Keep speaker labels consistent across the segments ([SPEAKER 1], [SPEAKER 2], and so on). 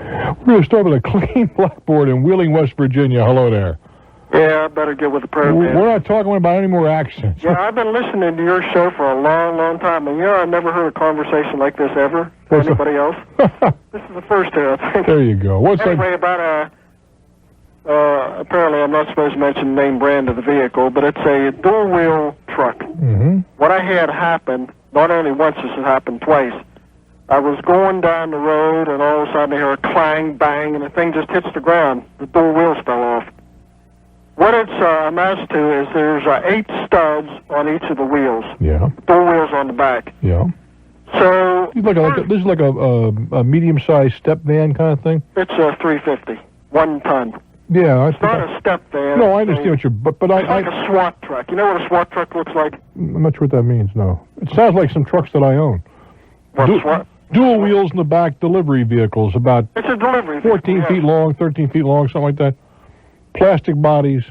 [SPEAKER 1] We're going to start with a clean blackboard in Wheeling, West Virginia. Hello there.
[SPEAKER 2] Yeah, I better get with the program.
[SPEAKER 1] We're not talking about any more accents.
[SPEAKER 2] Yeah, I've been listening to your show for a long, long time, and I've never heard a conversation like this ever from anybody else. This is the first time, I think.
[SPEAKER 1] There you go. What's
[SPEAKER 2] anyway, about apparently I'm not supposed to mention the name brand of the vehicle, but it's a dual-wheel truck.
[SPEAKER 1] Mm-hmm.
[SPEAKER 2] What I had happen, not only once, this has happened twice. I was going down the road, and all of a sudden I hear a clang, bang, and the thing just hits the ground. The dual wheels fell off. What it's amounts to is there's 8 studs on each of the wheels.
[SPEAKER 1] Yeah.
[SPEAKER 2] Dual wheels on the back.
[SPEAKER 1] Yeah.
[SPEAKER 2] So
[SPEAKER 1] this is like a medium-sized step van kind of thing.
[SPEAKER 2] It's a 350, 1 ton.
[SPEAKER 1] Yeah,
[SPEAKER 2] it's not a step van.
[SPEAKER 1] No, I understand what you're. But
[SPEAKER 2] it's like a SWAT truck. You know what a SWAT truck looks like?
[SPEAKER 1] I'm not sure what that means. No, it sounds like some trucks that I own.
[SPEAKER 2] SWAT?
[SPEAKER 1] Dual wheels in the back, delivery vehicles, about.
[SPEAKER 2] It's a delivery.
[SPEAKER 1] 14 feet long, 13 feet long, something like that. Plastic bodies.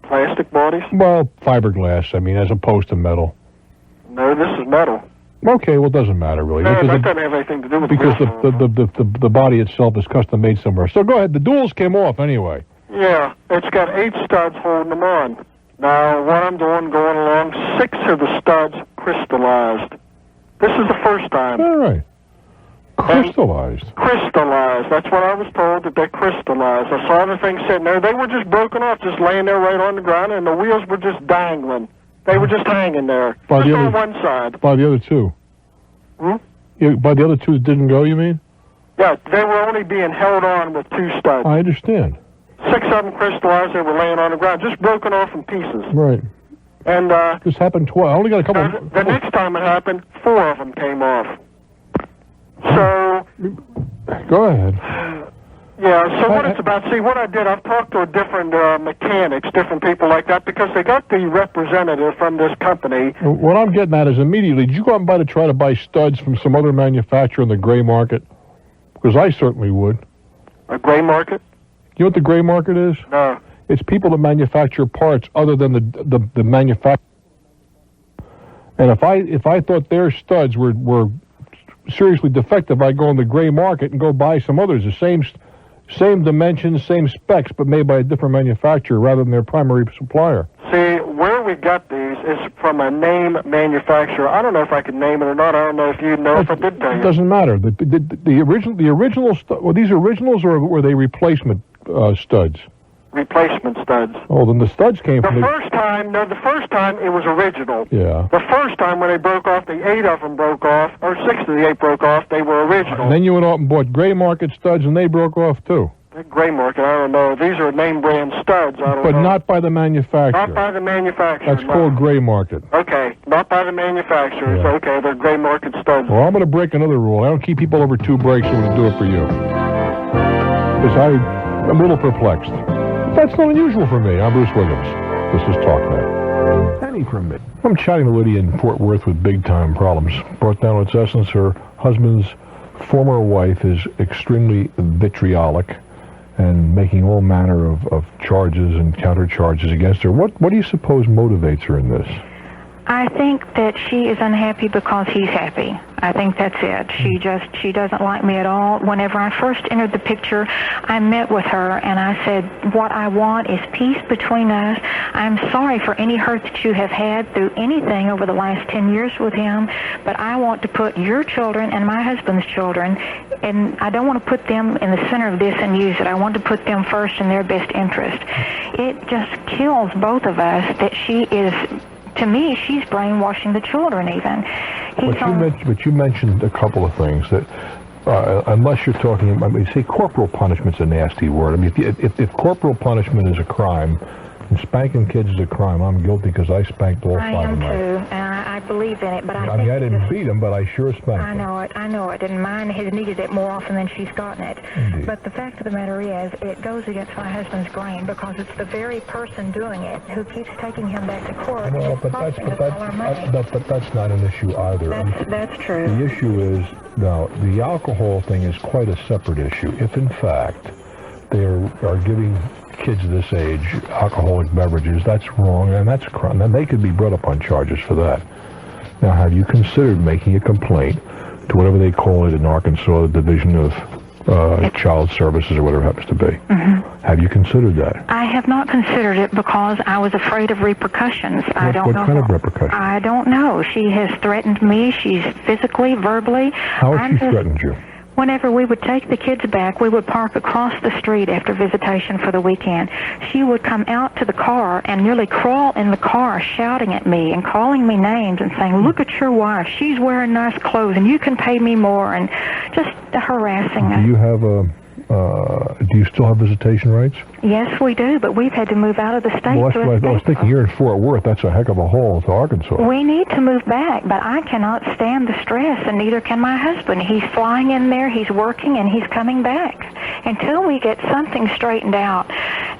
[SPEAKER 2] Plastic bodies?
[SPEAKER 1] Well, fiberglass. I mean, as opposed to metal.
[SPEAKER 2] No, this is metal.
[SPEAKER 1] Okay, well, it doesn't matter really.
[SPEAKER 2] No, that doesn't have anything to do with
[SPEAKER 1] because the body itself is custom made somewhere. So go ahead. The duals came off anyway.
[SPEAKER 2] Yeah, it's got 8 studs holding them on. Now, what I'm doing, going along, 6 of the studs crystallized. This is the first time.
[SPEAKER 1] All right. Crystallized.
[SPEAKER 2] Crystallized. That's what I was told, that they crystallized. I saw the thing sitting there. They were just broken off, just laying there right on the ground, and the wheels were just dangling. They were just hanging there. Just on one side.
[SPEAKER 1] By the other 2?
[SPEAKER 2] Hmm?
[SPEAKER 1] By the other 2 that didn't go, you mean?
[SPEAKER 2] Yeah, they were only being held on with 2 studs.
[SPEAKER 1] I understand.
[SPEAKER 2] 6 of them crystallized. They were laying on the ground, just broken off in pieces.
[SPEAKER 1] Right.
[SPEAKER 2] And
[SPEAKER 1] this happened twice. I only got a couple.
[SPEAKER 2] The next time it happened, 4 of them came off. So.
[SPEAKER 1] Go ahead.
[SPEAKER 2] Yeah, so what it's about, see, what I did, I've talked to different mechanics, different people like that, because they got the representative from this company.
[SPEAKER 1] What I'm getting at is immediately, did you go out and try to buy studs from some other manufacturer in the gray market? Because I certainly would.
[SPEAKER 2] A gray market?
[SPEAKER 1] You know what the gray market is?
[SPEAKER 2] No.
[SPEAKER 1] It's people that manufacture parts other than the manufacturer. And if I thought their studs were seriously defective, I'd go in the gray market and go buy some others, the same dimensions, same specs, but made by a different manufacturer rather than their primary supplier.
[SPEAKER 2] See, where we got these is from a name manufacturer. I don't know if I can name it or not. I don't know if you know if I did tell you.
[SPEAKER 1] It doesn't matter. The original were these originals or were they replacement studs?
[SPEAKER 2] Replacement studs.
[SPEAKER 1] Oh, then the studs came from
[SPEAKER 2] the first time it was original.
[SPEAKER 1] Yeah.
[SPEAKER 2] The first time when they broke off, the 8 of them broke off, or 6 of the 8 broke off, they were original.
[SPEAKER 1] And then you went out and bought gray market studs, and they broke off too.
[SPEAKER 2] The gray market, I don't know. These are name brand studs, I don't know.
[SPEAKER 1] But not by the manufacturer.
[SPEAKER 2] Not by the manufacturer.
[SPEAKER 1] That's called gray market.
[SPEAKER 2] Okay, not by the manufacturers. Yeah. Okay, they're gray market studs.
[SPEAKER 1] Well, I'm going to break another rule. I don't keep people over 2 breaks. I'm going to do it for you. Because I'm a little perplexed. That's not unusual for me. I'm Bruce Williams. This is Talknet. Penny from me. I'm chatting to Lydia in Fort Worth with big-time problems. Brought down its essence, her husband's former wife is extremely vitriolic and making all manner of charges and counter-charges against her. What do you suppose motivates her in this?
[SPEAKER 3] I think that she is unhappy because he's happy. I think that's it. She doesn't like me at all. Whenever I first entered the picture, I met with her and I said, what I want is peace between us. I'm sorry for any hurt that you have had through anything over the last 10 years with him, but I want to put your children and my husband's children, and I don't want to put them in the center of this and use it. I want to put them first in their best interest. It just kills both of us that she is... To me, she's brainwashing the children even.
[SPEAKER 1] But you mentioned a couple of things that, unless you're talking, I mean, say corporal punishment's a nasty word. I mean, if corporal punishment is a crime, and spanking kids is a crime, I'm guilty because I spanked all 5 of them.
[SPEAKER 3] I am too, and I believe in it. But
[SPEAKER 1] I mean, I didn't beat him, but I sure spanked him.
[SPEAKER 3] I know it, and mine has needed it more often than she's gotten it.
[SPEAKER 1] Indeed.
[SPEAKER 3] But the fact of the matter is, it goes against my husband's grain because it's the very person doing it who keeps taking him back to court.
[SPEAKER 1] Well, but that's not an issue either.
[SPEAKER 3] That's true.
[SPEAKER 1] The issue is, now, the alcohol thing is quite a separate issue. If, in fact, they are giving kids this age alcoholic beverages, that's wrong, and that's a crime. And they could be brought up on charges for that. Now, have you considered making a complaint to whatever they call it in Arkansas, the Division of child services or whatever it happens to be.
[SPEAKER 3] Mm-hmm.
[SPEAKER 1] Have you considered that?
[SPEAKER 3] I have not considered it because I was afraid of repercussions.
[SPEAKER 1] What kind of repercussions?
[SPEAKER 3] I don't know. She has threatened me. She's physically, verbally.
[SPEAKER 1] How has she threatened you?
[SPEAKER 3] Whenever we would take the kids back, we would park across the street after visitation for the weekend. She would come out to the car and nearly crawl in the car shouting at me and calling me names and saying, "Look at your wife. She's wearing nice clothes and you can pay me more," and just harassing us.
[SPEAKER 1] Do you have do you still have visitation rights?
[SPEAKER 3] Yes, we do, but we've had to move out of the state.
[SPEAKER 1] Well, that's what I was thinking. You're in Fort Worth. That's a heck of a haul to Arkansas.
[SPEAKER 3] We need to move back, but I cannot stand the stress, and neither can my husband. He's flying in there, he's working, and he's coming back. Until we get something straightened out,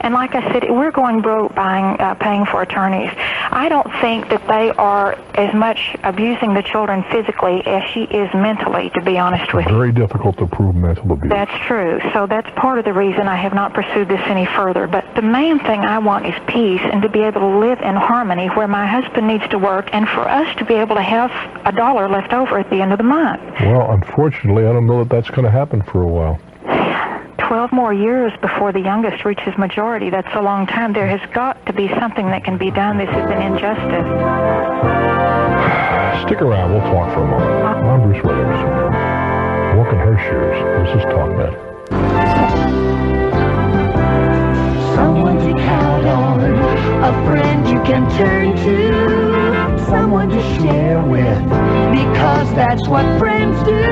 [SPEAKER 3] and like I said, we're going broke paying for attorneys. I don't think that they are as much abusing the children physically as she is mentally, to be honest with you.
[SPEAKER 1] Very difficult to prove mental abuse.
[SPEAKER 3] That's true. So that's part of the reason I have not pursued this any further. But the main thing I want is peace and to be able to live in harmony where my husband needs to work and for us to be able to have $1 left over at the end of the month.
[SPEAKER 1] Well, unfortunately, I don't know that that's going to happen for a while.
[SPEAKER 3] 12 more years before the youngest reaches majority. That's a long time. There has got to be something that can be done. This is an injustice.
[SPEAKER 1] Stick around. We'll talk for a moment. I'm Bruce Williams. Walk in her shoes. This is Talknet.
[SPEAKER 4] Someone to count on, a friend you can turn to, someone to share with, because that's what friends do.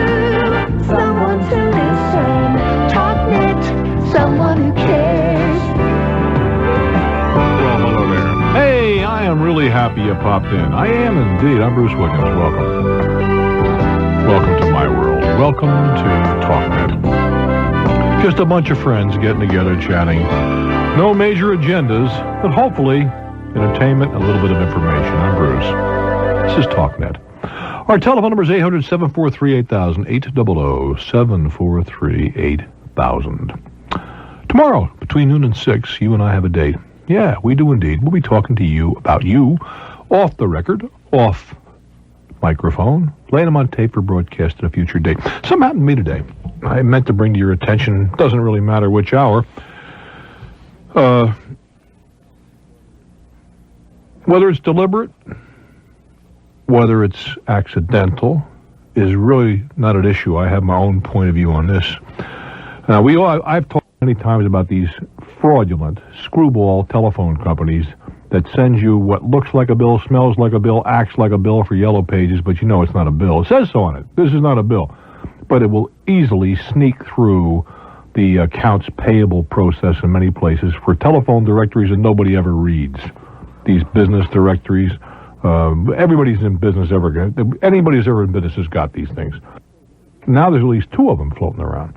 [SPEAKER 4] Someone to listen, Talknet, someone who cares.
[SPEAKER 1] Well, hello there. Hey, I am really happy you popped in. I am indeed. I'm Bruce Williams. Welcome. Welcome to my world. Welcome to Talknet. Just a bunch of friends getting together, chatting. No major agendas, but hopefully entertainment and a little bit of information. I'm Bruce. This is Talknet. Our telephone number is 800-743-8000, 800-743-8000. Tomorrow, between noon and 6, you and I have a date. Yeah, we do indeed. We'll be talking to you about you, off the record, off microphone, laying them on tape for broadcast at a future date. Something happened to me today. I meant to bring to your attention, doesn't really matter which hour, whether it's deliberate, whether it's accidental, is really not an issue. I have my own point of view on this. Now, I've talked many times about these fraudulent, screwball telephone companies that sends you what looks like a bill, smells like a bill, acts like a bill for Yellow Pages, but you know it's not a bill. It says so on it. This is not a bill. But it will easily sneak through the accounts payable process in many places for telephone directories that nobody ever reads. These business directories, everybody's in business anybody who's ever in business has got these things. Now there's at least 2 of them floating around,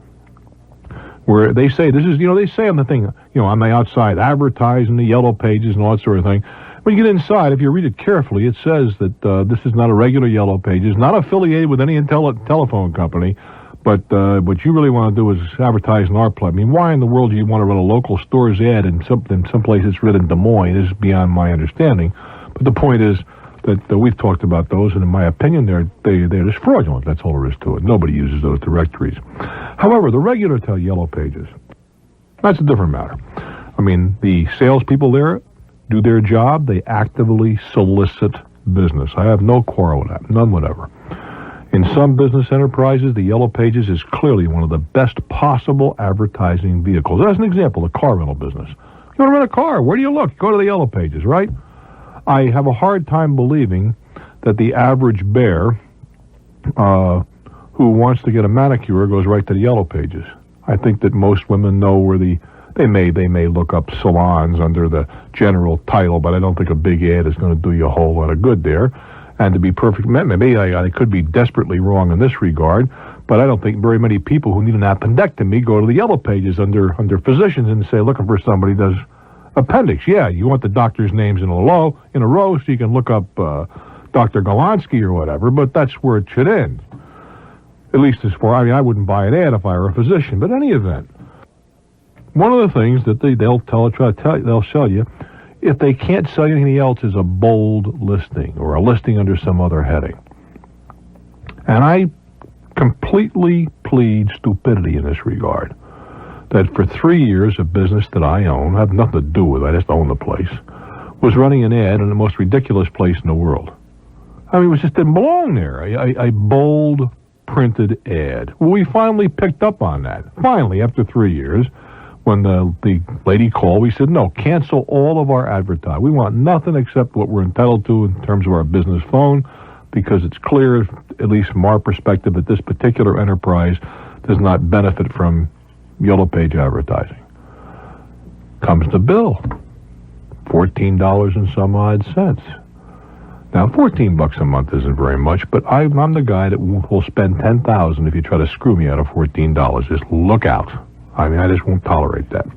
[SPEAKER 1] where they say this is, they say on the thing, on the outside, advertising the Yellow Pages and all that sort of thing. When you get inside, if you read it carefully, it says that this is not a regular Yellow Pages, not affiliated with any telephone company, but what you really want to do is advertise in our platform. I mean, why in the world do you want to run a local store's ad in some place that's written in Des Moines? This is beyond my understanding. But the point is that we've talked about those, and in my opinion, they're just fraudulent. That's all there is to it. Nobody uses those directories. However, the regular Yellow Pages, that's a different matter. I mean, the salespeople there do their job. They actively solicit business. I have no quarrel with that, none whatever. In some business enterprises, the Yellow Pages is clearly one of the best possible advertising vehicles. As an example, the car rental business. You want to rent a car, where do you look? Go to the Yellow Pages, right? I have a hard time believing that the average bear who wants to get a manicure goes right to the Yellow Pages. I think that most women know where they may look up salons under the general title, but I don't think a big ad is going to do you a whole lot of good there. And to be perfect, maybe I could be desperately wrong in this regard, but I don't think very many people who need an appendectomy go to the Yellow Pages under physicians and say, looking for somebody who does appendix. Yeah, you want the doctor's names in a row so you can look up Dr. Golonsky or whatever, but that's where it should end. At least as far, I wouldn't buy an ad if I were a physician, but in any event, one of the things that they'll sell you, if they can't sell you anything else, is a bold listing or a listing under some other heading. And I completely, plead stupidity in this regard. That for 3 years, a business that I own, I have nothing to do with it, I just own the place, was running an ad in the most ridiculous place in the world. I mean, it just didn't belong there. A bold printed ad. Well, we finally picked up on that. Finally, after 3 years, when the lady called, we said, no, cancel all of our advertising. We want nothing except what we're entitled to in terms of our business phone, because it's clear, at least from our perspective, that this particular enterprise does not benefit from Yellow Page advertising. Comes the bill, $14 and some odd cents. Now, $14 a month isn't very much, but I'm the guy that will spend $10,000 if you try to screw me out of $14. Just look out. I mean, I just won't tolerate that.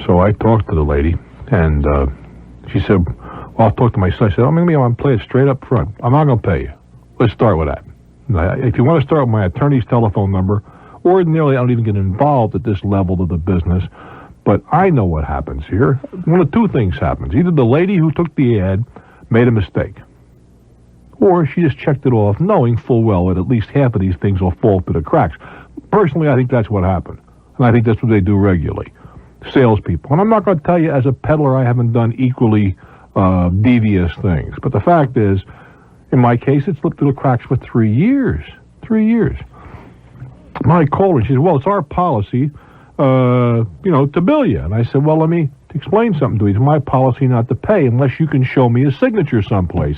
[SPEAKER 1] So I talked to the lady, and she said, well, I'll talk to my son. I said, I'm going to play it straight up front. I'm not going to pay you. Let's start with that. If you want to start with my attorney's telephone number, ordinarily I don't even get involved at this level of the business, but I know what happens here. One of two things happens. Either the lady who took the ad made a mistake, or she just checked it off knowing full well that at least half of these things will fall through the cracks. Personally, I think that's what happened, and I think that's what they do regularly. Salespeople. And I'm not going to tell you as a peddler I haven't done equally devious things, but the fact is, in my case, it slipped through the cracks for 3 years. 3 years. I called her, and she said, well, it's our policy, to bill you. And I said, well, let me explain something to you. It's my policy not to pay unless you can show me a signature someplace.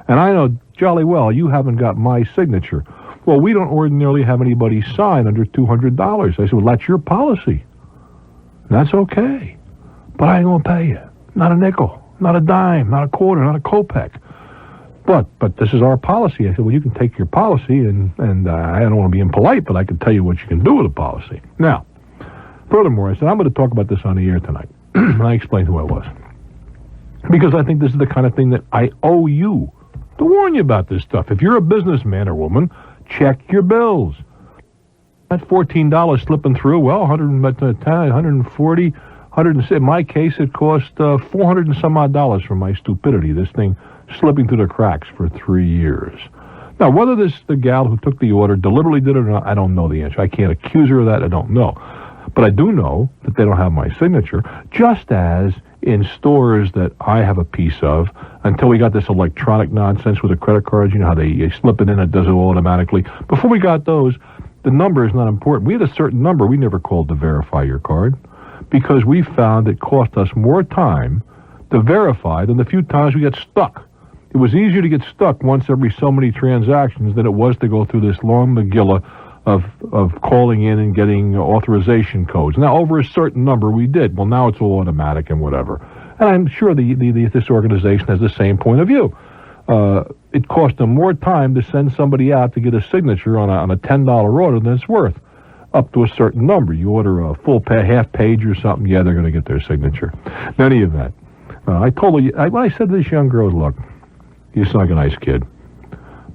[SPEAKER 1] And I know jolly well you haven't got my signature. Well, we don't ordinarily have anybody sign under $200. I said, well, that's your policy. And that's okay. But I ain't going to pay you. Not a nickel, not a dime, not a quarter, not a kopeck. But this is our policy. I said, well, you can take your policy, and I don't want to be impolite, but I can tell you what you can do with the policy. Now, furthermore, I said, I'm going to talk about this on the air tonight. And I explained who I was. Because I think this is the kind of thing that I owe you to warn you about this stuff. If you're a businessman or woman, check your bills. That $14 slipping through, well, 110, 140, 160. In my case, it cost $400 and some odd dollars for my stupidity. This thing slipping through the cracks for 3 years. Now, whether the gal who took the order deliberately did it or not, I don't know the answer. I can't accuse her of that. I don't know. But I do know that they don't have my signature, just as in stores that I have a piece of, until we got this electronic nonsense with the credit cards, you know how they slip it in, it does it all automatically. Before we got those, the number is not important. We had a certain number we never called to verify your card, because we found it cost us more time to verify than the few times we got stuck. It was easier to get stuck once every so many transactions than it was to go through this long megillah of calling in and getting authorization codes. Now, over a certain number, we did. Well, now it's all automatic and whatever. And I'm sure this organization has the same point of view. It cost them more time to send somebody out to get a signature on a $10 order than it's worth, up to a certain number. You order a full half page or something, yeah, they're going to get their signature. In any event, I told her, when I said to this young girl, look, you sound like a nice kid,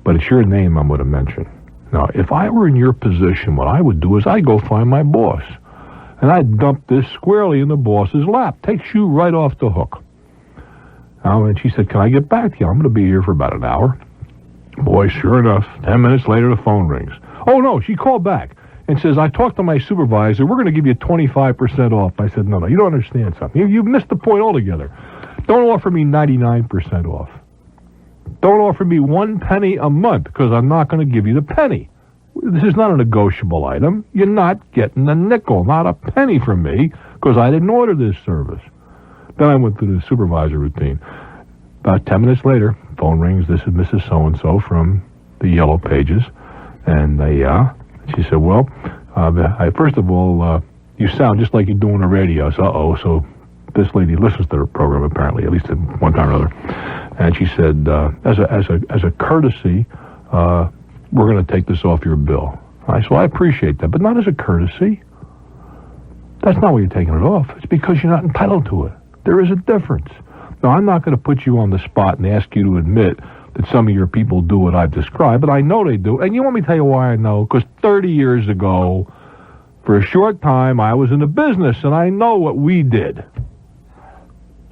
[SPEAKER 1] but it's your name I'm going to mention. Now, if I were in your position, what I would do is I'd go find my boss, and I'd dump this squarely in the boss's lap. Takes you right off the hook. And she said, can I get back to you? I'm going to be here for about an hour. Boy, sure enough, 10 minutes later, the phone rings. Oh, no, she called back and says, I talked to my supervisor. We're going to give you 25% off. I said, no, you don't understand something. You've missed the point altogether. Don't offer me 99% off. Don't offer me 1 penny a month, because I'm not going to give you the penny. This is not a negotiable item. You're not getting a nickel, not a penny from me, because I didn't order this service. Then I went through the supervisor routine. About 10 minutes later, phone rings. This is Mrs. So-and-so from the Yellow Pages. And she said, well, first of all, you sound just like you do on the radio. So this lady listens to the program, apparently, at least at one time or other. And she said, as a courtesy, we're going to take this off your bill. I said, well, I appreciate that, but not as a courtesy. That's not why you're taking it off. It's because you're not entitled to it. There is a difference. Now, I'm not going to put you on the spot and ask you to admit that some of your people do what I've described, but I know they do. And you want me to tell you why I know? Because 30 years ago, for a short time, I was in the business, and I know what we did.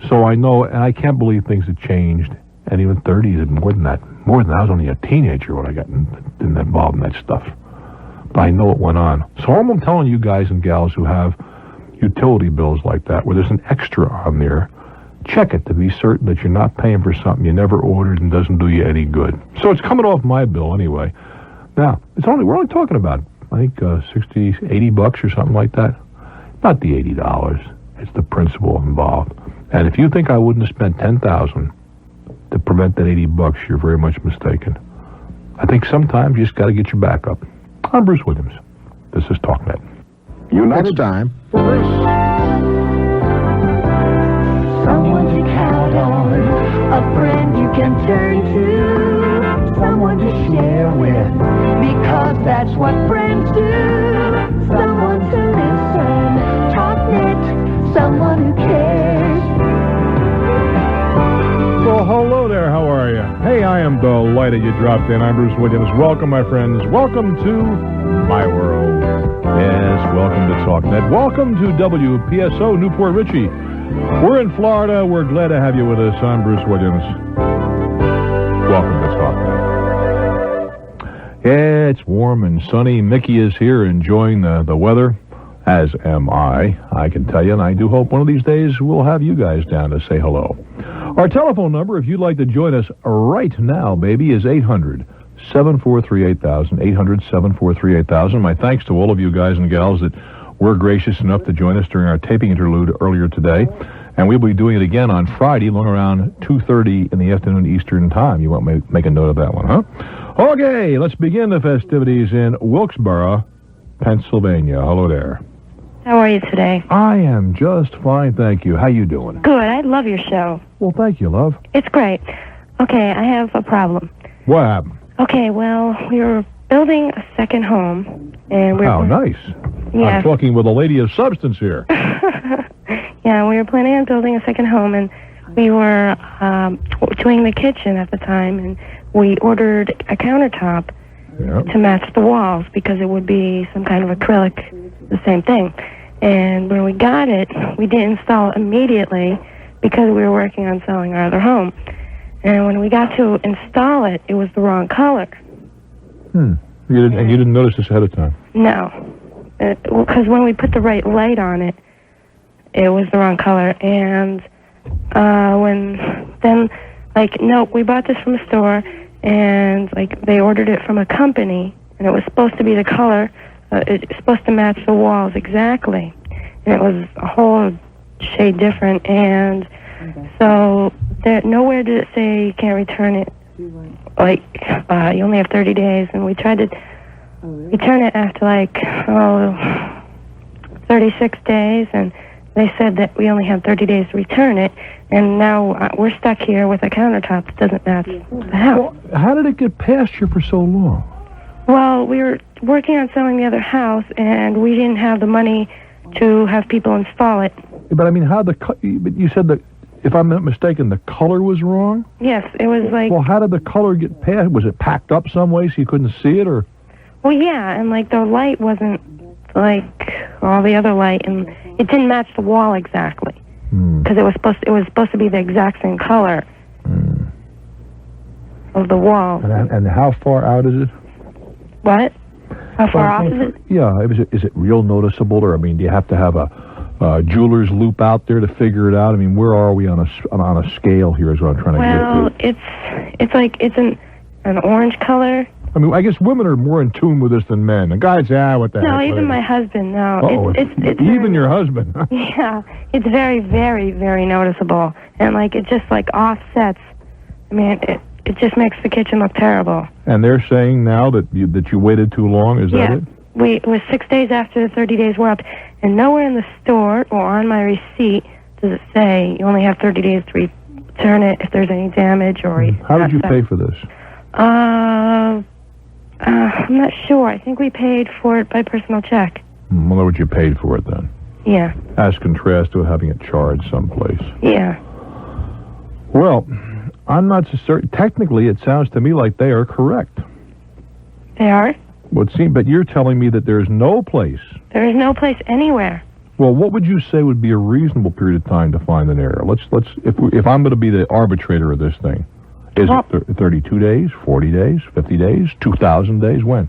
[SPEAKER 1] So I know, and I can't believe things have changed. And even 30 is more than that. More than that. I was only a teenager when I got involved in that stuff. I know it went on. So all I'm telling you guys and gals who have utility bills like that, where there's an extra on there, check it to be certain that you're not paying for something you never ordered and doesn't do you any good. So it's coming off my bill anyway. Now, we're only talking about, I think, 60, 80 bucks or something like that. Not the $80. It's the principle involved. And if you think I wouldn't have spent $10,000 to prevent that 80 bucks, you're very much mistaken. I think sometimes you just got to get your back up. I'm Bruce Williams. This is Talknet.
[SPEAKER 5] Next time.
[SPEAKER 4] Someone to count on, a friend you can turn to, someone to share with, because that's what friends do. Someone to listen, Talknet, someone who cares.
[SPEAKER 1] Well, hello there. How are you? Hey, I am delighted you dropped in. I'm Bruce Williams. Welcome, my friends. Welcome to my world. Yes, welcome to Talknet. Welcome to WPSO Newport Richie. We're in Florida. We're glad to have you with us. I'm Bruce Williams. Welcome to Talknet. Yeah, it's warm and sunny. Mickey is here enjoying the weather, as am I can tell you, and I do hope one of these days we'll have you guys down to say hello. Our telephone number, if you'd like to join us right now, baby, is 800-743-8000, 800-743-8000. My thanks to all of you guys and gals that were gracious enough to join us during our taping interlude earlier today. And we'll be doing it again on Friday, along around 2:30 in the afternoon Eastern Time. You won't make a note of that one, huh? Okay, let's begin the festivities in Wilkes-Barre, Pennsylvania. Hello there.
[SPEAKER 6] How are you today?
[SPEAKER 1] I am just fine, thank you. How you doing?
[SPEAKER 6] Good. I love your show.
[SPEAKER 1] Well, thank you, love.
[SPEAKER 6] It's great. Okay, I have a problem.
[SPEAKER 1] What happened?
[SPEAKER 6] Okay, well, we were building a second home, and
[SPEAKER 1] How nice.
[SPEAKER 6] Yeah.
[SPEAKER 1] I'm talking with a lady of substance here.
[SPEAKER 6] Yeah, we were planning on building a second home, and we were doing the kitchen at the time, and we ordered a countertop to match the walls because it would be some kind of acrylic, the same thing. And when we got it, we didn't install it immediately because we were working on selling our other home. And when we got to install it, it was the wrong color.
[SPEAKER 1] You didn't notice this ahead of time?
[SPEAKER 6] No. Because when we put the right light on it, it was the wrong color. And we bought this from a store, and they ordered it from a company, and it was supposed to be the color. It's supposed to match the walls exactly, and it was a whole shade different. And so nowhere did it say you can't return it. You only have 30 days, and we tried to return it after 36 days, and they said that we only have 30 days to return it, and now we're stuck here with a countertop that doesn't match the house.
[SPEAKER 1] Well, how did it get past you for so long?
[SPEAKER 6] Well, we were working on selling the other house, and we didn't have the money to have people install it.
[SPEAKER 1] But I mean, but you said that, if I'm not mistaken, the color was wrong?
[SPEAKER 6] Yes, it was
[SPEAKER 1] Well, how did the color get past? Was it packed up some way so you couldn't see it, or?
[SPEAKER 6] Well, yeah, and the light wasn't like all the other light, and it didn't match the wall exactly. Because it was supposed to be the exact same color of the wall.
[SPEAKER 1] And how far out is it?
[SPEAKER 6] What? How far off is it?
[SPEAKER 1] Yeah, is it real noticeable, or do you have to have a jeweler's loop out there to figure it out? I mean, where are we on a scale here? Is what I'm trying to get to.
[SPEAKER 6] It's an orange color.
[SPEAKER 1] I mean, I guess women are more in tune with this than men. And guys say, what the heck?
[SPEAKER 6] No, even my husband. No,
[SPEAKER 1] it's even your husband.
[SPEAKER 6] Yeah, it's very, very, very noticeable, and it just offsets. I mean, it just makes the kitchen look terrible.
[SPEAKER 1] And they're saying now that you waited too long. Is that it?
[SPEAKER 6] It was 6 days after the 30 days were up, and nowhere in the store or on my receipt does it say you only have 30 days to return it if there's any damage or.
[SPEAKER 1] How did you pay for this?
[SPEAKER 6] I'm not sure. I think we paid for it by personal check.
[SPEAKER 1] Well, what you paid for it then?
[SPEAKER 6] Yeah.
[SPEAKER 1] As contrast to having it charged someplace.
[SPEAKER 6] Yeah.
[SPEAKER 1] Well, I'm not so certain. Technically, it sounds to me like they are correct.
[SPEAKER 6] They are?
[SPEAKER 1] Well, but you're telling me that there's no place.
[SPEAKER 6] There is no place anywhere.
[SPEAKER 1] Well, what would you say would be a reasonable period of time to find an error? If I'm going to be the arbitrator of this thing, is it 32 days, 40 days, 50 days, 2,000 days? When?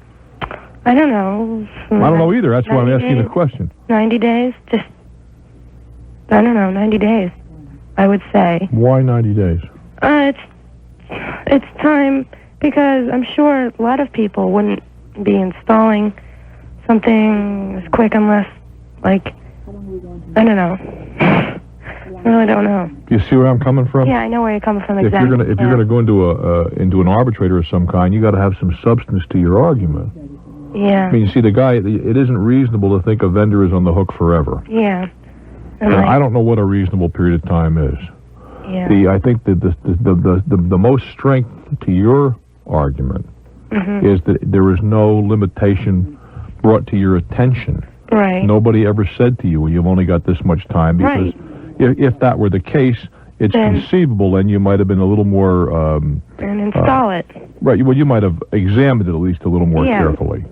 [SPEAKER 6] I don't know.
[SPEAKER 1] I don't know either. That's why I'm
[SPEAKER 6] 90
[SPEAKER 1] asking
[SPEAKER 6] days?
[SPEAKER 1] the question.
[SPEAKER 6] 90 days? Just, I don't know, 90 days, I would say.
[SPEAKER 1] Why 90 days?
[SPEAKER 6] It's time, because I'm sure a lot of people wouldn't be installing something as quick unless, like, I don't know. I really don't know.
[SPEAKER 1] Do you see where I'm coming from?
[SPEAKER 6] Yeah, I know where you're coming from
[SPEAKER 1] If
[SPEAKER 6] exactly.
[SPEAKER 1] you're gonna go into an arbitrator of some kind, you got to have some substance to your argument.
[SPEAKER 6] Yeah.
[SPEAKER 1] I mean, you see, the guy. It isn't reasonable to think a vendor is on the hook forever.
[SPEAKER 6] Yeah.
[SPEAKER 1] And I don't know what a reasonable period of time is.
[SPEAKER 6] Yeah.
[SPEAKER 1] I think that the most strength to your argument is that there is no limitation brought to your attention.
[SPEAKER 6] Right.
[SPEAKER 1] Nobody ever said to you, well, you've only got this much time, because if that were the case, it's conceivable, and you might have been a little more...
[SPEAKER 6] and install it.
[SPEAKER 1] Right, well, you might have examined it at least a little more carefully.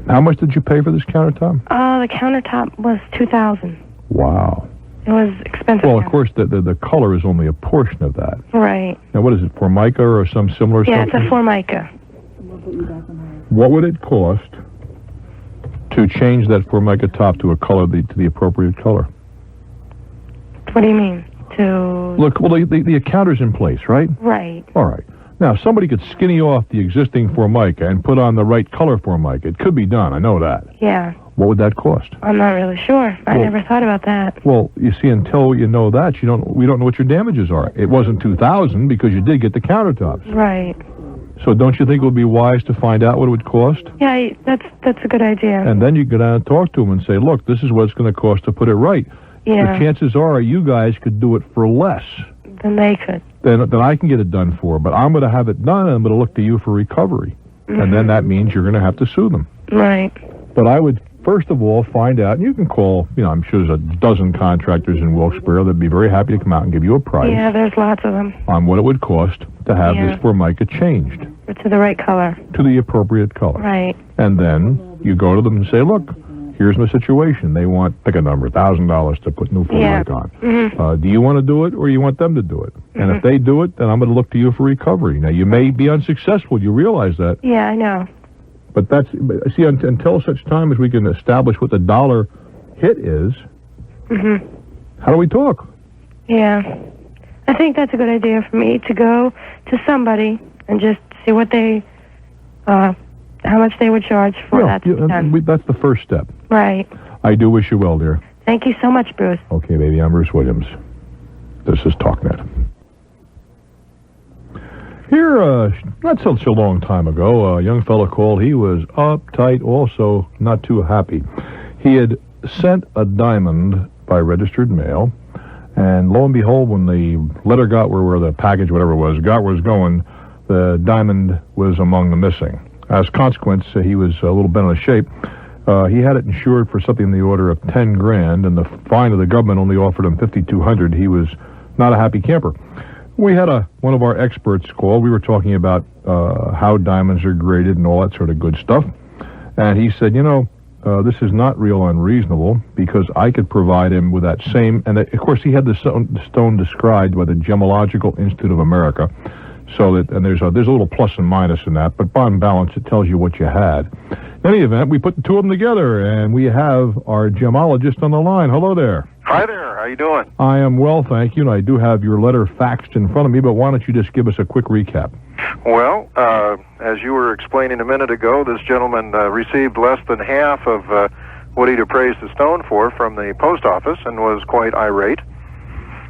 [SPEAKER 1] How much did you pay for this countertop?
[SPEAKER 6] The countertop was $2,000.
[SPEAKER 1] Wow.
[SPEAKER 6] It was expensive.
[SPEAKER 1] Well, of course, the color is only a portion of that.
[SPEAKER 6] Right.
[SPEAKER 1] Now, what is it, Formica or some similar
[SPEAKER 6] Yeah,
[SPEAKER 1] substance?
[SPEAKER 6] it's a Formica.
[SPEAKER 1] What would it cost to change that Formica top to a color, to the appropriate color?
[SPEAKER 6] What do you mean? To...
[SPEAKER 1] Look, well, the accounter's in place, right?
[SPEAKER 6] Right.
[SPEAKER 1] All right. Now, somebody could skinny off the existing Formica and put on the right color Formica. It could be done, I know that.
[SPEAKER 6] Yeah.
[SPEAKER 1] What would that cost?
[SPEAKER 6] I'm not really sure. I never thought about that.
[SPEAKER 1] Well, you see, until you know that, we don't know what your damages are. It wasn't $2,000 because you did get the countertops.
[SPEAKER 6] Right.
[SPEAKER 1] So don't you think it would be wise to find out what it would cost?
[SPEAKER 6] Yeah, that's a good idea.
[SPEAKER 1] And then you go down and talk to them and say, look, this is what it's going to cost to put it right.
[SPEAKER 6] Yeah.
[SPEAKER 1] The chances are you guys could do it for less
[SPEAKER 6] than they could.
[SPEAKER 1] Than I can get it done for. But I'm going to have it done, and I'm going to look to you for recovery. And then that means you're going to have to sue them.
[SPEAKER 6] Right.
[SPEAKER 1] But I would, first of all, find out, and you can call, I'm sure there's a dozen contractors in Wilkes-Barre that'd be very happy to come out and give you a price.
[SPEAKER 6] Yeah, there's lots of them.
[SPEAKER 1] On what it would cost to have this Formica changed.
[SPEAKER 6] To the right color.
[SPEAKER 1] To the appropriate color.
[SPEAKER 6] Right.
[SPEAKER 1] And then you go to them and say, look, here's my situation. They want, pick a number, $1,000 to put new Formica on. Do you want to do it, or you want them to do it? And if they do it, then I'm going to look to you for recovery. Now, you may be unsuccessful. You realize that.
[SPEAKER 6] Yeah, I know.
[SPEAKER 1] But see, until such time as we can establish what the dollar hit is, how do we talk?
[SPEAKER 6] Yeah. I think that's a good idea for me to go to somebody and just see what they, how much they would charge for that to be done.
[SPEAKER 1] That's the first step.
[SPEAKER 6] Right.
[SPEAKER 1] I do wish you well, dear.
[SPEAKER 6] Thank you so much, Bruce.
[SPEAKER 1] Okay, baby, I'm Bruce Williams. This is Talknet. Here, not such a long time ago, a young fellow called. He was uptight, also not too happy. He had sent a diamond by registered mail, and lo and behold, when the letter got where the package, whatever it was, got where it was going, the diamond was among the missing. As a consequence, he was a little bent out of shape. He had it insured for something in the order of $10,000, and the fine of the government only offered him $5,200. He was not a happy camper. We had one of our experts call. We were talking about how diamonds are graded and all that sort of good stuff. And he said, this is not real unreasonable, because I could provide him with that same, and of course he had the stone described by the Gemological Institute of America. So that, and there's a little plus and minus in that, but by balance it tells you what you had. In any event, we put the two of them together, and we have our gemologist on the line. Hello there.
[SPEAKER 2] Hi there. How you doing?
[SPEAKER 1] I am well, thank you, and I do have your letter faxed in front of me, but why don't you just give us a quick recap?
[SPEAKER 2] Well, as you were explaining a minute ago, this gentleman received less than half of what he'd appraised the stone for from the post office and was quite irate.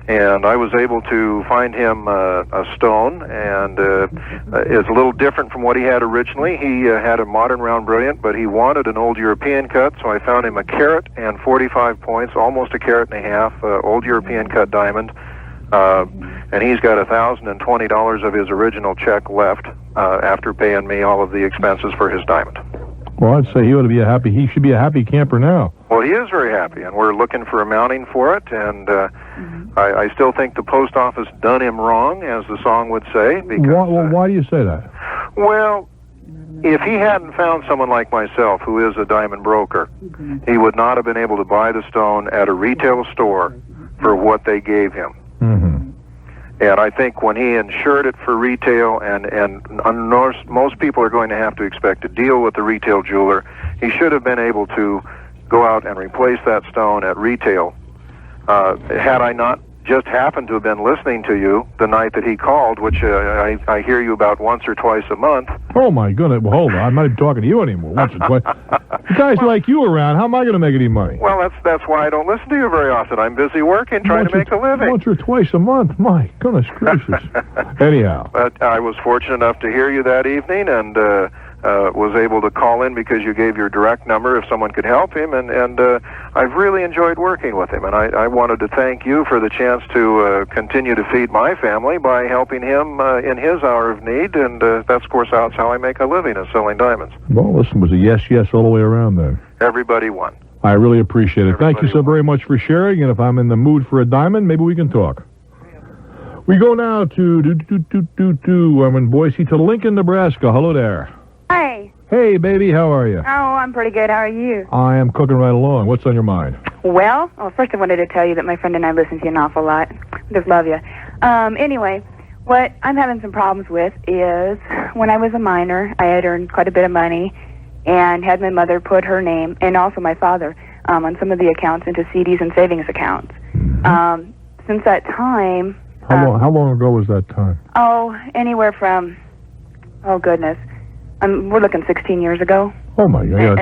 [SPEAKER 2] And I was able to find him a stone, and it's a little different from what he had originally. He had a modern round brilliant, but he wanted an old European cut, so I found him a carat and 45 points, almost a carat and a half, old European cut diamond. And he's got $1,020 of his original check left after paying me all of the expenses for his diamond.
[SPEAKER 1] Well, I'd say he should be a happy camper now.
[SPEAKER 2] Well, he is very happy, and we're looking for a mounting for it, and I still think the post office done him wrong, as the song would say. Because,
[SPEAKER 1] why do you say that?
[SPEAKER 2] Well, if he hadn't found someone like myself, who is a diamond broker, he would not have been able to buy the stone at a retail store for what they gave him.
[SPEAKER 7] And I think when he insured it for retail, and most people are going to have to expect to deal with the retail jeweler, he should have been able to go out and replace that stone at retail. Had I not just happened to have been listening to you the night that he called, which I hear you about once or twice a month.
[SPEAKER 1] Oh, my goodness. Well, hold on. I'm not even talking to you anymore. Once or twice. Guys like you around, how am I going to make any money?
[SPEAKER 7] Well, that's why I don't listen to you very often. I'm busy working, trying to make a living.
[SPEAKER 1] Once or twice a month. My goodness gracious. Anyhow.
[SPEAKER 7] But I was fortunate enough to hear you that evening, and was able to call in because you gave your direct number if someone could help him, and I've really enjoyed working with him, and I wanted to thank you for the chance to continue to feed my family by helping him in his hour of need, and that's, of course, how I make a living, is selling diamonds.
[SPEAKER 1] Well, listen, it was a yes all the way around then.
[SPEAKER 7] Everybody won.
[SPEAKER 1] I really appreciate it. Thank you so very much for sharing, and if I'm in the mood for a diamond, maybe we can talk. We go now to I'm in Boise to Lincoln, Nebraska. Hello there.
[SPEAKER 8] Hi.
[SPEAKER 1] Hey, baby, how are you?
[SPEAKER 8] Oh, I'm pretty good. How are you?
[SPEAKER 1] I am cooking right along. What's on your mind?
[SPEAKER 8] Well, first I wanted to tell you that my friend and I listen to you an awful lot. Just love you. Anyway, what I'm having some problems with is when I was a minor, I had earned quite a bit of money and had my mother put her name, and also my father, on some of the accounts into CDs and savings accounts.
[SPEAKER 1] Mm-hmm.
[SPEAKER 8] Since that time...
[SPEAKER 1] How long ago was that time?
[SPEAKER 8] Oh, anywhere from... Oh, goodness. We're looking 16 years ago.
[SPEAKER 1] Oh, my God. Yeah,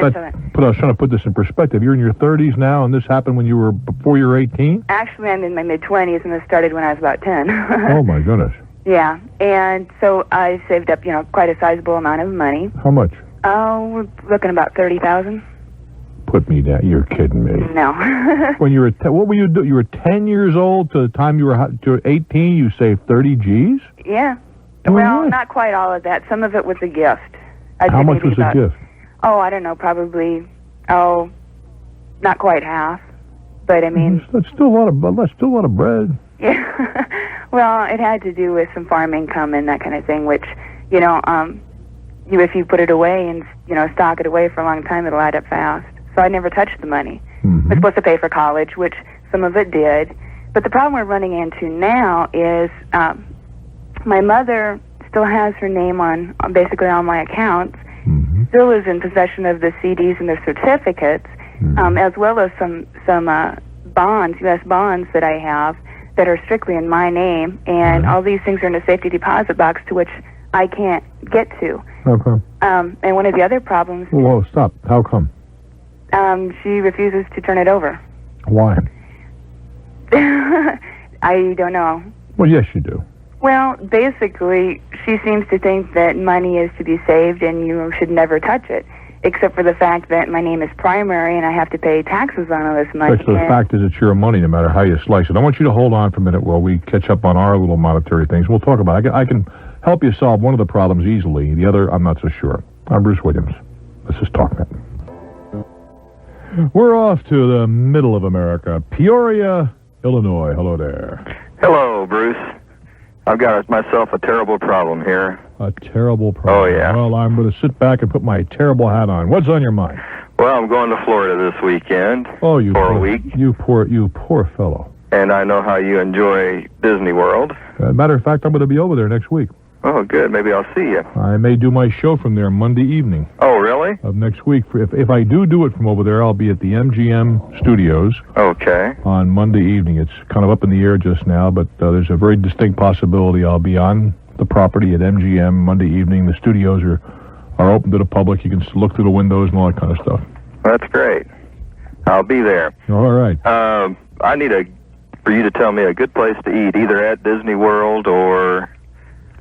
[SPEAKER 1] but I was trying to put this in perspective. You're in your 30s now, and this happened when you were before you were 18?
[SPEAKER 8] Actually, I'm in my mid-20s, and this started when I was about 10.
[SPEAKER 1] Oh, my goodness.
[SPEAKER 8] Yeah, and so I saved up, quite a sizable amount of money.
[SPEAKER 1] How much?
[SPEAKER 8] Oh, we're looking about $30,000.
[SPEAKER 1] Put me down. You're kidding me.
[SPEAKER 8] No.
[SPEAKER 1] When you were, what were you doing? You were 10 years old to the time you were 18, you saved 30 G's?
[SPEAKER 8] Yeah.
[SPEAKER 1] Well,
[SPEAKER 8] not quite all of that. Some of it was a gift.
[SPEAKER 1] How much was the gift?
[SPEAKER 8] Oh, I don't know, probably, not quite half. But I mean...
[SPEAKER 1] That's still a lot of bread.
[SPEAKER 8] Yeah. Well, it had to do with some farm income and that kind of thing, which, if you put it away and, stock it away for a long time, it'll add up fast. So I never touched the money.
[SPEAKER 1] Mm-hmm.
[SPEAKER 8] It's supposed to pay for college, which some of it did. But the problem we're running into now is my mother still has her name on basically all my accounts, still is in possession of the CDs and the certificates, as well as some bonds, U.S. bonds that I have that are strictly in my name, and all these things are in a safety deposit box to which I can't get to.
[SPEAKER 1] How come?
[SPEAKER 8] And one of the other problems...
[SPEAKER 1] Whoa, stop. How come?
[SPEAKER 8] She refuses to turn it over.
[SPEAKER 1] Why?
[SPEAKER 8] I don't know.
[SPEAKER 1] Well, yes, you do.
[SPEAKER 8] Well, basically, she seems to think that money is to be saved and you should never touch it, except for the fact that my name is primary and I have to pay taxes on all this money.
[SPEAKER 1] But the fact is it's your money no matter how you slice it. I want you to hold on for a minute while we catch up on our little monetary things. We'll talk about it. I can help you solve one of the problems easily. The other, I'm not so sure. I'm Bruce Williams. This is Talknet. We're off to the middle of America, Peoria, Illinois. Hello there.
[SPEAKER 9] Hello, Bruce. I've got myself a terrible problem here.
[SPEAKER 1] A terrible problem.
[SPEAKER 9] Oh, yeah.
[SPEAKER 1] Well, I'm going to sit back and put my terrible hat on. What's on your mind?
[SPEAKER 9] Well, I'm going to Florida this weekend
[SPEAKER 1] for a
[SPEAKER 9] week.
[SPEAKER 1] You poor fellow.
[SPEAKER 9] And I know how you enjoy Disney World.
[SPEAKER 1] Matter of fact, I'm going to be over there next week.
[SPEAKER 9] Oh, good. Maybe I'll see you.
[SPEAKER 1] I may do my show from there Monday evening.
[SPEAKER 9] Oh, really?
[SPEAKER 1] Of next week. If I do it from over there, I'll be at the MGM studios.
[SPEAKER 9] Okay.
[SPEAKER 1] On Monday evening. It's kind of up in the air just now, but there's a very distinct possibility I'll be on the property at MGM Monday evening. The studios are open to the public. You can look through the windows and all that kind of stuff.
[SPEAKER 9] That's great. I'll be there.
[SPEAKER 1] All right.
[SPEAKER 9] I need for you to tell me a good place to eat, either at Disney World or...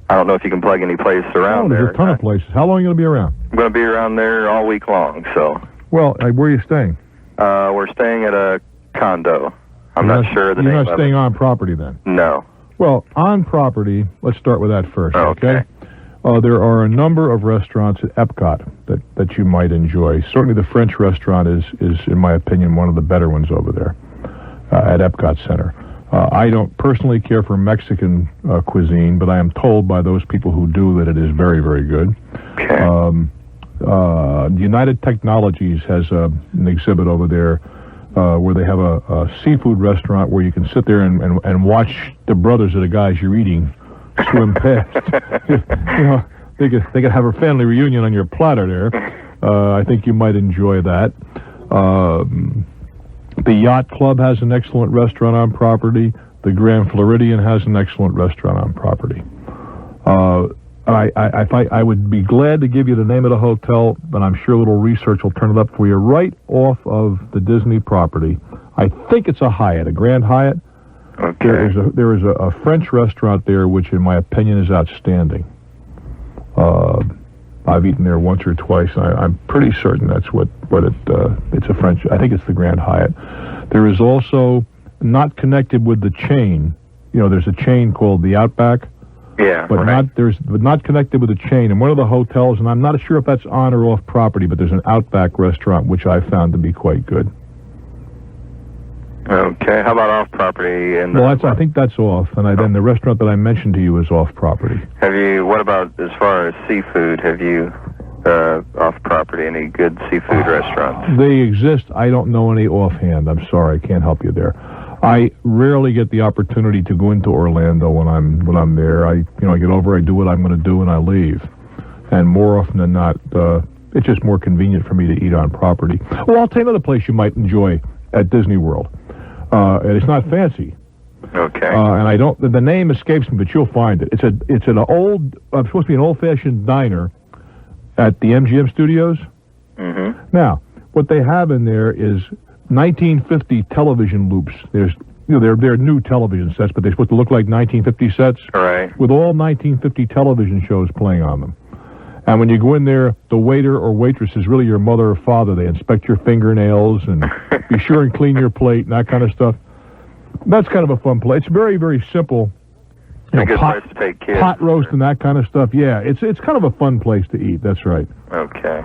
[SPEAKER 9] I don't know if you can plug any place around there.
[SPEAKER 1] There's a ton of places. How long are you going to be around?
[SPEAKER 9] I'm going to be around there all week long, so...
[SPEAKER 1] Well, where are you staying?
[SPEAKER 9] We're staying at a condo. I'm not sure the name of it.
[SPEAKER 1] You're not staying on property, then?
[SPEAKER 9] No.
[SPEAKER 1] Well, on property, let's start with that first,
[SPEAKER 9] okay?
[SPEAKER 1] There are a number of restaurants at Epcot that you might enjoy. Certainly the French restaurant is, in my opinion, one of the better ones over there at Epcot Center. I don't personally care for Mexican cuisine, but I am told by those people who do that it is very, very good.
[SPEAKER 9] Okay.
[SPEAKER 1] United Technologies has an exhibit over there where they have a seafood restaurant where you can sit there and watch the brothers of the guys you're eating swim past. They could have a family reunion on your platter there. I think you might enjoy that. The Yacht Club has an excellent restaurant on property. The Grand Floridian has an excellent restaurant on property. I would be glad to give you the name of the hotel, but I'm sure a little research will turn it up for you right off of the Disney property. I think it's a Hyatt, a Grand Hyatt.
[SPEAKER 9] Okay.
[SPEAKER 1] There is a French restaurant there, which in my opinion is outstanding. I've eaten there once or twice, and I'm pretty certain that's what it's a French. I think it's the Grand Hyatt. There is also, not connected with the chain. There's a chain called the Outback.
[SPEAKER 9] Yeah,
[SPEAKER 1] but
[SPEAKER 9] right.
[SPEAKER 1] not connected with a chain. And one of the hotels, and I'm not sure if that's on or off property, but there's an Outback restaurant which I found to be quite good.
[SPEAKER 9] Okay, how about off property?
[SPEAKER 1] I think that's off, and then the restaurant that I mentioned to you is off property.
[SPEAKER 9] What about as far as seafood? Have you off property any good seafood restaurants?
[SPEAKER 1] They exist. I don't know any offhand. I'm sorry, I can't help you there. I rarely get the opportunity to go into Orlando when I'm there. I get over, I do what I'm going to do, and I leave. And more often than not, it's just more convenient for me to eat on property. Well, I'll tell you another place you might enjoy at Disney World. And it's not fancy.
[SPEAKER 9] Okay.
[SPEAKER 1] And the name escapes me, but you'll find it. It's supposed to be an old-fashioned diner at the MGM Studios.
[SPEAKER 9] Mm-hmm.
[SPEAKER 1] Now, what they have in there is 1950 television loops. They're new television sets, but they're supposed to look like 1950 sets.
[SPEAKER 9] Right.
[SPEAKER 1] With all 1950 television shows playing on them. And when you go in there, the waiter or waitress is really your mother or father. They inspect your fingernails and be sure and clean your plate and that kind of stuff. That's kind of a fun place. It's very, very simple.
[SPEAKER 9] A good place to take kids.
[SPEAKER 1] Pot roast and that kind of stuff. Yeah, it's kind of a fun place to eat. That's right.
[SPEAKER 9] Okay.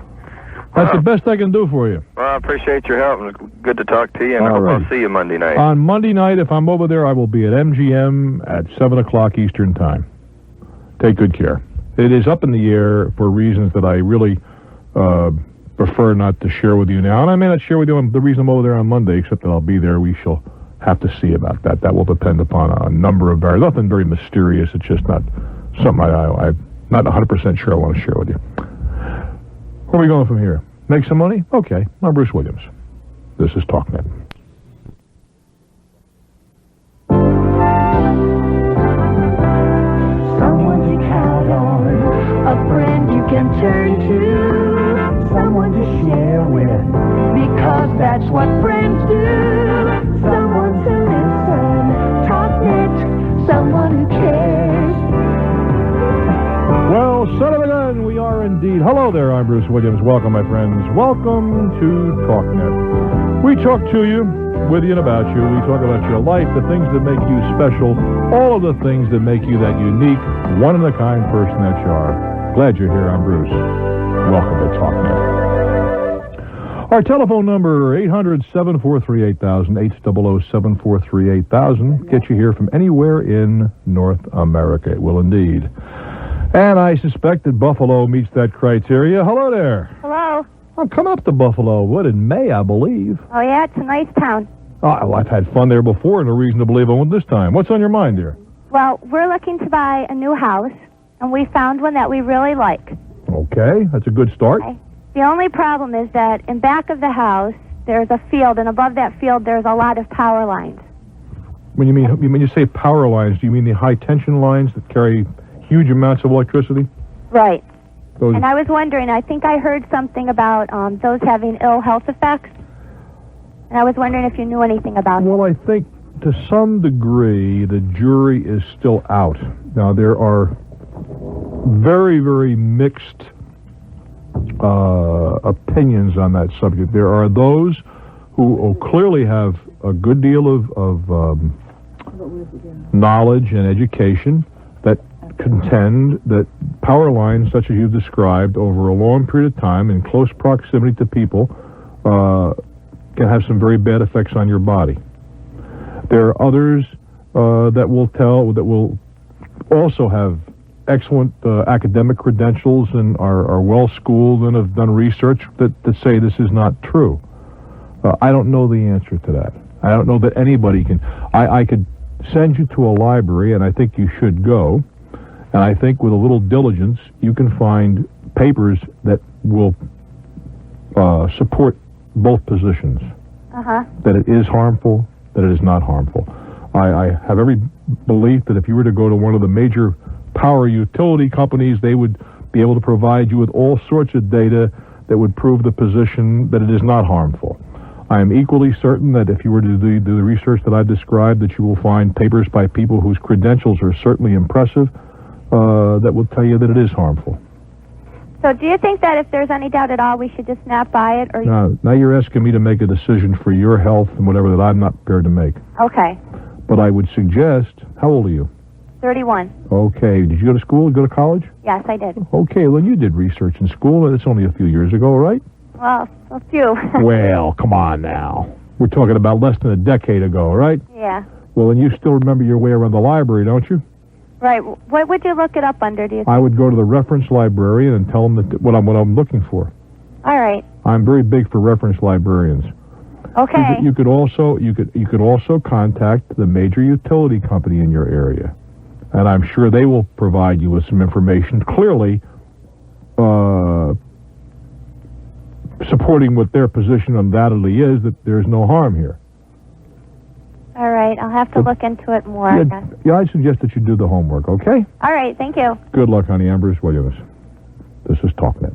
[SPEAKER 1] That's the best I can do for you.
[SPEAKER 9] Well, I appreciate your help. Good to talk to you, and I hope I'll see you Monday night.
[SPEAKER 1] On Monday night, if I'm over there, I will be at MGM at 7 o'clock Eastern Time. Take good care. It is up in the air for reasons that I really prefer not to share with you now. And I may not share with you the reason I'm over there on Monday, except that I'll be there. We shall have to see about that. That will depend upon a number of variables. Nothing very mysterious. It's just not something I'm not 100% sure I want to share with you. Where are we going from here? Make some money? Okay. I'm Bruce Williams. This is Talknet.
[SPEAKER 4] Someone to count on, a friend you can turn to, someone to share with, because that's what friends do. Someone to listen, Talknet, someone who cares.
[SPEAKER 1] Well, son of a gun, we are indeed. Hello there, I'm Bruce Williams. Welcome, my friends. Welcome to Talknet. We talk to you, with you and about you. We talk about your life, the things that make you special, all of the things that make you that unique, one-of-a-kind person that you are. Glad you're here. I'm Bruce. Welcome to Talknet. Our telephone number, 800-743-8000, 800-743-8000. Get you here from anywhere in North America. It will indeed. And I suspect that Buffalo meets that criteria. Hello there.
[SPEAKER 10] Hello.
[SPEAKER 1] I'm coming up to Buffalo, in May, I believe.
[SPEAKER 10] Oh, yeah, it's a nice town.
[SPEAKER 1] Oh, well, I've had fun there before, and a reason to believe I won't this time. What's on your mind, dear?
[SPEAKER 10] Well, we're looking to buy a new house, and we found one that we really like.
[SPEAKER 1] Okay, that's a good start.
[SPEAKER 10] Okay. The only problem is that in back of the house, there's a field, and above that field, there's a lot of power lines.
[SPEAKER 1] When you say power lines, do you mean the high-tension lines that carry huge amounts of electricity?
[SPEAKER 10] Right. And I was wondering, I think I heard something about those having ill health effects, and I was wondering if you knew anything about it.
[SPEAKER 1] Well, I think to some degree the jury is still out. Now, there are very, very mixed opinions on that subject. There are those who clearly have a good deal of knowledge and education that contend that power lines such as you've described over a long period of time in close proximity to people can have some very bad effects on your body. There are others that will also have excellent academic credentials and are well schooled and have done research that say this is not true. I don't know the answer to that. I don't know that anybody can. I could send you to a library, and I think you should go. And I think with a little diligence, you can find papers that will support both positions. That it is harmful, that it is not harmful. I have every belief that if you were to go to one of the major power utility companies, they would be able to provide you with all sorts of data that would prove the position that it is not harmful. I am equally certain that if you were to do the research that I described, that you will find papers by people whose credentials are certainly impressive that will tell you that it is harmful.
[SPEAKER 10] So do you think that if there's any doubt at all, we should just snap by it? Or
[SPEAKER 1] now you're asking me to make a decision for your health and whatever that I'm not prepared to make.
[SPEAKER 10] Okay.
[SPEAKER 1] But I would suggest, how old are you?
[SPEAKER 10] 31.
[SPEAKER 1] Okay. Did you go to school? Go to college?
[SPEAKER 10] Yes, I did.
[SPEAKER 1] Okay, well, you did research in school, and it's only a few years ago, right?
[SPEAKER 10] Well, a few.
[SPEAKER 1] Well, come on now. We're talking about less than a decade ago, right?
[SPEAKER 10] Yeah.
[SPEAKER 1] Well, and you still remember your way around the library, don't you?
[SPEAKER 10] Right. What would you look it up under, do you think?
[SPEAKER 1] I would go to the reference librarian and tell them that what I'm looking for.
[SPEAKER 10] All right.
[SPEAKER 1] I'm very big for reference librarians.
[SPEAKER 10] Okay.
[SPEAKER 1] You could also contact the major utility company in your area, and I'm sure they will provide you with some information clearly supporting what their position undoubtedly is, that there's no harm here.
[SPEAKER 10] All right. I'll have to look into it more, I guess.
[SPEAKER 1] Yeah, I suggest that you do the homework, okay?
[SPEAKER 10] All right. Thank you.
[SPEAKER 1] Good luck, honey. I'm Bruce Williams. This is Talknet.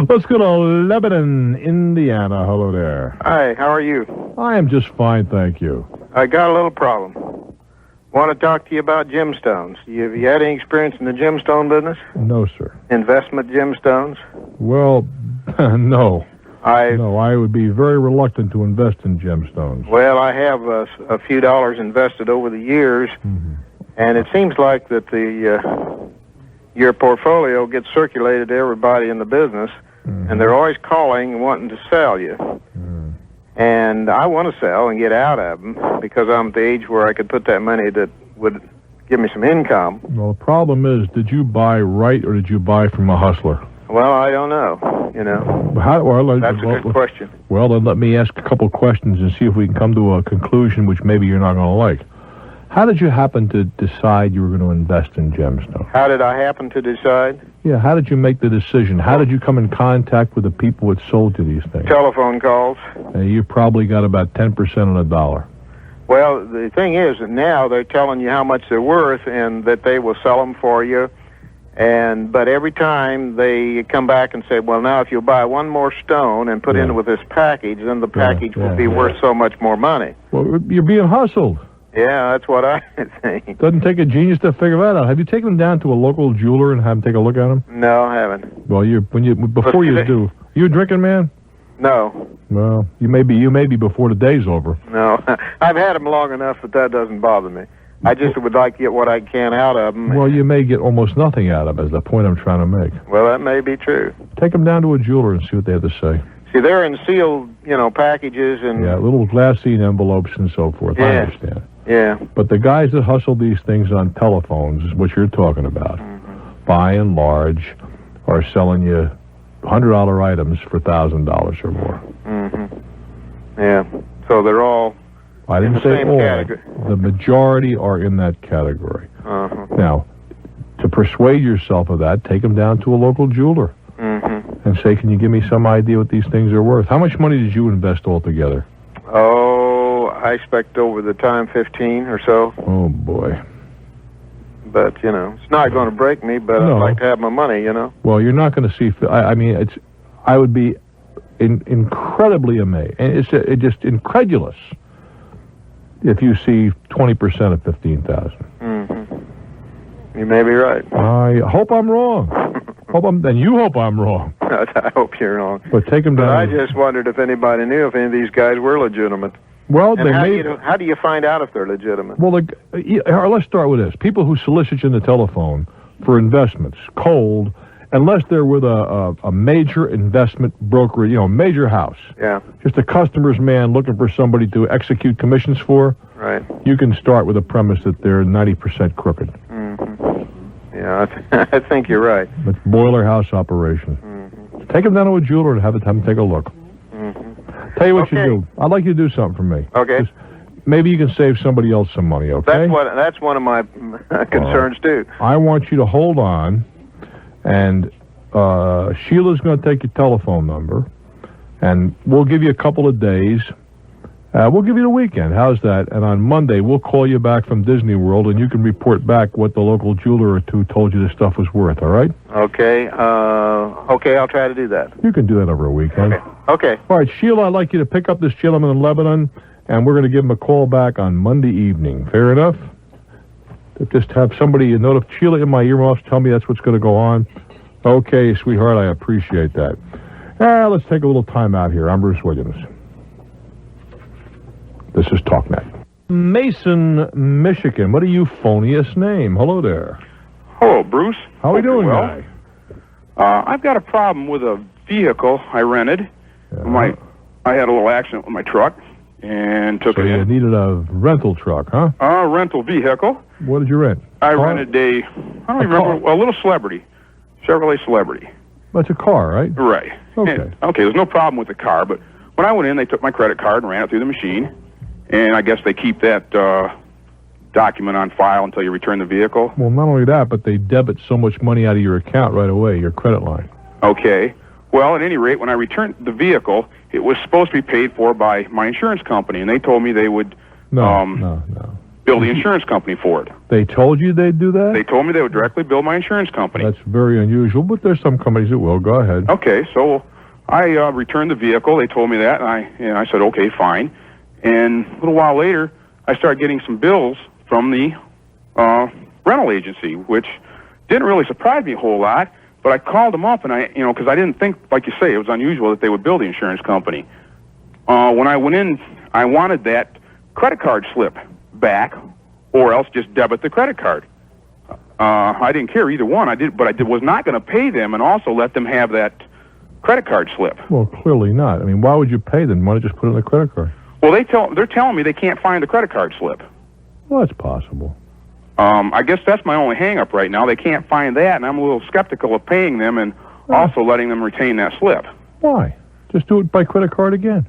[SPEAKER 1] Let's go to Lebanon, Indiana. Hello there.
[SPEAKER 11] Hi, how are you?
[SPEAKER 1] I am just fine, thank you.
[SPEAKER 11] I got a little problem. Want to talk to you about gemstones. Have you had any experience in the gemstone business?
[SPEAKER 1] No, sir.
[SPEAKER 11] Investment gemstones?
[SPEAKER 1] Well, no.
[SPEAKER 11] I
[SPEAKER 1] would be very reluctant to invest in gemstones.
[SPEAKER 11] Well, I have a few dollars invested over the years, and it seems like that your portfolio gets circulated to everybody in the business, and they're always calling and wanting to sell you. And I want to sell and get out of them because I'm at the age where I could put that money that would give me some income.
[SPEAKER 1] Well, the problem is, did you buy right or did you buy from a hustler?
[SPEAKER 11] Well, I don't know, you know. That's a good question.
[SPEAKER 1] Well, then let me ask a couple questions and see if we can come to a conclusion which maybe you're not going to like. How did you happen to decide you were going to invest in gemstones?
[SPEAKER 11] How did I happen to decide?
[SPEAKER 1] Yeah, how did you make the decision? How did you come in contact with the people that sold you these things?
[SPEAKER 11] Telephone calls.
[SPEAKER 1] You probably got about 10% on a dollar.
[SPEAKER 11] Well, the thing is that now they're telling you how much they're worth and that they will sell them for you. But every time they come back and say, well, now if you buy one more stone and put in with this package, then the package will be worth so much more money.
[SPEAKER 1] Well, you're being hustled.
[SPEAKER 11] Yeah, that's what I think.
[SPEAKER 1] Doesn't take a genius to figure that out. Have you taken them down to a local jeweler and have them take a look at them?
[SPEAKER 11] No, I haven't.
[SPEAKER 1] Well, before you do, you a drinking man?
[SPEAKER 11] No.
[SPEAKER 1] Well, you may be before the day's over.
[SPEAKER 11] No, I've had them long enough that doesn't bother me. I just would like to get what I can out of them.
[SPEAKER 1] Well, you may get almost nothing out of them, is the point I'm trying to make.
[SPEAKER 11] Well, that may be true.
[SPEAKER 1] Take them down to a jeweler and see what they have to say.
[SPEAKER 11] See, they're in sealed, packages and...
[SPEAKER 1] Yeah, little glassine envelopes and so forth.
[SPEAKER 11] Yeah.
[SPEAKER 1] I understand.
[SPEAKER 11] Yeah.
[SPEAKER 1] But the guys that hustle these things on telephones is what you're talking about. By and large, are selling you $100 items for $1,000 or more.
[SPEAKER 11] Yeah. So they're all...
[SPEAKER 1] I didn't say all.
[SPEAKER 11] Category.
[SPEAKER 1] The majority are in that category. Now, to persuade yourself of that, take them down to a local jeweler and say, can you give me some idea what these things are worth? How much money did you invest altogether?
[SPEAKER 11] Oh, I expect over the time 15 or so.
[SPEAKER 1] Oh, boy.
[SPEAKER 11] But, it's not going to break me, but I'd like to have my money,
[SPEAKER 1] Well, you're not going to see... I would be incredibly amazed. And it's just incredulous if you see 20% of 15,000.
[SPEAKER 11] You may be right.
[SPEAKER 1] I hope I'm wrong. And you hope I'm wrong.
[SPEAKER 11] I hope you're wrong.
[SPEAKER 1] But take them down.
[SPEAKER 11] But I just wondered if anybody knew if any of these guys were legitimate.
[SPEAKER 1] Well,
[SPEAKER 11] and how do you find out if they're legitimate?
[SPEAKER 1] Well, let's start with this. People who solicit you on the telephone for investments, cold, unless they're with a major investment broker, major house.
[SPEAKER 11] Yeah.
[SPEAKER 1] Just a customer's man looking for somebody to execute commissions for.
[SPEAKER 11] Right.
[SPEAKER 1] You can start with a premise that they're 90% crooked.
[SPEAKER 11] Mm-hmm. Yeah, I think you're right.
[SPEAKER 1] It's boiler house operation.
[SPEAKER 11] Mm-hmm.
[SPEAKER 1] Take them down to a jeweler and have them take a look.
[SPEAKER 11] Mm-hmm.
[SPEAKER 1] Tell you what you do. I'd like you to do something for me.
[SPEAKER 11] Okay.
[SPEAKER 1] Just maybe you can save somebody else some money, okay?
[SPEAKER 11] That's one of my concerns, too.
[SPEAKER 1] I want you to hold on, and Sheila's going to take your telephone number, and we'll give you a couple of days. We'll give you the weekend. How's that? And on Monday, we'll call you back from Disney World, and you can report back what the local jeweler or two told you this stuff was worth, all right?
[SPEAKER 11] Okay. Okay, I'll try to do that.
[SPEAKER 1] You can do that over a weekend.
[SPEAKER 11] Okay.
[SPEAKER 1] All right, Sheila, I'd like you to pick up this gentleman in Lebanon, and we're going to give him a call back on Monday evening. Fair enough? Just have somebody notify Sheila in my earmuffs, tell me that's what's going to go on. Okay, sweetheart, I appreciate that. Let's take a little time out here. I'm Bruce Williams. This is Talknet. Mason, Michigan. What a euphonious name. Hello there.
[SPEAKER 12] Hello, Bruce.
[SPEAKER 1] How are we doing,
[SPEAKER 12] well?
[SPEAKER 1] guy?
[SPEAKER 12] I've got a problem with a vehicle I rented.
[SPEAKER 1] Yeah.
[SPEAKER 12] I had a little accident with my truck and took it in.
[SPEAKER 1] So you needed a rental truck, huh?
[SPEAKER 12] A rental vehicle.
[SPEAKER 1] What did you rent?
[SPEAKER 12] I rented a little Celebrity, Chevrolet Celebrity.
[SPEAKER 1] That's a car, right?
[SPEAKER 12] Right.
[SPEAKER 1] Okay.
[SPEAKER 12] Okay, there's no problem with the car, but when I went in, they took my credit card and ran it through the machine. And I guess they keep that document on file until you return the vehicle.
[SPEAKER 1] Well, not only that, but they debit so much money out of your account right away, your credit line.
[SPEAKER 12] Okay. Well, at any rate, when I returned the vehicle, it was supposed to be paid for by my insurance company, and they told me they would
[SPEAKER 1] no.
[SPEAKER 12] bill the insurance company for it.
[SPEAKER 1] They told you they'd do that?
[SPEAKER 12] They told me they would directly bill my insurance company.
[SPEAKER 1] That's very unusual, but there's some companies that will. Go ahead.
[SPEAKER 12] Okay, so I returned the vehicle. They told me that, and I said, okay, fine. And a little while later, I started getting some bills from the rental agency, which didn't really surprise me a whole lot. But I called them up, and because I didn't think, like you say, it was unusual that they would bill the insurance company. When I went in, I wanted that credit card slip back, or else just debit the credit card. I didn't care either one. But I was not going to pay them and also let them have that credit card slip.
[SPEAKER 1] Well, clearly not. I mean, why would you pay them? Why don't you just put it in the credit card?
[SPEAKER 12] Well, they're telling me they can't find the credit card slip.
[SPEAKER 1] Well, that's possible.
[SPEAKER 12] I guess that's my only hang-up right now. They can't find that, and I'm a little skeptical of paying them and also letting them retain that slip.
[SPEAKER 1] Why? Just do it by credit card again.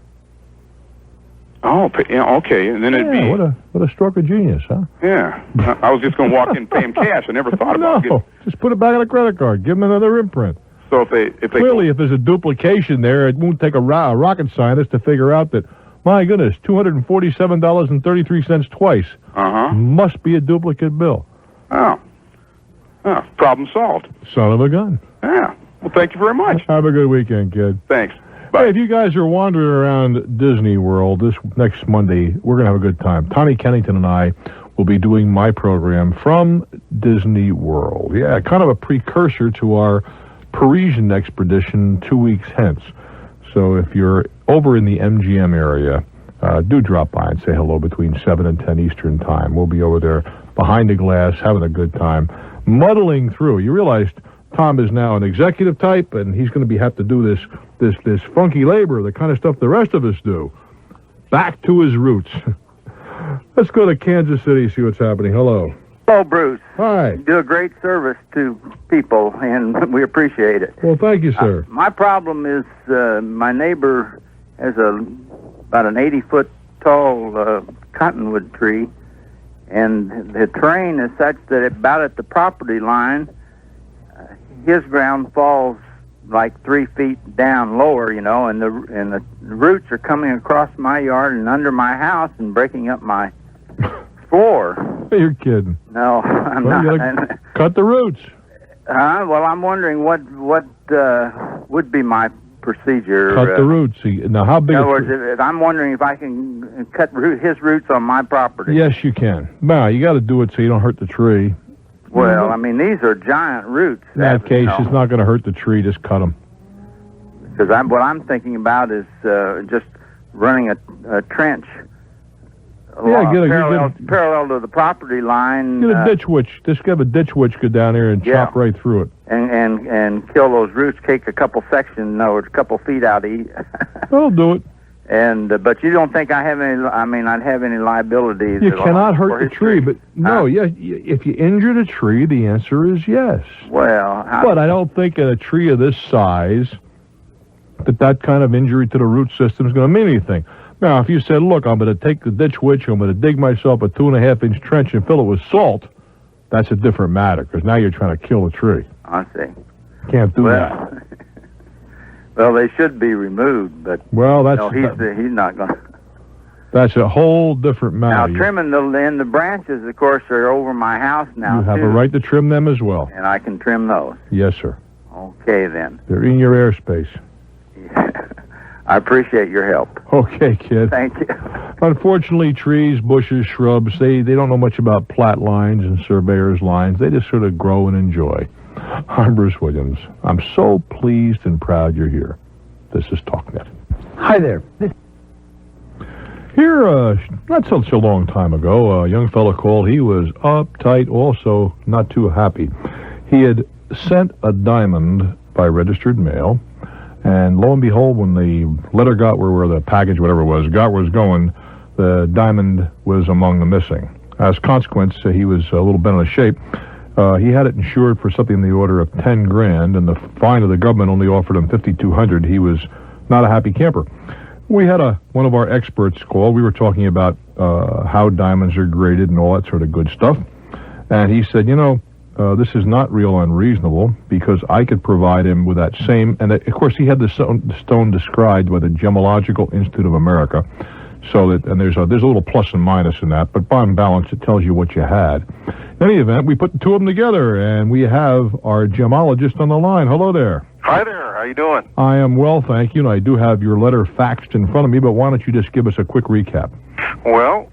[SPEAKER 12] Oh, okay. And then it'd be...
[SPEAKER 1] What a stroke of genius, huh?
[SPEAKER 12] Yeah. I was just going to walk in and pay them cash. I never thought about it.
[SPEAKER 1] No, just put it back on a credit card. Give them another imprint.
[SPEAKER 12] So if they
[SPEAKER 1] Clearly, if there's a duplication there, it won't take a rocket scientist to figure out that, my goodness, $247.33 twice. Must be a duplicate bill.
[SPEAKER 12] Oh, problem solved.
[SPEAKER 1] Son of a gun.
[SPEAKER 12] Yeah. Well, thank you very much.
[SPEAKER 1] Have a good weekend, kid.
[SPEAKER 12] Thanks. Bye.
[SPEAKER 1] Hey, if you guys are wandering around Disney World this next Monday, we're going to have a good time. Tommy Kennington and I will be doing my program from Disney World. Yeah, kind of a precursor to our Parisian expedition 2 weeks hence. So if you're over in the MGM area, do drop by and say hello between 7 and 10 Eastern Time. We'll be over there behind the glass having a good time, muddling through. You realize Tom is now an executive type, and he's going to have to do this funky labor, the kind of stuff the rest of us do. Back to his roots. Let's go to Kansas City, see what's happening. Hello.
[SPEAKER 13] Hello, Bruce.
[SPEAKER 1] Hi.
[SPEAKER 13] You do a great service to people, and we appreciate it.
[SPEAKER 1] Well, thank you, sir.
[SPEAKER 13] My problem is my neighbor has about an 80-foot tall cottonwood tree, and the terrain is such that about at the property line, his ground falls like 3 feet down lower, and the roots are coming across my yard and under my house and breaking up my floor.
[SPEAKER 1] You're kidding.
[SPEAKER 13] No, I'm not.
[SPEAKER 1] You gotta cut the roots.
[SPEAKER 13] Well, I'm wondering what would be my procedure.
[SPEAKER 1] Cut the roots. Now, how big?
[SPEAKER 13] In other words, I'm wondering if I can cut his roots on my property.
[SPEAKER 1] Yes, you can. Well, you got to do it so you don't hurt the tree.
[SPEAKER 13] Well, I mean, these are giant roots.
[SPEAKER 1] In that case, it's not going to hurt the tree. Just cut them.
[SPEAKER 13] Because what I'm thinking about is just running a trench parallel to the property line.
[SPEAKER 1] Get a ditch witch. Just have a ditch witch go down there and chop right through it.
[SPEAKER 13] And kill those roots, take a couple sections, or a couple feet out each.
[SPEAKER 1] I'll do it.
[SPEAKER 13] And but you don't think I'd have any liabilities?
[SPEAKER 1] You cannot hurt the tree, but no, if you injure the tree, the answer is yes.
[SPEAKER 13] Well,
[SPEAKER 1] but I don't think in a tree of this size that kind of injury to the root system is going to mean anything. Now, if you said, look, I'm going to take the ditch witch, I'm going to dig myself a 2.5-inch trench and fill it with salt, that's a different matter, because now you're trying to kill a tree.
[SPEAKER 13] I see.
[SPEAKER 1] Can't do that.
[SPEAKER 13] Well, they should be removed, but he's not going to.
[SPEAKER 1] That's a whole different matter.
[SPEAKER 13] Now, trimming the branches, of course, are over my house now,
[SPEAKER 1] You have a right to trim them as well.
[SPEAKER 13] And I can trim those.
[SPEAKER 1] Yes, sir.
[SPEAKER 13] Okay, then.
[SPEAKER 1] They're in your airspace.
[SPEAKER 13] I appreciate your help.
[SPEAKER 1] Okay, kid.
[SPEAKER 13] Thank you.
[SPEAKER 1] Unfortunately, trees, bushes, shrubs, they don't know much about plat lines and surveyor's lines. They just sort of grow and enjoy. I'm Bruce Williams. I'm so pleased and proud you're here. This is Talknet.
[SPEAKER 14] Hi there.
[SPEAKER 1] Here, not such a long time ago, a young fellow called. He was uptight, also not too happy. He had sent a diamond by registered mail, and lo and behold, when the letter got where the package, whatever it was, got where it was going, the diamond was among the missing. As a consequence, he was a little bent out of shape. He had it insured for something in the order of $10,000, and the fine of the government only offered him $5,200. He was not a happy camper. We had one of our experts call. We were talking about how diamonds are graded and all that sort of good stuff. And he said, this is not real unreasonable, because I could provide him with that same, and of course he had the stone described by the Gemological Institute of America. So that, and there's a little plus and minus in that, but by balance, it tells you what you had. In any event, we put the two of them together, and we have our gemologist on the line. Hello there.
[SPEAKER 7] Hi there. How you doing?
[SPEAKER 1] I am well, thank you, and I do have your letter faxed in front of me, but why don't you just give us a quick recap?
[SPEAKER 7] Well,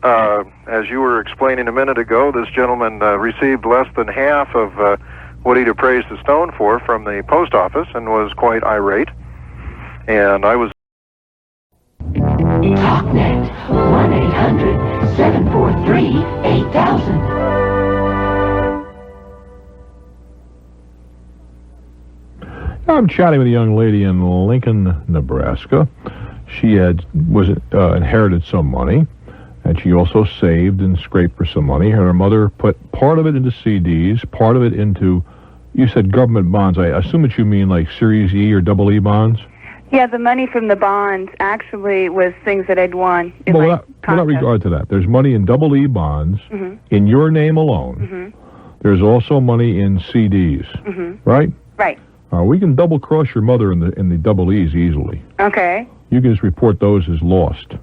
[SPEAKER 7] as you were explaining a minute ago, this gentleman received less than half of what he'd appraised the stone for from the post office and was quite irate. And I was...
[SPEAKER 4] Talknet, 1-800-743-8000.
[SPEAKER 1] I'm chatting with a young lady in Lincoln, Nebraska. She inherited some money, and she also saved and scraped for some money. Her mother put part of it into CDs, part of it into, you said government bonds. I assume that you mean like Series E or Double E bonds?
[SPEAKER 8] Yeah, the money from the bonds actually was things that I'd won.
[SPEAKER 1] Without regard to that, there's money in Double E bonds in your name alone. There's also money in CDs, right?
[SPEAKER 8] Right.
[SPEAKER 1] We can double cross your mother in the Double E's easily.
[SPEAKER 8] Okay.
[SPEAKER 1] You can just report those as lost.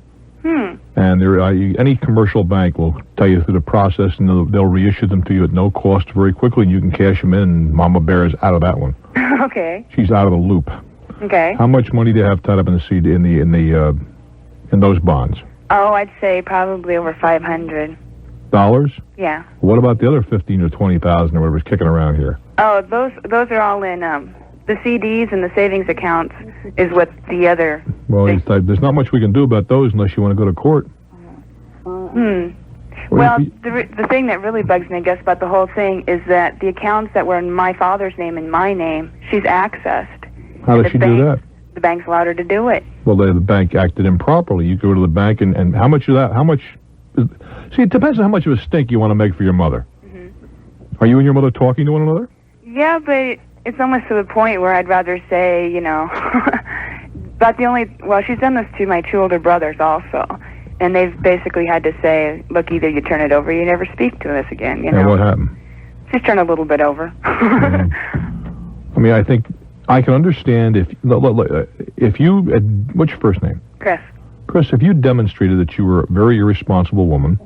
[SPEAKER 1] And any commercial bank will tell you through the process, and they'll reissue them to you at no cost very quickly, and you can cash them in, and Mama Bear is out of that one.
[SPEAKER 8] Okay.
[SPEAKER 1] She's out of the loop.
[SPEAKER 8] Okay.
[SPEAKER 1] How much money do you have tied up in the CD in those bonds?
[SPEAKER 8] Oh, I'd say probably over $500. Yeah.
[SPEAKER 1] What about the other 15 or 20,000 or whatever's kicking around here?
[SPEAKER 8] Oh, those are all in the CDs and the savings accounts is what the other.
[SPEAKER 1] Well, there's not much we can do about those unless you want to go to court.
[SPEAKER 8] Well, the thing that really bugs me, I guess, about the whole thing is that the accounts that were in my father's name and my name, she's accessed.
[SPEAKER 1] How does she do that?
[SPEAKER 8] The bank's allowed her to do it.
[SPEAKER 1] Well, the bank acted improperly. You go to the bank, and how much of that? See, it depends on how much of a stink you want to make for your mother. Are you and your mother talking to one another?
[SPEAKER 8] Yeah, but it's almost to the point where I'd rather say, but she's done this to my two older brothers also. And they've basically had to say, look, either you turn it over or you never speak to us again,
[SPEAKER 1] And what happened?
[SPEAKER 8] She's turned a little bit over.
[SPEAKER 1] I mean, I think I can understand if you, what's your first name?
[SPEAKER 8] Chris.
[SPEAKER 1] Chris, if you demonstrated that you were a very irresponsible woman,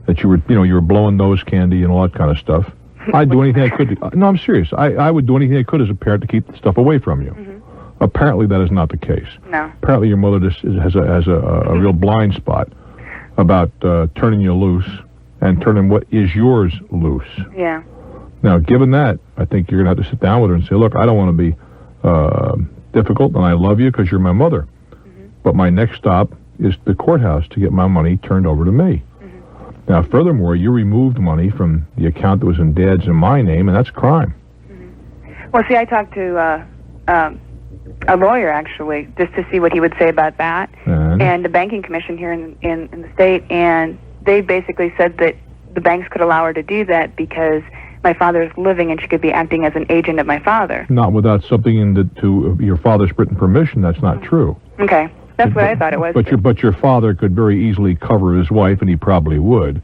[SPEAKER 1] that you were blowing nose candy and all that kind of stuff, I'd do anything I could. No, I'm serious. I would do anything I could as a parent to keep the stuff away from you. Apparently, that is not the case.
[SPEAKER 8] No.
[SPEAKER 1] Apparently, your mother just has a real blind spot about turning you loose and turning what is yours loose.
[SPEAKER 8] Yeah.
[SPEAKER 1] Now, given that, I think you're going to have to sit down with her and say, look, I don't want to be difficult, and I love you because you're my mother. But my next stop is the courthouse to get my money turned over to me. Now, furthermore, you removed money from the account that was in Dad's and my name, and that's a crime.
[SPEAKER 8] Well, see, I talked to a lawyer, actually, just to see what he would say about that, and the banking commission here in the state, and they basically said that the banks could allow her to do that because my father's living and she could be acting as an agent of my father.
[SPEAKER 1] Not without something to your father's written permission. That's not true.
[SPEAKER 8] Okay. That's what I thought it was.
[SPEAKER 1] But your father could very easily cover his wife, and he probably would,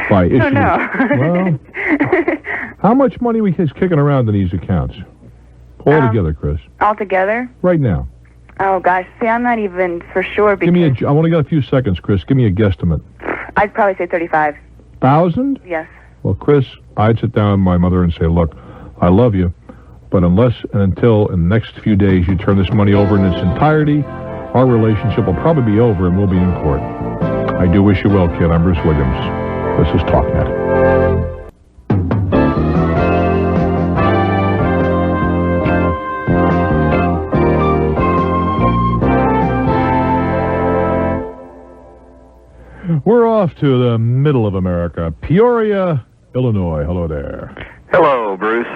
[SPEAKER 1] by issuing...
[SPEAKER 8] No.
[SPEAKER 1] Well, how much money is kicking around in these accounts? All together, Chris.
[SPEAKER 8] All together?
[SPEAKER 1] Right now.
[SPEAKER 8] Oh, gosh. See, I'm not even for sure because...
[SPEAKER 1] I want to get a few seconds, Chris. Give me a guesstimate.
[SPEAKER 8] I'd probably say
[SPEAKER 1] 35,000?
[SPEAKER 8] Yes.
[SPEAKER 1] Well, Chris, I'd sit down with my mother and say, look, I love you, but unless and until in the next few days you turn this money over in its entirety, our relationship will probably be over and we'll be in court. I do wish you well, kid. I'm Bruce Williams. This is Talknet. We're off to the middle of America. Peoria, Illinois. Hello there.
[SPEAKER 9] Hello, Bruce.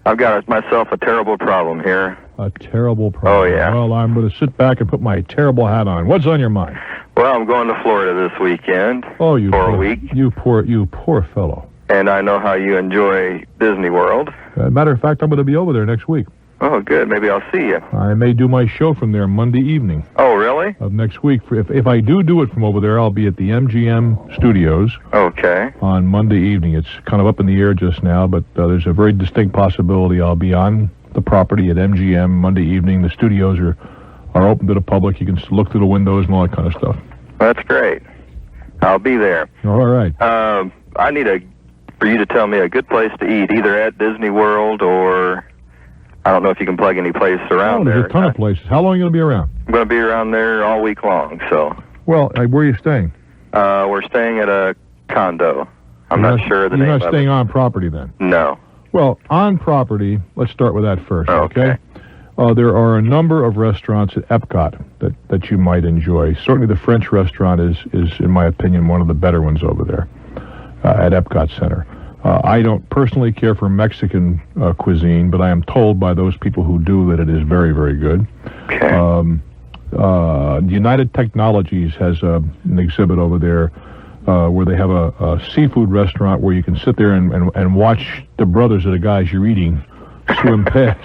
[SPEAKER 9] I've got myself a terrible problem here.
[SPEAKER 1] A terrible problem.
[SPEAKER 9] Oh, yeah.
[SPEAKER 1] Well, I'm going to sit back and put my terrible hat on. What's on your mind?
[SPEAKER 9] Well, I'm going to Florida this weekend.
[SPEAKER 1] Oh, you
[SPEAKER 9] for
[SPEAKER 1] poor,
[SPEAKER 9] a week.
[SPEAKER 1] You poor fellow.
[SPEAKER 9] And I know how you enjoy Disney World.
[SPEAKER 1] Matter of fact, I'm going to be over there next week.
[SPEAKER 9] Oh, good. Maybe I'll see you.
[SPEAKER 1] I may do my show from there Monday evening.
[SPEAKER 9] Oh, really?
[SPEAKER 1] Of next week. If I do it from over there, I'll be at the MGM studios.
[SPEAKER 9] Okay.
[SPEAKER 1] On Monday evening. It's kind of up in the air just now, but there's a very distinct possibility I'll be on the property at MGM Monday evening. The studios are open to the public. You can look through the windows and all that kind of stuff.
[SPEAKER 9] That's great. I'll be there.
[SPEAKER 1] All right.
[SPEAKER 9] I need for you to tell me a good place to eat, either at Disney World or... I don't know if you can plug any place around there.
[SPEAKER 1] There's a ton of places. How long are you going to be around?
[SPEAKER 9] I'm going to be around there all week long, so...
[SPEAKER 1] Well, where are you staying?
[SPEAKER 9] We're staying at a condo. I'm not sure the name of it.
[SPEAKER 1] You're not staying on property, then?
[SPEAKER 9] No.
[SPEAKER 1] Well, on property, let's start with that first, okay? There are a number of restaurants at Epcot that you might enjoy. Certainly the French restaurant is, in my opinion, one of the better ones over there at Epcot Center. I don't personally care for Mexican cuisine, but I am told by those people who do that it is very, very good.
[SPEAKER 9] Okay.
[SPEAKER 1] United Technologies has an exhibit over there where they have a seafood restaurant where you can sit there and watch the brothers of the guys you're eating swim past.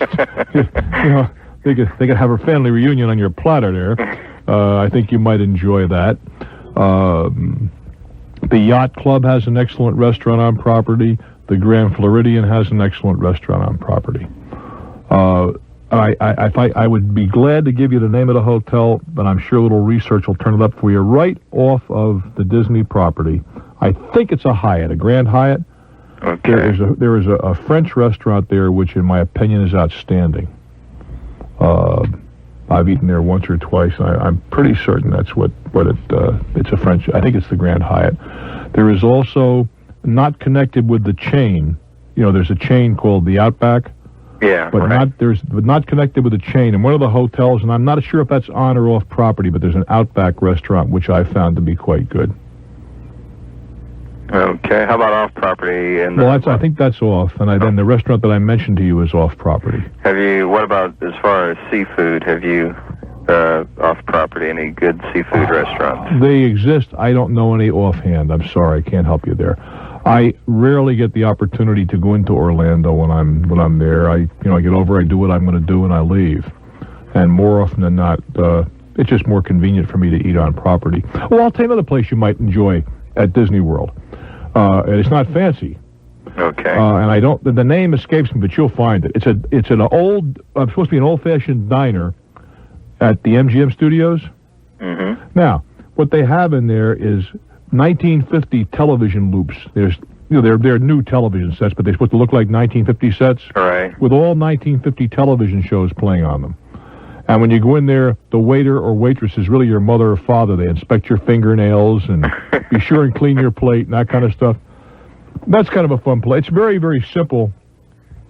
[SPEAKER 1] They could have a family reunion on your platter there. I think you might enjoy that. The Yacht Club has an excellent restaurant on property. The Grand Floridian has an excellent restaurant on property. I would be glad to give you the name of the hotel, but I'm sure a little research will turn it up for you right off of the Disney property. I think it's a Hyatt, a Grand Hyatt.
[SPEAKER 9] Okay.
[SPEAKER 1] There is a French restaurant there, which in my opinion is outstanding. I've eaten there once or twice, and I'm pretty certain that's what it's a French. I think it's the Grand Hyatt. There is also, not connected with the chain. There's a chain called the Outback.
[SPEAKER 9] Yeah,
[SPEAKER 1] but not connected with the chain. And one of the hotels, and I'm not sure if that's on or off property, but there's an Outback restaurant which I found to be quite good.
[SPEAKER 9] Okay, how about off property?
[SPEAKER 1] I think that's off, and then the restaurant that I mentioned to you is off property.
[SPEAKER 9] What about as far as seafood? Have you off property any good seafood restaurants?
[SPEAKER 1] They exist. I don't know any offhand. I'm sorry, I can't help you there. I rarely get the opportunity to go into Orlando when I'm there. I get over, I do what I'm going to do, and I leave. And more often than not, it's just more convenient for me to eat on property. Well, I'll tell you another place you might enjoy at Disney World. It's not fancy.
[SPEAKER 9] Okay.
[SPEAKER 1] And the name escapes me, but you'll find it. It's an old, supposed to be an old-fashioned diner at the MGM Studios.
[SPEAKER 9] Mm-hmm.
[SPEAKER 1] Now, what they have in there is 1950 television loops. They're new television sets, but they're supposed to look like 1950 sets.
[SPEAKER 9] Right.
[SPEAKER 1] With all 1950 television shows playing on them. And when you go in there, the waiter or waitress is really your mother or father. They inspect your fingernails and be sure and clean your plate and that kind of stuff. That's kind of a fun place. It's very, very simple.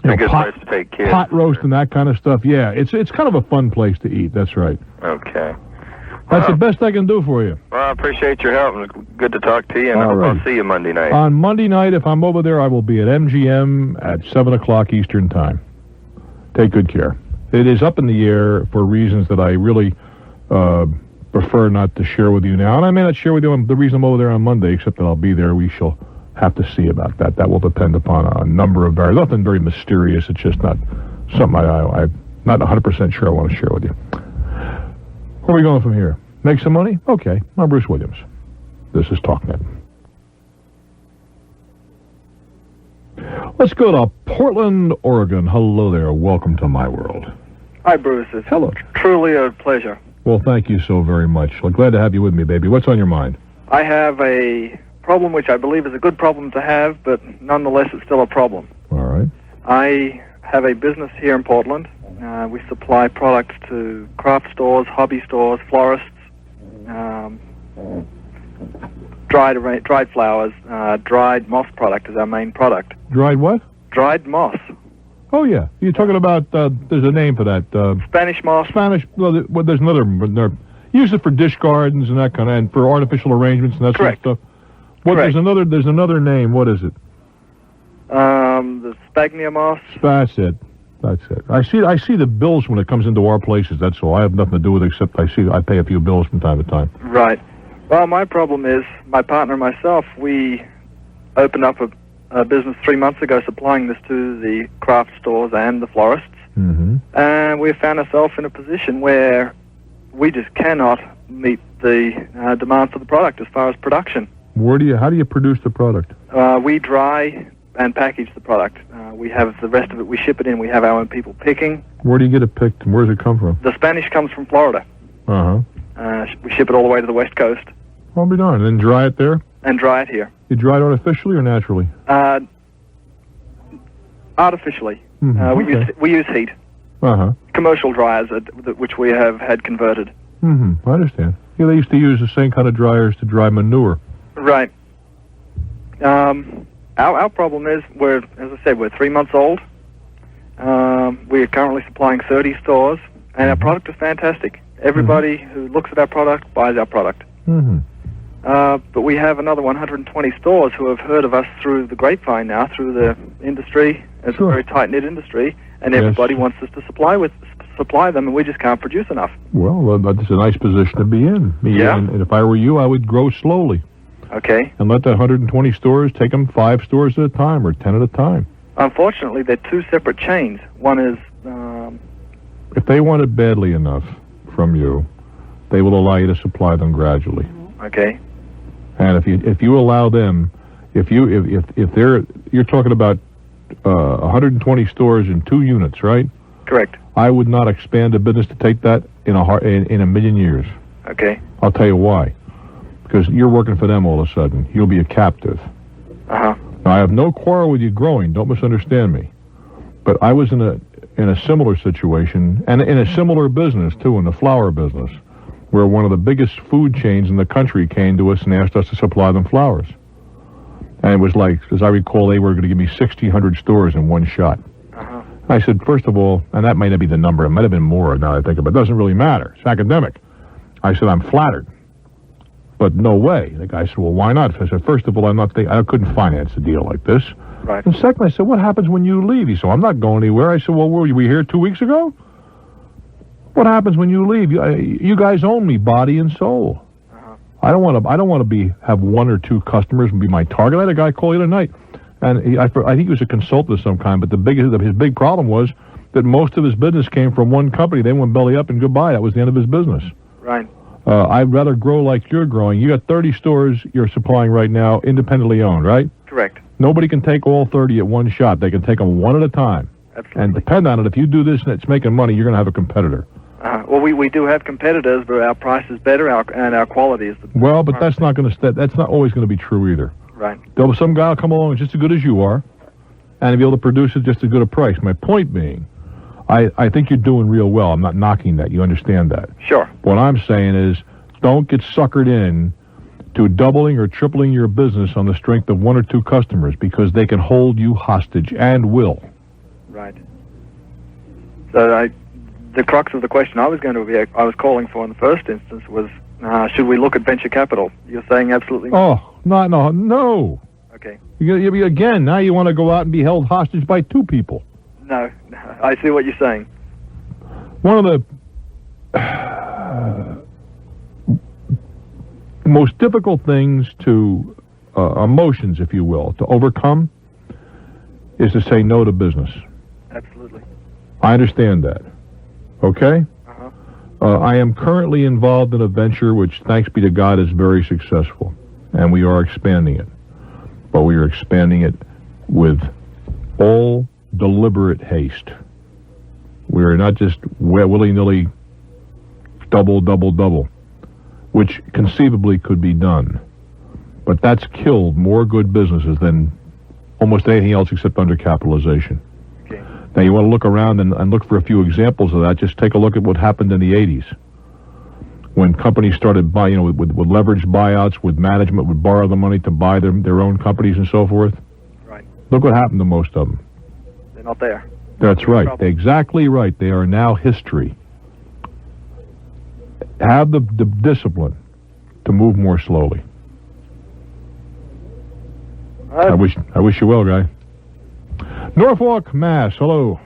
[SPEAKER 9] A good place to take kids.
[SPEAKER 1] Pot roast and that kind of stuff. Yeah, it's kind of a fun place to eat. That's right.
[SPEAKER 9] Okay.
[SPEAKER 1] That's the best I can do for you.
[SPEAKER 9] Well, I appreciate your help. It's good to talk to you, and I hope I'll see you Monday night.
[SPEAKER 1] On Monday night, if I'm over there, I will be at MGM at 7 o'clock Eastern Time. Take good care. It is up in the air for reasons that I really prefer not to share with you now. And I may not share with you the reason I'm over there on Monday, except that I'll be there. We shall have to see about that. That will depend upon a number of variables. Nothing very mysterious. It's just not something I'm not 100% sure I want to share with you. Where are we going from here? Make some money? Okay. I'm Bruce Williams. This is Talknet. Let's go to Portland, Oregon. Hello there. Welcome to my world.
[SPEAKER 14] Hi, Bruce. It's truly a pleasure.
[SPEAKER 1] Well, thank you so very much. I'm glad to have you with me, baby. What's on your mind?
[SPEAKER 14] I have a problem which I believe is a good problem to have, but nonetheless it's still a problem.
[SPEAKER 1] All right.
[SPEAKER 14] I have a business here in Portland. We supply products to craft stores, hobby stores, florists, dried flowers. Dried moss product is our main product.
[SPEAKER 1] Dried what?
[SPEAKER 14] Dried moss.
[SPEAKER 1] Oh, yeah. You're talking about, there's a name for that.
[SPEAKER 14] Spanish moss.
[SPEAKER 1] Well, there's another. Use it for dish gardens and that kind of, and for artificial arrangements and that sort of stuff.
[SPEAKER 14] Correct.
[SPEAKER 1] There's another name. What is it?
[SPEAKER 14] The sphagnum moss.
[SPEAKER 1] That's it. I see the bills when it comes into our places. That's all. I have nothing to do with it except I pay a few bills from time to time.
[SPEAKER 14] Right. Well, my problem is my partner and myself. We opened up a business 3 months ago, supplying this to the craft stores and the florists.
[SPEAKER 1] Mm-hmm.
[SPEAKER 14] And we found ourselves in a position where we just cannot meet the demand for the product as far as production.
[SPEAKER 1] How do you produce the product?
[SPEAKER 14] We dry and package the product. We have the rest of it. We ship it in. We have our own people picking.
[SPEAKER 1] Where do you get it picked, and where does it come from?
[SPEAKER 14] The Spanish comes from Florida.
[SPEAKER 1] Uh-huh.
[SPEAKER 14] We ship it all the way to the West Coast.
[SPEAKER 1] I'll be darned. And then dry it there?
[SPEAKER 14] And dry it here.
[SPEAKER 1] You dry it artificially or naturally?
[SPEAKER 14] Artificially.
[SPEAKER 1] Mm-hmm.
[SPEAKER 14] We use heat.
[SPEAKER 1] Uh-huh.
[SPEAKER 14] Commercial dryers, which we have had converted.
[SPEAKER 1] Mm-hmm. I understand. Yeah, they used to use the same kind of dryers to dry manure.
[SPEAKER 14] Right. Our problem is, as I said, we're 3 months old. We are currently supplying 30 stores, and our product is fantastic. Everybody who looks at our product buys our product.
[SPEAKER 1] Mm-hmm.
[SPEAKER 14] But we have another 120 stores who have heard of us through the grapevine now, through the industry. It's a very tight-knit industry, and everybody wants us to supply them, and we just can't produce enough.
[SPEAKER 1] Well, that's a nice position to be in.
[SPEAKER 14] Yeah.
[SPEAKER 1] And if I were you, I would grow slowly.
[SPEAKER 14] Okay.
[SPEAKER 1] And let that 120 stores take them 5 stores at a time or 10 at a time.
[SPEAKER 14] Unfortunately, they're two separate chains. One is...
[SPEAKER 1] If they want it badly enough from you, they will allow you to supply them gradually.
[SPEAKER 14] Okay.
[SPEAKER 1] And if you allow them, if you're talking about 120 stores in 2 units, right?
[SPEAKER 14] Correct.
[SPEAKER 1] I would not expand a business to take that in a million years.
[SPEAKER 14] Okay.
[SPEAKER 1] I'll tell you why. Because you're working for them all of a sudden. You'll be a captive.
[SPEAKER 14] Uh-huh.
[SPEAKER 1] Now, I have no quarrel with you growing. Don't misunderstand me. But I was in a similar situation, and in a similar business, too, in the flower business, where one of the biggest food chains in the country came to us and asked us to supply them flowers. And it was like, as I recall, they were going to give me 1,600 stores in one shot.
[SPEAKER 14] Uh-huh.
[SPEAKER 1] I said, first of all, and that might not be the number. It might have been more now that I think of it. It doesn't really matter. It's academic. I said, I'm flattered. But no way. The guy said, well, why not? I said, first of all, I couldn't finance a deal like this.
[SPEAKER 14] Right.
[SPEAKER 1] And second, I said, what happens when you leave? He said, I'm not going anywhere. I said, well, were we here 2 weeks ago? What happens when you leave? You guys own me, body and soul.
[SPEAKER 14] Uh-huh.
[SPEAKER 1] I don't want to have 1 or 2 customers and be my target. I had a guy call the other night, and I think he was a consultant of some kind, but his big problem was that most of his business came from one company. They went belly up and goodbye. That was the end of his business.
[SPEAKER 14] Right.
[SPEAKER 1] I'd rather grow like you're growing. You got 30 stores you're supplying right now, independently owned, right?
[SPEAKER 14] Correct.
[SPEAKER 1] Nobody can take all 30 at one shot. They can take them one at a time.
[SPEAKER 14] Absolutely.
[SPEAKER 1] And depend on it, if you do this and it's making money, you're going to have a competitor.
[SPEAKER 14] Well, we do have competitors, but our price is better, and our quality is the
[SPEAKER 1] well, but that's not always going to be true either.
[SPEAKER 14] Right.
[SPEAKER 1] Some guy will come along just as good as you are, and be able to produce it just as good a price. My point being, I think you're doing real well. I'm not knocking that. You understand that.
[SPEAKER 14] Sure.
[SPEAKER 1] What I'm saying is, don't get suckered in to doubling or tripling your business on the strength of 1 or 2 customers, because they can hold you hostage and will.
[SPEAKER 14] Right. So the crux of the question I was calling for in the first instance was, should we look at venture capital? You're saying absolutely not.
[SPEAKER 1] Oh, no.
[SPEAKER 14] Okay.
[SPEAKER 1] Again, now you want to go out and be held hostage by two people.
[SPEAKER 14] No, I see what you're saying.
[SPEAKER 1] One of the most difficult things to, emotions, if you will, to overcome is to say no to business.
[SPEAKER 14] Absolutely.
[SPEAKER 1] I understand that. Okay? I am currently involved in a venture which, thanks be to God, is very successful. And we are expanding it. But we are expanding it with all deliberate haste. We are not just willy-nilly double, which conceivably could be done. But that's killed more good businesses than almost anything else except undercapitalization.
[SPEAKER 14] Okay.
[SPEAKER 1] Now, you want to look around and look for a few examples of that. Just take a look at what happened in the 80s. When companies started buying, with leveraged buyouts, with management would borrow the money to buy their own companies and so forth.
[SPEAKER 14] Right.
[SPEAKER 1] Look what happened to most of them.
[SPEAKER 14] They're not there.
[SPEAKER 1] That's right. They're exactly right. They are now history. Have the discipline to move more slowly. I wish you well, guy. Norfolk, Mass. Hello.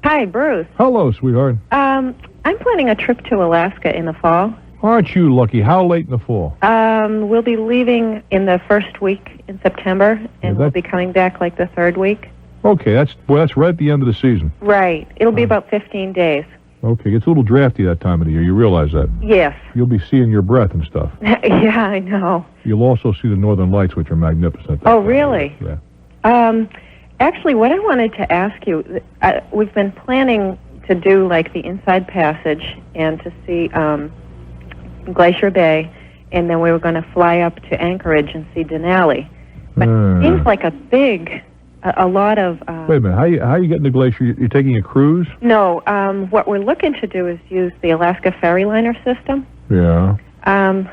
[SPEAKER 15] Hi, Bruce.
[SPEAKER 1] Hello, sweetheart.
[SPEAKER 15] I'm planning a trip to Alaska in the fall.
[SPEAKER 1] Aren't you lucky? How late in the fall?
[SPEAKER 15] We'll be leaving in the first week in September, and we'll be coming back like the third week.
[SPEAKER 1] Okay, that's right at the end of the season.
[SPEAKER 15] Right. It'll be about 15 days.
[SPEAKER 1] Okay, it's a little drafty that time of the year. You realize that?
[SPEAKER 15] Yes.
[SPEAKER 1] You'll be seeing your breath and stuff.
[SPEAKER 15] Yeah, I know.
[SPEAKER 1] You'll also see the northern lights, which are magnificent.
[SPEAKER 15] Oh, really?
[SPEAKER 1] Yeah.
[SPEAKER 15] Actually, what I wanted to ask you, we've been planning to do like the Inside Passage and to see Glacier Bay, and then we were going to fly up to Anchorage and see Denali. But it seems like a lot of...
[SPEAKER 1] Wait a minute, how are you getting to Glacier? You're taking a cruise?
[SPEAKER 15] No, what we're looking to do is use the Alaska Ferry Liner system.
[SPEAKER 1] Yeah.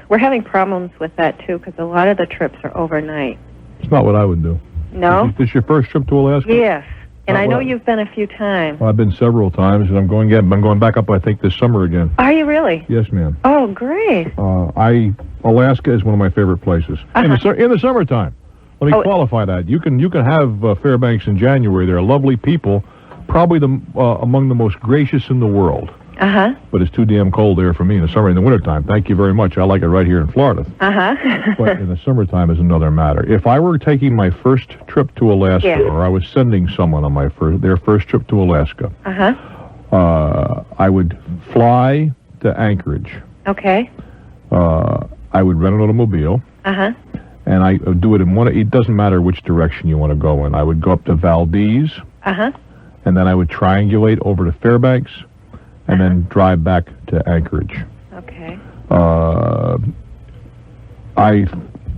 [SPEAKER 15] We're having problems with that, too, because a lot of the trips are overnight.
[SPEAKER 1] It's not what I would do.
[SPEAKER 15] No?
[SPEAKER 1] Is this your first trip to Alaska?
[SPEAKER 15] Yes. And I know you've been a few times.
[SPEAKER 1] Well, I've been several times, and I'm going back up, I think, this summer again.
[SPEAKER 15] Are you really?
[SPEAKER 1] Yes, ma'am.
[SPEAKER 15] Oh, great.
[SPEAKER 1] Alaska is one of my favorite places. In the summertime. Let me qualify that. You can have Fairbanks in January. They're lovely people, probably among the most gracious in the world. But it's too damn cold there for me in the summer. In the wintertime, thank you very much. I like it right here in Florida. But in the summertime is another matter. If I were taking my first trip to Alaska, or I was sending someone on their first trip to Alaska, I would fly to Anchorage.
[SPEAKER 15] Okay.
[SPEAKER 1] I would rent an automobile. And I would do it in one. It doesn't matter which direction you want to go in. I would go up to Valdez. And then I would triangulate over to Fairbanks. And then drive back to Anchorage.
[SPEAKER 15] Okay.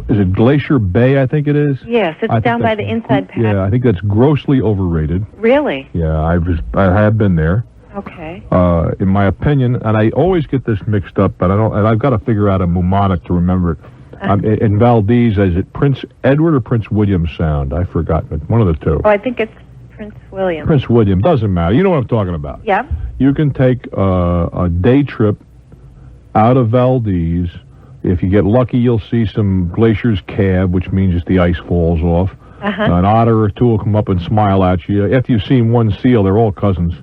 [SPEAKER 1] Is it Glacier Bay, I think it is?
[SPEAKER 15] Yes, it's down by the Inside Passage.
[SPEAKER 1] Yeah, I think that's grossly overrated.
[SPEAKER 15] Really?
[SPEAKER 1] Yeah, I have been there.
[SPEAKER 15] Okay.
[SPEAKER 1] In my opinion, and I always get this mixed up, but I've got to figure out a mnemonic to remember it. In Valdez, is it Prince Edward or Prince William Sound? I've forgotten it. One of the two.
[SPEAKER 15] Oh, I think it's Prince William.
[SPEAKER 1] Prince William. Doesn't matter. You know what I'm talking about.
[SPEAKER 15] Yeah.
[SPEAKER 1] You can take a day trip out of Valdez. If you get lucky, you'll see some glaciers calve, which means just the ice falls off. An otter or two will come up and smile at you. After you've seen one seal, they're all cousins.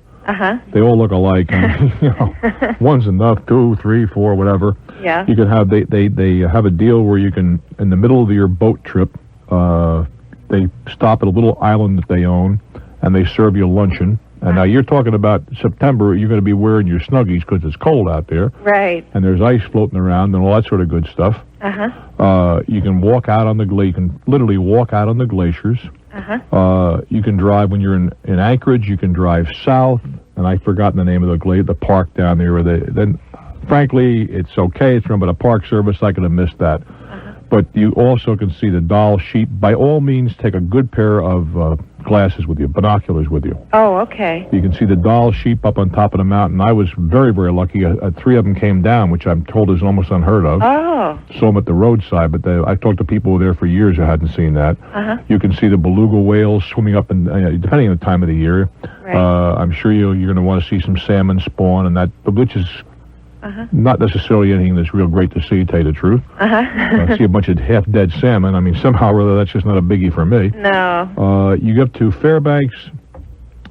[SPEAKER 1] They all look alike. And, one's enough, 2, 3, 4, whatever.
[SPEAKER 15] Yeah.
[SPEAKER 1] You can have they have a deal where you can, in the middle of your boat trip, they stop at a little island that they own, and they serve you luncheon. And now you're talking about September, you're going to be wearing your Snuggies because it's cold out there.
[SPEAKER 15] Right.
[SPEAKER 1] And there's ice floating around and all that sort of good stuff. You can walk out on you can literally walk out on the glaciers. You can drive when you're in Anchorage, you can drive south, and I've forgotten the name of the park down there. Then, frankly, it's okay. It's run by the Park Service. I could have missed that. But you also can see the Doll sheep. By all means, take a good pair of glasses with you, binoculars with you.
[SPEAKER 15] Oh, okay.
[SPEAKER 1] You can see the Doll sheep up on top of the mountain. I was very, very lucky. 3 of them came down, which I'm told is almost unheard of.
[SPEAKER 15] Oh.
[SPEAKER 1] Saw them at the roadside, but I talked to people who were there for years who hadn't seen that.
[SPEAKER 15] Uh-huh.
[SPEAKER 1] You can see the beluga whales swimming up, depending on the time of the year.
[SPEAKER 15] Right.
[SPEAKER 1] I'm sure you're going to want to see some salmon spawn, and that, which is not necessarily anything that's real great to see, to tell you the truth. See a bunch of half-dead salmon. I mean, somehow or other, that's just not a biggie for me.
[SPEAKER 15] No.
[SPEAKER 1] You get to Fairbanks.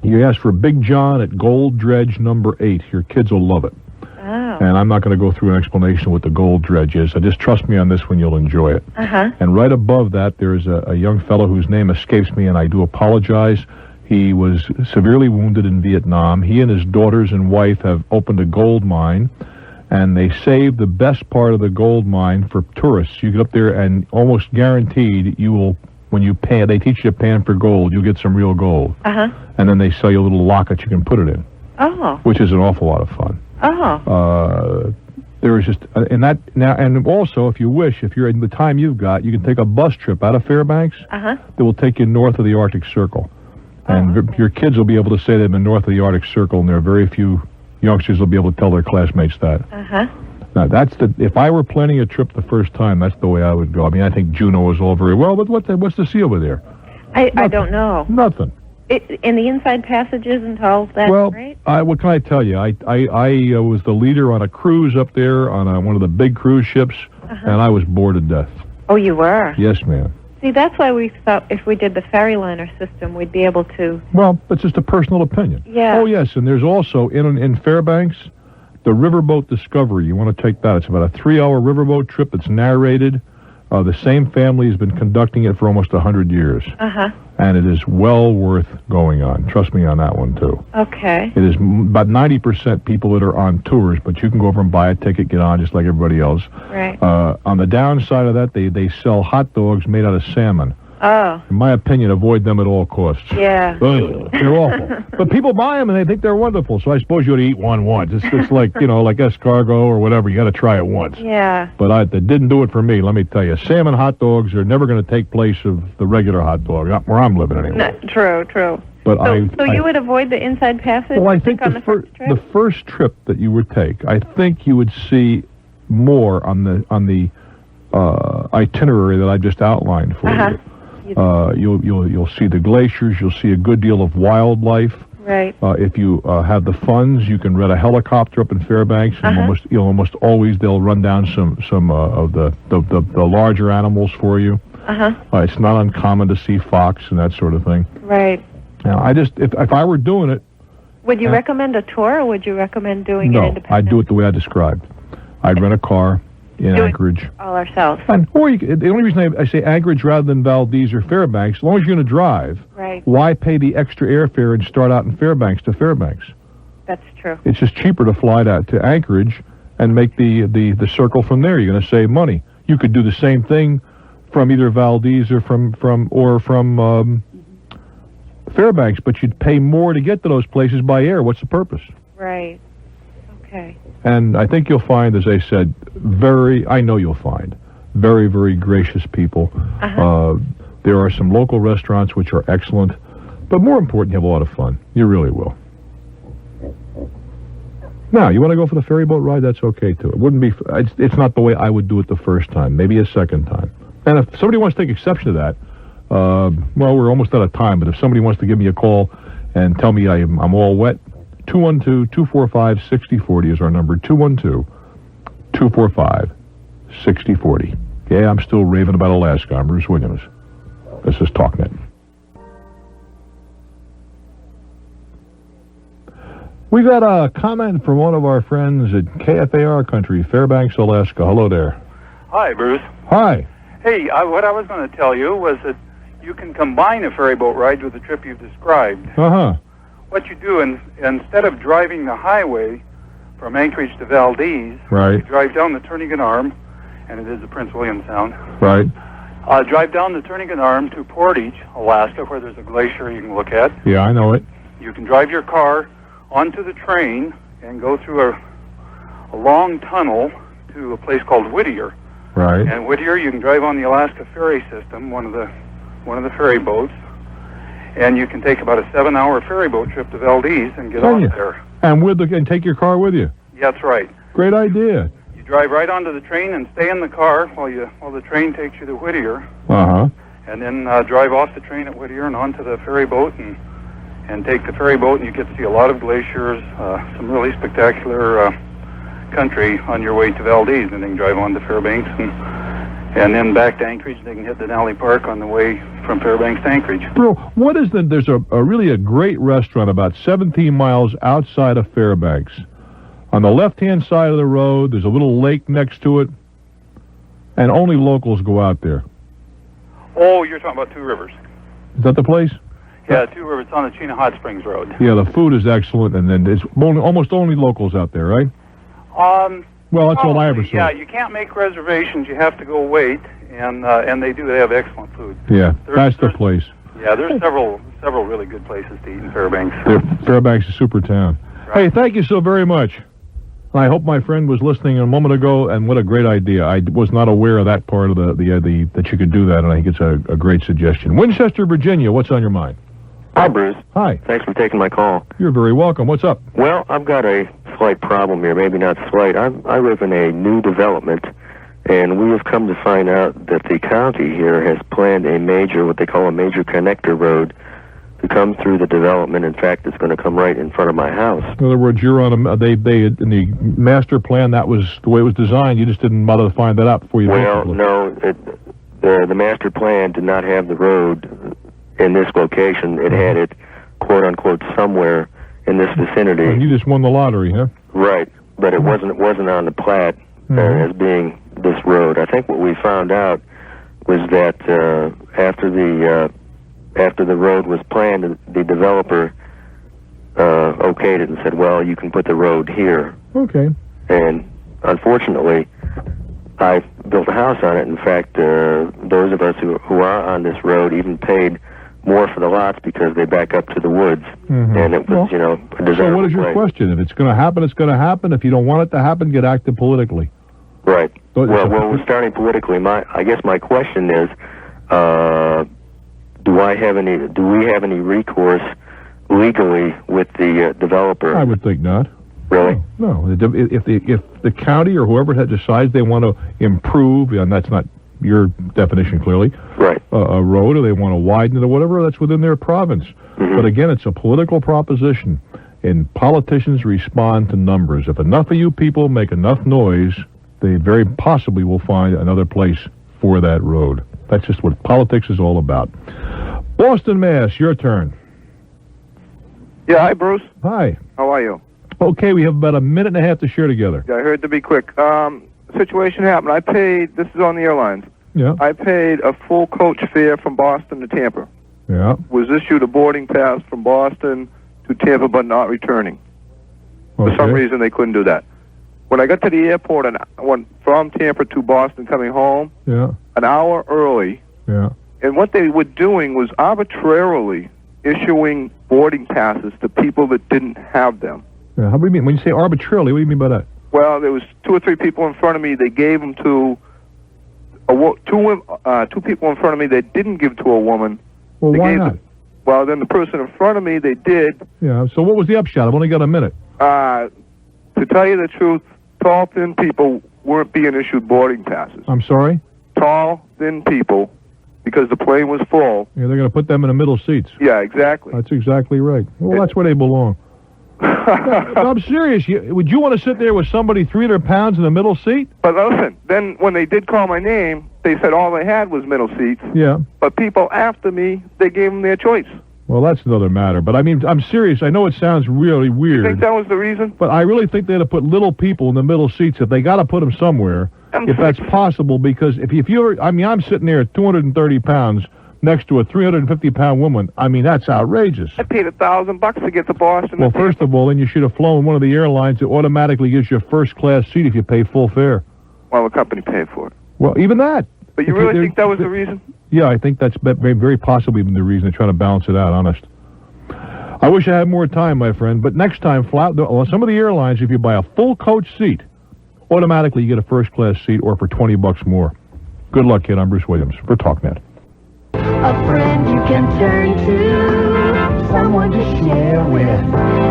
[SPEAKER 1] You ask for Big John at Gold Dredge number 8. Your kids will love it.
[SPEAKER 15] Oh.
[SPEAKER 1] And I'm not going to go through an explanation of what the Gold Dredge is. So just trust me on this one, you'll enjoy it. And right above that, there's a young fellow whose name escapes me, and I do apologize. He was severely wounded in Vietnam. He and his daughters and wife have opened a gold mine, and they saved the best part of the gold mine for tourists. You get up there, and almost guaranteed you will, when you pan, they teach you to pan for gold, you'll get some real gold. And then they sell you a little locket you can put it in, which is an awful lot of fun. There is just, and that, now, and also, if you wish, if you're in the time you've got, you can take a bus trip out of Fairbanks that will take you north of the Arctic Circle. And your kids will be able to say they've been north of the Arctic Circle, and there are very few youngsters will be able to tell their classmates that. Now, that's if I were planning a trip the first time, that's the way I would go. I mean, I think Juneau is all very well, but what's to see over there?
[SPEAKER 15] I don't know.
[SPEAKER 1] Nothing.
[SPEAKER 15] In the inside passages and all that, right?
[SPEAKER 1] What can I tell you? I was the leader on a cruise up there on one of the big cruise ships, and I was bored to death.
[SPEAKER 15] Oh, you were?
[SPEAKER 1] Yes, ma'am.
[SPEAKER 15] See, that's why we thought if we did the ferry liner system, we'd be able to...
[SPEAKER 1] Well, that's just a personal opinion.
[SPEAKER 15] Yeah.
[SPEAKER 1] Oh, yes, and there's also, in Fairbanks, the Riverboat Discovery. You want to take that. It's about a 3-hour riverboat trip that's narrated. The same family has been conducting it for almost 100 years. And it is well worth going on. Trust me on that one, too.
[SPEAKER 15] Okay.
[SPEAKER 1] It is about 90% people that are on tours, but you can go over and buy a ticket, get on just like everybody else.
[SPEAKER 15] Right.
[SPEAKER 1] On the downside of that, they sell hot dogs made out of salmon.
[SPEAKER 15] Oh.
[SPEAKER 1] In my opinion, avoid them at all costs.
[SPEAKER 15] Yeah.
[SPEAKER 1] Ugh, they're awful. But people buy them and they think they're wonderful, so I suppose you ought to eat one once. It's like, like escargot or whatever. You got to try it once.
[SPEAKER 15] Yeah.
[SPEAKER 1] But that didn't do it for me, let me tell you. Salmon hot dogs are never going to take place of the regular hot dog, not where I'm living anyway.
[SPEAKER 15] No, true.
[SPEAKER 1] But
[SPEAKER 15] so you would avoid the inside passage?
[SPEAKER 1] Well, I think
[SPEAKER 15] the
[SPEAKER 1] first trip that you would take, I think you would see more on the itinerary that I just outlined for you. You'll see the glaciers. You'll see a good deal of wildlife.
[SPEAKER 15] Right.
[SPEAKER 1] If you have the funds, you can rent a helicopter up in Fairbanks, and almost always they'll run down some of the larger animals for you. It's not uncommon to see fox and that sort of thing.
[SPEAKER 15] Right.
[SPEAKER 1] Now, if I were doing it,
[SPEAKER 15] would you recommend a tour, or would you recommend doing it independently?
[SPEAKER 1] No, I'd do it the way I described. I'd rent a car in Anchorage.
[SPEAKER 15] All ourselves.
[SPEAKER 1] Or the only reason I say Anchorage rather than Valdez or Fairbanks, as long as you're going to drive, why pay the extra airfare and start out in Fairbanks to Fairbanks?
[SPEAKER 15] That's true.
[SPEAKER 1] It's just cheaper to fly to Anchorage and make the circle from there. You're going to save money. You could do the same thing from either Valdez or from Fairbanks, but you'd pay more to get to those places by air. What's the purpose?
[SPEAKER 15] Right. Okay.
[SPEAKER 1] And I think you'll find, as I said, I know you'll find very, very gracious people. There are some local restaurants which are excellent, but more important, you have a lot of fun. You really will. Now, you want to go for the ferry boat ride? That's okay, too. It wouldn't be, it's not the way I would do it the first time, maybe a second time. And if somebody wants to take exception to that, well, we're almost out of time, but if somebody wants to give me a call and tell me I'm all wet, 212-245-6040 is our number, 212-245-6040. Yeah, I'm still raving about Alaska. I'm Bruce Williams. This is Talknet. We got a comment from one of our friends at KFAR Country, Fairbanks, Alaska. Hello there.
[SPEAKER 16] Hi, Bruce.
[SPEAKER 1] Hi.
[SPEAKER 16] Hey, what I was going to tell you was that you can combine a ferry boat ride with the trip you've described. What you do, instead of driving the highway from Anchorage to Valdez, you drive down the Turnagain Arm, and it is the Prince William Sound. Drive down the Turnagain Arm to Portage, Alaska, where there's a glacier you can look at.
[SPEAKER 1] Yeah, I know it.
[SPEAKER 16] You can drive your car onto the train and go through a long tunnel to a place called Whittier.
[SPEAKER 1] Right.
[SPEAKER 16] And Whittier, you can drive on the Alaska ferry system, one of the ferry boats, and you can take about a 7-hour ferry boat trip to Valdez and get off there.
[SPEAKER 1] And take your car with you.
[SPEAKER 16] Yeah, that's right.
[SPEAKER 1] Great idea.
[SPEAKER 16] You drive right onto the train and stay in the car while the train takes you to Whittier.
[SPEAKER 1] Uh-huh.
[SPEAKER 16] And then drive off the train at Whittier and onto the ferry boat and take the ferry boat, and you get to see a lot of glaciers, some really spectacular country on your way to Valdez, and then you can drive on to Fairbanks and then back to Anchorage, and they can hit Denali Park on the way from Fairbanks to Anchorage.
[SPEAKER 1] Bro, what is there's a really great restaurant about 17 miles outside of Fairbanks. On the left-hand side of the road, there's a little lake next to it, and only locals go out there.
[SPEAKER 16] Oh, you're talking about Two Rivers.
[SPEAKER 1] Is that the place?
[SPEAKER 16] Yeah, Two Rivers. It's on the Chena Hot Springs Road.
[SPEAKER 1] Yeah, the food is excellent, and then it's almost only locals out there, right? Well, that's all I ever saw.
[SPEAKER 16] Yeah, you can't make reservations. You have to go wait, and they do have excellent food.
[SPEAKER 1] Yeah, that's the place.
[SPEAKER 16] Yeah, there's several really good places to eat in Fairbanks.
[SPEAKER 1] Fairbanks is a super town. Right. Hey, thank you so very much. I hope my friend was listening a moment ago, and what a great idea. I was not aware of that part of the that you could do that, and I think it's a great suggestion. Winchester, Virginia, what's on your mind?
[SPEAKER 17] Hi, Bruce.
[SPEAKER 1] Hi.
[SPEAKER 17] Thanks for taking my call.
[SPEAKER 1] You're very welcome. What's up?
[SPEAKER 17] Well, I've got a slight problem here, maybe not slight. I live in a new development, and we have come to find out that the county here has planned what they call a major connector road to come through the development. In fact, it's going to come right in front of my house.
[SPEAKER 1] In other words, you're on they in the master plan, that was the way it was designed. You just didn't bother to find that out before you.
[SPEAKER 17] Well, no, the master plan did not have the road in this location. It had it, quote unquote, somewhere in this vicinity.
[SPEAKER 1] And you just won the lottery, huh?
[SPEAKER 17] Right, but it wasn't on the plat as being this road. I think what we found out was that after the road was planned, the developer okayed it and said, well, you can put the road here.
[SPEAKER 1] Okay.
[SPEAKER 17] And unfortunately, I built a house on it. In fact, those of us who are on this road even paid more for the lots because they back up to the woods. And it was, a desirable
[SPEAKER 1] So what is your question? If it's going to happen, it's going to happen. If you don't want it to happen, get active politically.
[SPEAKER 17] Right. Well, we're starting politically. I guess my question is, do we have any recourse legally with the developer?
[SPEAKER 1] I would think not.
[SPEAKER 17] Really?
[SPEAKER 1] No. If the county or whoever decides they want to improve, and that's not your definition clearly,
[SPEAKER 17] right?
[SPEAKER 1] A road, or they want to widen it or whatever, that's within their province. But again, it's a political proposition, and politicians respond to numbers. If enough of you people make enough noise, they very possibly will find another place for that road. That's just what politics is all about. Boston, Mass., your turn.
[SPEAKER 18] Yeah, hi, Bruce.
[SPEAKER 1] Hi.
[SPEAKER 18] How are you?
[SPEAKER 1] Okay, we have about a minute and a half to share together.
[SPEAKER 18] Yeah, I heard to be quick. Situation happened. I paid, this is on the airlines.
[SPEAKER 1] Yeah.
[SPEAKER 18] I paid a full coach fare from Boston to Tampa.
[SPEAKER 1] Yeah.
[SPEAKER 18] Was issued a boarding pass from Boston to Tampa, but not returning.
[SPEAKER 1] Okay.
[SPEAKER 18] For some reason, they couldn't do that. When I got to the airport and I went from Tampa to Boston coming home, an hour early, and what they were doing was arbitrarily issuing boarding passes to people that didn't have them.
[SPEAKER 1] Yeah. How do you mean? When you say arbitrarily, what do you mean by that?
[SPEAKER 18] Well, there was 2 or 3 people in front of me. They gave them to two people in front of me. They didn't give to a woman.
[SPEAKER 1] Well, why not?
[SPEAKER 18] Well, then the person in front of me, they did.
[SPEAKER 1] Yeah. So what was the upshot? I've only got a minute.
[SPEAKER 18] To tell you the truth, tall, thin people weren't being issued boarding passes.
[SPEAKER 1] I'm sorry?
[SPEAKER 18] Tall, thin people, because the plane was full.
[SPEAKER 1] Yeah, they're going to put them in the middle seats.
[SPEAKER 18] Yeah, exactly.
[SPEAKER 1] That's exactly right. Well, that's where they belong. I'm serious. Would you want to sit there with somebody 300 pounds in the middle seat?
[SPEAKER 18] But listen, then when they did call my name, they said all they had was middle seats.
[SPEAKER 1] Yeah.
[SPEAKER 18] But people after me, they gave them their choice.
[SPEAKER 1] Well, that's another matter. But I mean, I'm serious. I know it sounds really weird.
[SPEAKER 18] You think that was the reason?
[SPEAKER 1] But I really think they had to put little people in the middle seats. If they got to put them somewhere, if that's possible, because if you're, I mean, I'm sitting there at 230 pounds next to a 350-pound woman. I mean, that's outrageous.
[SPEAKER 18] I paid $1,000 to get to Boston.
[SPEAKER 1] Well, first of all, then you should have flown one of the airlines that automatically gives you a first-class seat if you pay full fare.
[SPEAKER 18] Well, the company paid for it.
[SPEAKER 1] Well, even that.
[SPEAKER 18] But you really think that was the reason?
[SPEAKER 1] Yeah, I think that's very possibly the reason. They're trying to balance it out, honest. I wish I had more time, my friend. But next time, some of the airlines, if you buy a full coach seat, automatically you get a first-class seat or for $20 more. Good luck, kid. I'm Bruce Williams for Talknet.
[SPEAKER 4] A friend you can turn to, someone to share with,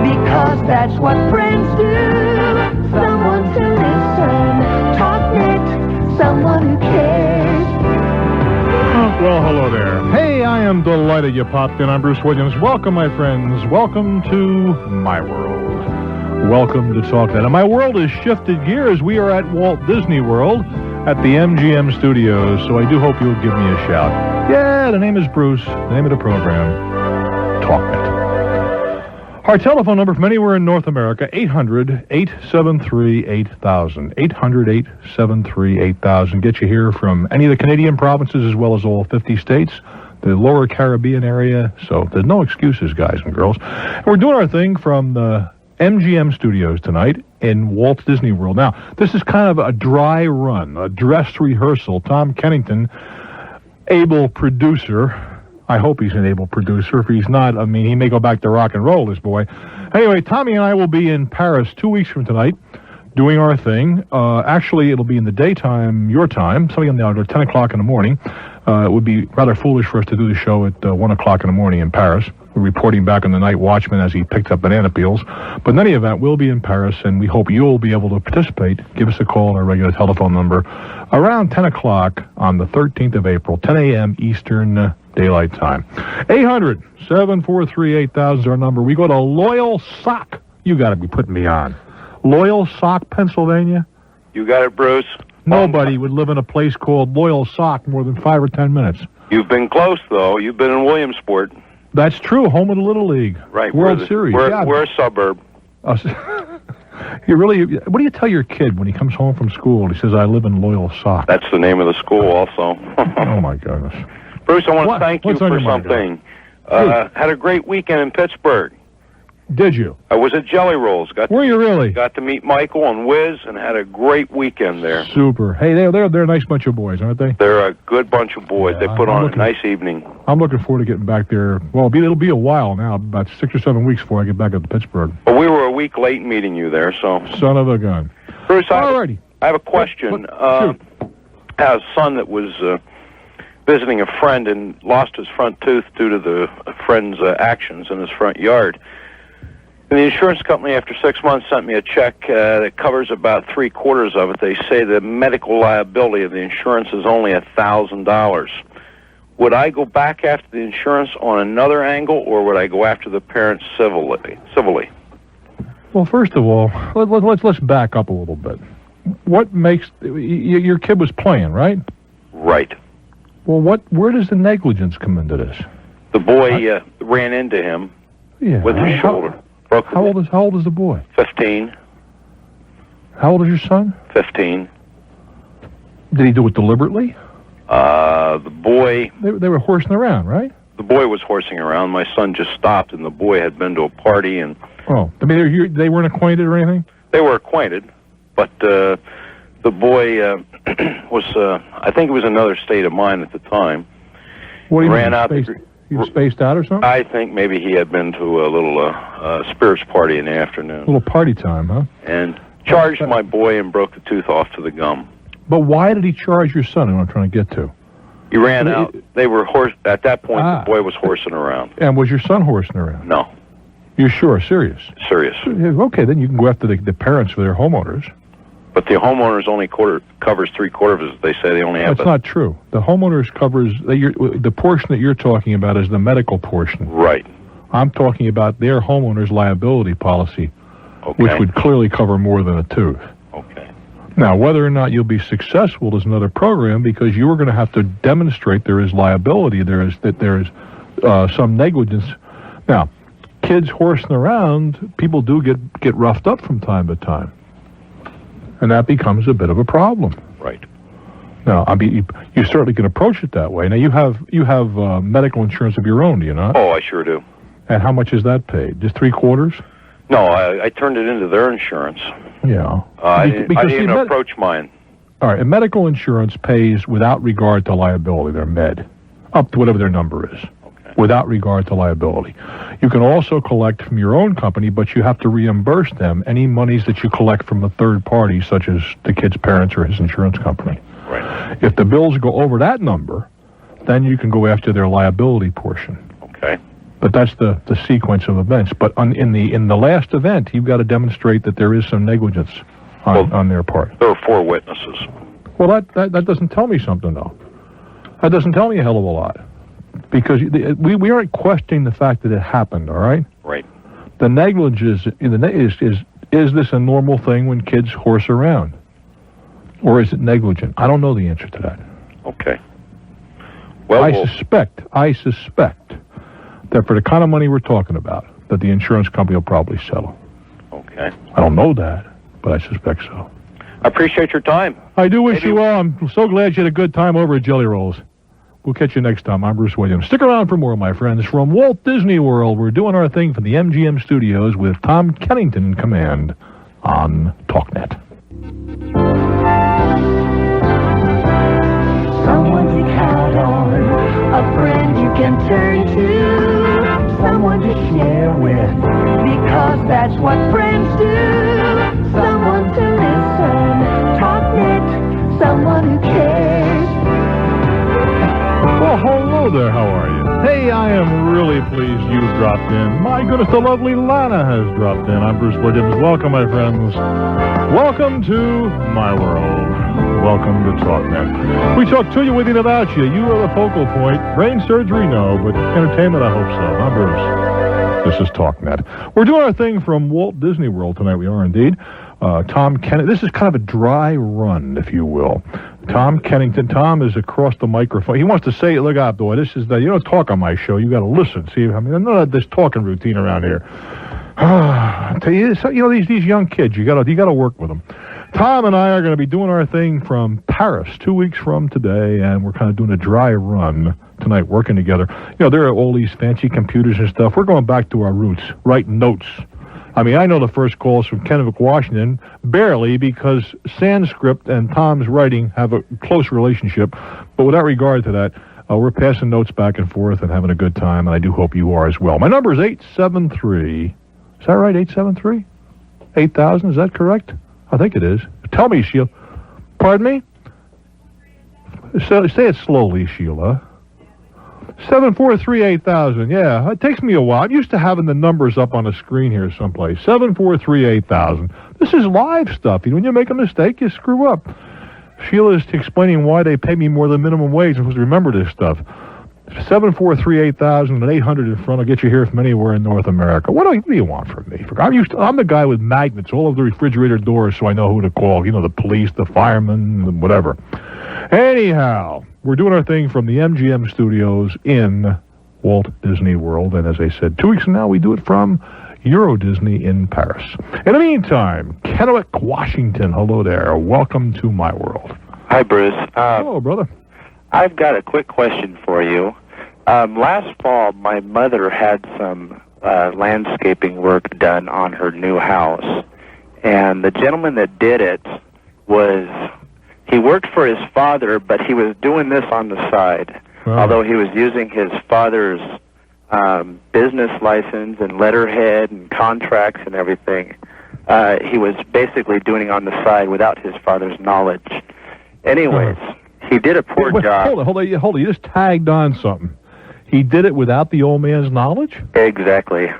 [SPEAKER 4] because that's what friends do. Someone to listen, Talknet, someone who cares.
[SPEAKER 1] Well, hello there. Hey, I am delighted you popped in. I'm Bruce Williams. Welcome, my friends. Welcome to my world. Welcome to Talknet. And my world has shifted gears. We are at Walt Disney World at the MGM Studios, so I do hope you'll give me a shout. Yeah, the name is Bruce. The name of the program, Talknet. Our telephone number from anywhere in North America, 800-873-8000. 800-873-8000. Get you here from any of the Canadian provinces as well as all 50 states, the lower Caribbean area. So there's no excuses, guys and girls. And we're doing our thing from the MGM Studios tonight in Walt Disney World. Now, this is kind of a dry run, a dress rehearsal. Tom Kennington, able producer. I hope he's an able producer. If he's not, I mean, he may go back to rock and roll, this boy. Anyway, Tommy and I will be in Paris 2 weeks from tonight doing our thing. Actually, it'll be in the daytime, your time, something in the order 10 o'clock in the morning. It would be rather foolish for us to do the show at 1 o'clock in the morning in Paris. We're reporting back on the Night Watchman as he picked up banana peels. But in any event, we'll be in Paris, and we hope you'll be able to participate. Give us a call on our regular telephone number around 10 o'clock on the 13th of April, 10 a.m. Eastern Daylight Time. 800-743-8000 is our number. We go to Loyal Sock. You got to be putting me on. Loyal Sock, Pennsylvania?
[SPEAKER 19] You got it, Bruce.
[SPEAKER 1] Nobody would live in a place called Loyal Sock more than 5 or 10 minutes.
[SPEAKER 19] You've been close, though. You've been in Williamsport.
[SPEAKER 1] That's true. Home of the Little League.
[SPEAKER 19] Right.
[SPEAKER 1] World Series.
[SPEAKER 19] We're a suburb.
[SPEAKER 1] You really? What do you tell your kid when he comes home from school and he says, I live in Loyal Sock?
[SPEAKER 19] That's the name of the school also.
[SPEAKER 1] Oh, my goodness.
[SPEAKER 19] Bruce, I want to thank you for something. Had a great weekend in Pittsburgh.
[SPEAKER 1] Did you?
[SPEAKER 19] I was at Jelly Rolls.
[SPEAKER 1] Were you really?
[SPEAKER 19] Got to meet Michael and Wiz and had a great weekend there.
[SPEAKER 1] Super. Hey, they're a nice bunch of boys, aren't they?
[SPEAKER 19] They're a good bunch of boys. They put on a nice evening.
[SPEAKER 1] I'm looking forward to getting back there. Well, it'll be a while now, about 6 or 7 weeks before I get back up to Pittsburgh.
[SPEAKER 19] Well, we were a week late meeting you there, so.
[SPEAKER 1] Son of a gun.
[SPEAKER 19] Bruce,
[SPEAKER 1] Alrighty.
[SPEAKER 19] I have a question. I have a son that was visiting a friend and lost his front tooth due to the friend's actions in his front yard. And the insurance company, after 6 months, sent me a check that covers about 3/4 of it. They say the medical liability of the insurance is only $1,000. Would I go back after the insurance on another angle, or would I go after the parents civilly?
[SPEAKER 1] Well, first of all, let's back up a little bit. What makes your kid was playing, right?
[SPEAKER 19] Right.
[SPEAKER 1] Well, where does the negligence come into this?
[SPEAKER 19] The boy ran into him with his shoulder.
[SPEAKER 1] How old is the boy?
[SPEAKER 19] 15.
[SPEAKER 1] How old is your son?
[SPEAKER 19] 15.
[SPEAKER 1] Did he do it deliberately?
[SPEAKER 19] The boy...
[SPEAKER 1] They were horsing around, right?
[SPEAKER 19] The boy was horsing around. My son just stopped, and the boy had been to a party, and...
[SPEAKER 1] Oh, I mean, they weren't acquainted or anything?
[SPEAKER 19] They were acquainted, but the boy was, I think it was another state of mind at the time.
[SPEAKER 1] What do you
[SPEAKER 19] ran
[SPEAKER 1] mean,
[SPEAKER 19] out
[SPEAKER 1] he was spaced out or something?
[SPEAKER 19] I think maybe he had been to a little spirits party in the afternoon.
[SPEAKER 1] A little party time, huh?
[SPEAKER 19] And charged my boy and broke the tooth off to the gum.
[SPEAKER 1] But why did he charge your son? Is what I'm trying to get to.
[SPEAKER 19] He ran out. They were at that point, the boy was horsing around.
[SPEAKER 1] And was your son horsing around?
[SPEAKER 19] No.
[SPEAKER 1] You're sure? Serious?
[SPEAKER 19] Serious.
[SPEAKER 1] Okay, then you can go after the parents for their homeowners.
[SPEAKER 19] But the homeowners only covers 3/4. They say they only have.
[SPEAKER 1] That's not true. The homeowners covers the portion that you're talking about is the medical portion.
[SPEAKER 19] Right.
[SPEAKER 1] I'm talking about their homeowners liability policy, which would clearly cover more than a tooth.
[SPEAKER 19] Okay.
[SPEAKER 1] Now, whether or not you'll be successful is another program, because you are going to have to demonstrate there is liability. There is some negligence. Now, kids horsing around, people do get roughed up from time to time. And that becomes a bit of a problem.
[SPEAKER 19] Right.
[SPEAKER 1] Now, I mean, you certainly can approach it that way. Now, you have medical insurance of your own, do you not?
[SPEAKER 19] Oh, I sure do.
[SPEAKER 1] And how much is that paid? Just 3/4?
[SPEAKER 19] No, I turned it into their insurance.
[SPEAKER 1] Yeah.
[SPEAKER 19] I didn't approach mine.
[SPEAKER 1] All right, and medical insurance pays without regard to liability. They're med, up to whatever their number is.
[SPEAKER 19] Okay.
[SPEAKER 1] without regard to liability. You can also collect from your own company, but you have to reimburse them any monies that you collect from a third party, such as the kid's parents or his insurance company.
[SPEAKER 19] Right.
[SPEAKER 1] If the bills go over that number, then you can go after their liability portion.
[SPEAKER 19] Okay.
[SPEAKER 1] But that's the sequence of events. But in the last event, you've got to demonstrate that there is some negligence on their part.
[SPEAKER 19] There are 4 witnesses.
[SPEAKER 1] Well, that doesn't tell me something, though. That doesn't tell me a hell of a lot. Because we aren't questioning the fact that it happened, all right?
[SPEAKER 19] Right.
[SPEAKER 1] The negligence is this a normal thing when kids horse around? Or is it negligent? I don't know the answer to that.
[SPEAKER 19] Okay. Well,
[SPEAKER 1] I suspect that for the kind of money we're talking about, that the insurance company will probably settle.
[SPEAKER 19] Okay.
[SPEAKER 1] I don't know that, but I suspect so.
[SPEAKER 19] I appreciate your time.
[SPEAKER 1] I do wish you well. I'm so glad you had a good time over at Jelly Rolls. We'll catch you next time. I'm Bruce Williams. Stick around for more, my friends. From Walt Disney World, we're doing our thing from the MGM studios with Tom Kennington in command on Talknet.
[SPEAKER 4] Someone to count on, a friend you can turn to, someone to share with, because that's what friends do. Someone to listen, Talknet, someone who cares.
[SPEAKER 1] Well, hello there. How are you? Hey, I am really pleased you dropped in. My goodness, the lovely Lana has dropped in. I'm Bruce Williams. Welcome, my friends. Welcome to my world. Welcome to Talknet. We talk to you, with you, about you. You are the focal point. Brain surgery, no, but entertainment, I hope so. I'm Bruce. This is Talknet. We're doing our thing from Walt Disney World tonight. We are indeed. Tom Kennington. This is kind of a dry run, if you will. Tom Kennington. Tom is across the microphone. He wants to say, look out, boy, this is you don't talk on my show. You got to listen. See, I mean, none of this talking routine around here. I tell you, these young kids, you got to work with them. Tom and I are going to be doing our thing from Paris 2 weeks from today, and we're kind of doing a dry run tonight, working together. There are all these fancy computers and stuff. We're going back to our roots, writing notes. I mean, I know the first calls from Kennewick, Washington, barely, because Sanskrit and Tom's writing have a close relationship. But without regard to that, we're passing notes back and forth and having a good time, and I do hope you are as well. My number is 873. Is that right, 873? 8,000, is that correct? I think it is. Tell me, Sheila. Pardon me? Say it slowly, Sheila. 743-8000. Yeah, it takes me a while. I'm used to having the numbers up on a screen here someplace. 743-8000. This is live stuff. When you make a mistake, you screw up. Sheila is explaining why they pay me more than minimum wage. I'm supposed to remember this stuff. 743-8000 and 800 in front will get you here from anywhere in North America. What do you want from me? I'm the guy with magnets all over the refrigerator doors, so I know who to call. The police, the firemen, whatever. Anyhow, we're doing our thing from the MGM studios in Walt Disney World, and as I said, 2 weeks from now, we do it from Euro Disney in Paris. In the meantime, Kennewick, Washington, hello there. Welcome to my world.
[SPEAKER 20] Hi, Bruce.
[SPEAKER 1] Hello, brother.
[SPEAKER 20] I've got a quick question for you. Last fall, my mother had some landscaping work done on her new house, and the gentleman that did it he worked for his father, but he was doing this on the side.
[SPEAKER 1] Wow.
[SPEAKER 20] Although he was using his father's business license and letterhead and contracts and everything, he was basically doing it on the side without his father's knowledge. Anyways, he did a poor job.
[SPEAKER 1] Hold on. You just tagged on something. He did it without the old man's knowledge?
[SPEAKER 20] Exactly.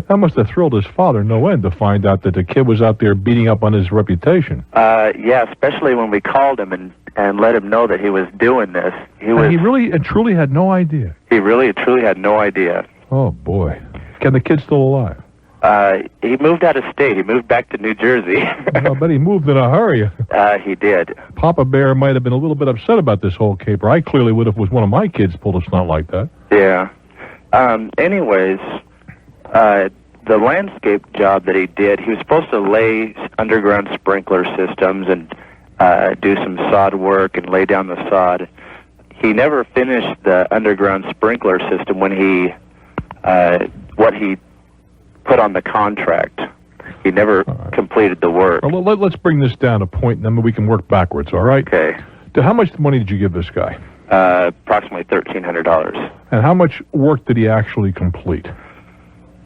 [SPEAKER 1] That must have thrilled his father no end to find out that the kid was out there beating up on his reputation.
[SPEAKER 20] Yeah, especially when we called him and let him know that he was doing this. He
[SPEAKER 1] really and truly had no idea.
[SPEAKER 20] He really and truly had no idea.
[SPEAKER 1] Oh, boy. Can the kid still alive?
[SPEAKER 20] He moved out of state. He moved back to New Jersey.
[SPEAKER 1] I bet he moved in a hurry.
[SPEAKER 20] He did.
[SPEAKER 1] Papa Bear might have been a little bit upset about this whole caper. I clearly would if it was one of my kids pulled a stunt like that.
[SPEAKER 20] Yeah. Anyways, the landscape job that he did, he was supposed to lay underground sprinkler systems and do some sod work and lay down the sod. He never finished the underground sprinkler system when what he put on the contract. He never completed the work.
[SPEAKER 1] Well, let's bring this down a point, and then we can work backwards, all right?
[SPEAKER 20] Okay.
[SPEAKER 1] How much money did you give this guy?
[SPEAKER 20] approximately $1,300.
[SPEAKER 1] And how much work did he actually complete?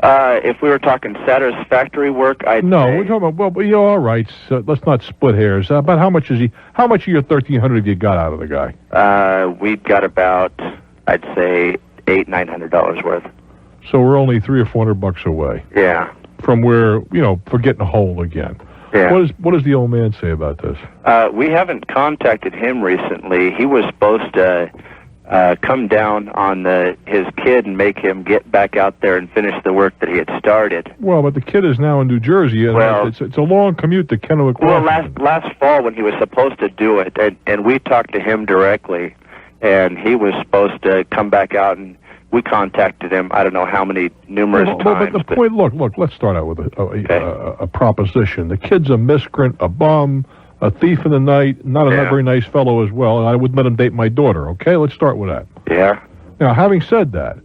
[SPEAKER 20] If we were talking satisfactory work, I'd
[SPEAKER 1] No,
[SPEAKER 20] say,
[SPEAKER 1] we're talking about, well, all right, so let's not split hairs. But how much of your $1,300 have you got out of the guy?
[SPEAKER 20] we got about, I'd say, $900 worth.
[SPEAKER 1] So we're only $300 or $400 away.
[SPEAKER 20] Yeah.
[SPEAKER 1] From where, for getting whole again.
[SPEAKER 20] Yeah.
[SPEAKER 1] What does the old man say about this?
[SPEAKER 20] We haven't contacted him recently. He was supposed to come down on his kid and make him get back out there and finish the work that he had started.
[SPEAKER 1] Well, but the kid is now in New Jersey, and it's a long commute to Kennewick.
[SPEAKER 20] Well, last fall when he was supposed to do it, and we talked to him directly, and he was supposed to come back out, and we contacted him, I don't know how many, numerous times.
[SPEAKER 1] But the point, look, let's start out with a proposition. The kid's a miscreant, a bum, a thief in the night, not a very nice fellow as well, and I wouldn't let him date my daughter, okay? Let's start with that.
[SPEAKER 20] Yeah.
[SPEAKER 1] Now, having said that,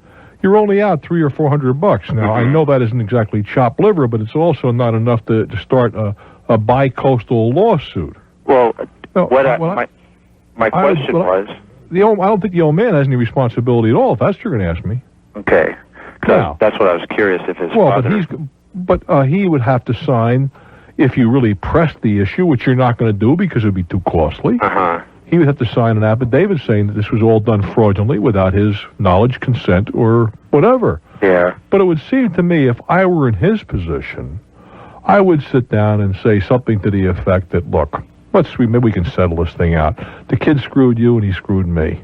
[SPEAKER 1] you're only out $300 or $400. Now, I know that isn't exactly chopped liver, but it's also not enough to start a bi-coastal lawsuit.
[SPEAKER 20] Well, my question was...
[SPEAKER 1] I don't think the old man has any responsibility at all, if that's what you're going to ask me.
[SPEAKER 20] Okay.
[SPEAKER 1] Now,
[SPEAKER 20] that's what I was curious if his father...
[SPEAKER 1] But he would have to sign, if you really pressed the issue, which you're not going to do because it would be too costly. He would have to sign an affidavit saying that this was all done fraudulently without his knowledge, consent, or whatever.
[SPEAKER 20] Yeah.
[SPEAKER 1] But it would seem to me, if I were in his position, I would sit down and say something to the effect that, look, maybe we can settle this thing out. The kid screwed you and he screwed me.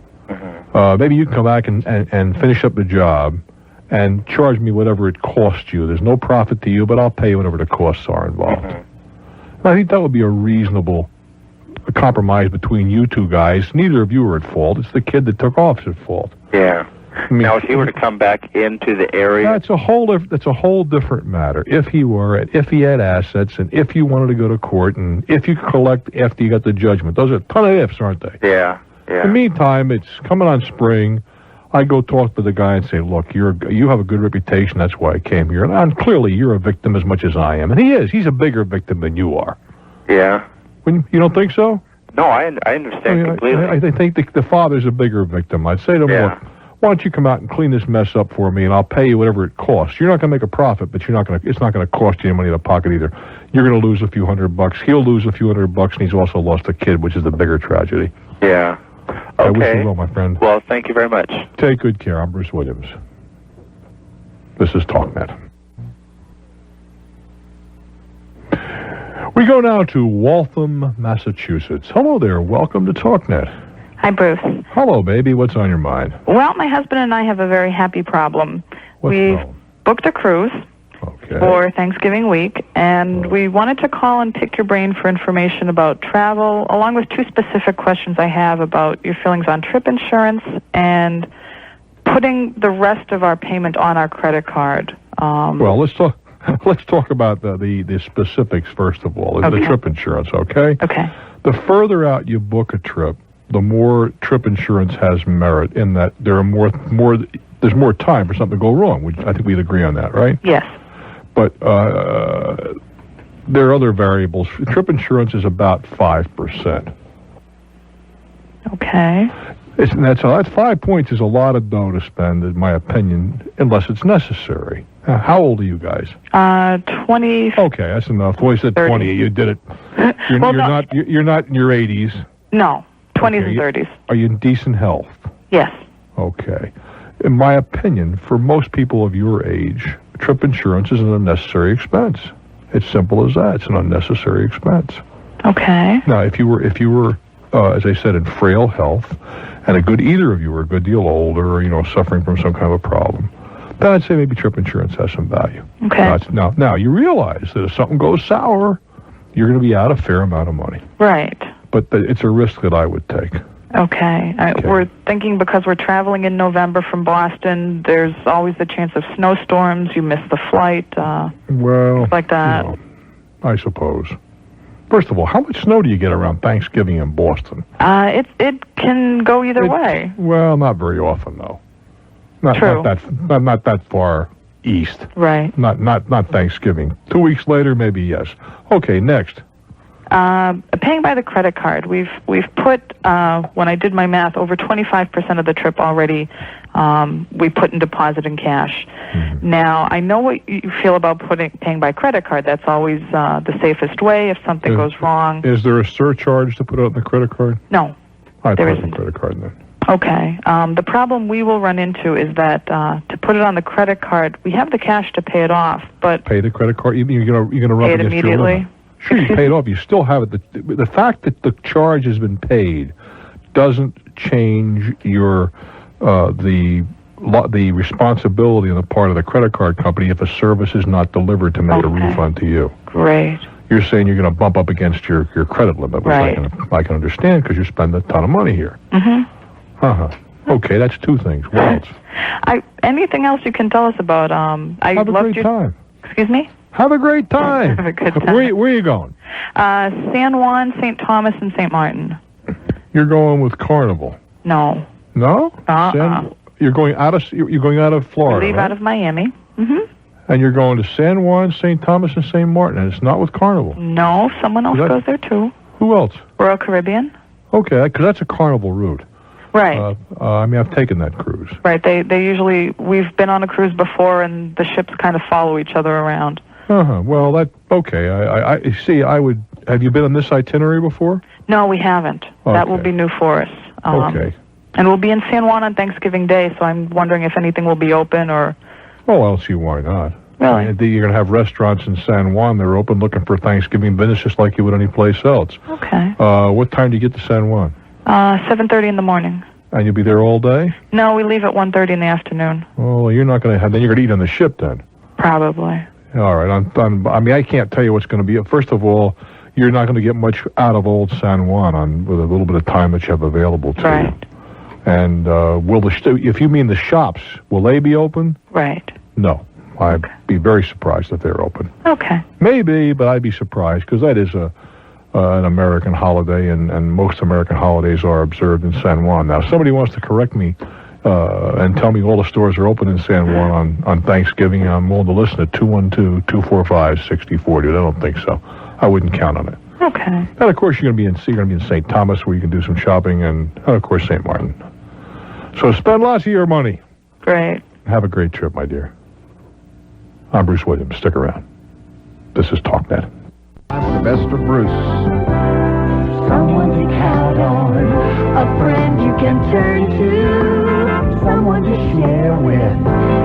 [SPEAKER 1] Maybe you can come back and finish up the job and charge me whatever it costs you. There's no profit to you, but I'll pay you whatever the costs are involved. And I think that would be a reasonable compromise between you two guys. Neither of you are at fault. It's the kid that took off's at fault.
[SPEAKER 20] Yeah. Now, if he were to come back into the area...
[SPEAKER 1] That's a whole different matter. If he had assets, and if you wanted to go to court, and if you collect after you got the judgment. Those are a ton of ifs, aren't they?
[SPEAKER 20] Yeah.
[SPEAKER 1] In the meantime, it's coming on spring. I go talk to the guy and say, look, you have a good reputation, that's why I came here. And clearly, you're a victim as much as I am. And he is. He's a bigger victim than you are.
[SPEAKER 20] Yeah.
[SPEAKER 1] You don't think so?
[SPEAKER 20] No, I understand completely.
[SPEAKER 1] I think the father's a bigger victim. I'd say to him, look, why don't you come out and clean this mess up for me, and I'll pay you whatever it costs. You're not going to make a profit, but it's not going to cost you any money in the pocket either. You're going to lose a few $100. He'll lose a few $100, and he's also lost a kid, which is the bigger tragedy.
[SPEAKER 20] Yeah. Okay.
[SPEAKER 1] I wish you well, my friend.
[SPEAKER 20] Well, thank you very much.
[SPEAKER 1] Take good care. I'm Bruce Williams. This is Talknet. We go now to Waltham, Massachusetts. Hello there. Welcome to Talknet.
[SPEAKER 21] Hi, Bruce.
[SPEAKER 1] Hello, baby. What's on your mind?
[SPEAKER 21] Well, my husband and I have a very happy problem. We've booked a cruise for Thanksgiving week, and we wanted to call and pick your brain for information about travel, along with two specific questions I have about your feelings on trip insurance and putting the rest of our payment on our credit card.
[SPEAKER 1] Well, let's talk about the specifics first of all. The trip insurance, okay?
[SPEAKER 21] Okay.
[SPEAKER 1] The further out you book a trip, the more trip insurance has merit in that there's more time for something to go wrong. I think we'd agree on that, right?
[SPEAKER 21] Yes.
[SPEAKER 1] But there are other variables. Trip insurance is about 5%.
[SPEAKER 21] Okay.
[SPEAKER 1] That's 5 points is a lot of dough to spend, in my opinion, unless it's necessary. How old are you guys?
[SPEAKER 21] 20.
[SPEAKER 1] Okay, that's enough. Well, you said
[SPEAKER 21] 30.
[SPEAKER 1] 20. You did it. You're not in your 80s.
[SPEAKER 21] No, 20s and 30s.
[SPEAKER 1] Are you in decent health?
[SPEAKER 21] Yes.
[SPEAKER 1] Okay. In my opinion, for most people of your age, trip insurance is an unnecessary expense. It's simple as that. It's an unnecessary expense.
[SPEAKER 21] Okay.
[SPEAKER 1] Now, if you were, as I said, in frail health, and either of you are a good deal older, or suffering from some kind of a problem, then I'd say maybe trip insurance has some value.
[SPEAKER 21] Okay.
[SPEAKER 1] Now you realize that if something goes sour, you're going to be out a fair amount of money.
[SPEAKER 21] Right.
[SPEAKER 1] But it's a risk that I would take.
[SPEAKER 21] Okay. We're thinking because we're traveling in November from Boston, there's always the chance of snowstorms. You miss the flight. Like that.
[SPEAKER 1] I suppose. First of all, how much snow do you get around Thanksgiving in Boston?
[SPEAKER 21] It can go either way.
[SPEAKER 1] Well, not very often though.
[SPEAKER 21] True.
[SPEAKER 1] Not that far east.
[SPEAKER 21] Right.
[SPEAKER 1] Not Thanksgiving. 2 weeks later, maybe yes. Okay, next.
[SPEAKER 21] Paying by the credit card. We've put, when I did my math, over 25% of the trip already we put in deposit in cash. Now, I know what you feel about paying by credit card. That's always the safest way if something goes wrong.
[SPEAKER 1] Is there a surcharge to put on the credit card?
[SPEAKER 21] No.
[SPEAKER 1] I'd
[SPEAKER 21] There
[SPEAKER 1] put it on
[SPEAKER 21] isn't.
[SPEAKER 1] the credit card then.
[SPEAKER 21] Okay. The problem we will run into is that to put it on the credit card, we have the cash to pay it off, but
[SPEAKER 1] Pay the credit card. You're gonna run
[SPEAKER 21] pay it
[SPEAKER 1] against your
[SPEAKER 21] immediately.
[SPEAKER 1] limit. Sure, you pay it off. You still have it. The fact that the charge has been paid doesn't change your the responsibility on the part of the credit card company if a service is not delivered to make a refund to you.
[SPEAKER 21] Great.
[SPEAKER 1] You're saying you're going to bump up against your credit limit, which
[SPEAKER 21] Right.
[SPEAKER 1] I can understand because you're spending a ton of money here. Okay, that's two things. What else?
[SPEAKER 21] Anything else you can tell us about? I
[SPEAKER 1] Have a
[SPEAKER 21] loved
[SPEAKER 1] great time.
[SPEAKER 21] Excuse me?
[SPEAKER 1] Have a great time.
[SPEAKER 21] Have a good time.
[SPEAKER 1] Where are you going?
[SPEAKER 21] San Juan, St. Thomas, and St. Martin.
[SPEAKER 1] You're going with Carnival.
[SPEAKER 21] No.
[SPEAKER 1] No? You're going out of Florida.
[SPEAKER 21] Leave
[SPEAKER 1] right?
[SPEAKER 21] out of Miami.
[SPEAKER 1] And you're going to San Juan, St. Thomas, and St. Martin, and it's not with Carnival.
[SPEAKER 21] No, someone else goes there too.
[SPEAKER 1] Who else?
[SPEAKER 21] Royal Caribbean.
[SPEAKER 1] Okay, because that's a Carnival route.
[SPEAKER 21] Right.
[SPEAKER 1] I mean, I've taken that cruise.
[SPEAKER 21] Right. They usually, we've been on a cruise before, and the ships kind of follow each other around.
[SPEAKER 1] Well, okay. I see. Have you been on this itinerary before?
[SPEAKER 21] No, we haven't. That will be new for us.
[SPEAKER 1] Okay.
[SPEAKER 21] And we'll be in San Juan on Thanksgiving Day, so I'm wondering if anything will be open or...
[SPEAKER 1] Oh, I'll see why not.
[SPEAKER 21] Really?
[SPEAKER 1] You're going to have restaurants in San Juan that are open looking for Thanksgiving dinners just like you would any place else.
[SPEAKER 21] Okay.
[SPEAKER 1] What time do you get to San Juan?
[SPEAKER 21] 7:30 in the morning.
[SPEAKER 1] And you'll be there all day?
[SPEAKER 21] No, we leave at 1:30 in the afternoon.
[SPEAKER 1] Oh, you're not going to have... Then you're going to eat on the ship then?
[SPEAKER 21] Probably.
[SPEAKER 1] All right. I mean, I can't tell you what's going to be. First of all, you're not going to get much out of old San Juan with a little bit of time that you have available to you. And if you mean the shops, will they be open?
[SPEAKER 21] Right.
[SPEAKER 1] No. I'd be very surprised if they're open.
[SPEAKER 21] Okay.
[SPEAKER 1] Maybe, but I'd be surprised because that is an American holiday, and most American holidays are observed in San Juan. Now, if somebody wants to correct me and tell me all the stores are open in San Juan on Thanksgiving, I'm willing to listen at 212-245-6040. I don't think so. I wouldn't count on it.
[SPEAKER 21] Okay.
[SPEAKER 1] And of course, you're going to be in St. Thomas, where you can do some shopping, and of course, St. Martin. So spend lots of your money.
[SPEAKER 21] Great.
[SPEAKER 1] Have a great trip, my dear. I'm Bruce Williams. Stick around. This is Talknet.
[SPEAKER 5] The best of Bruce.
[SPEAKER 4] Someone to count on, a friend you can turn to, someone to share with,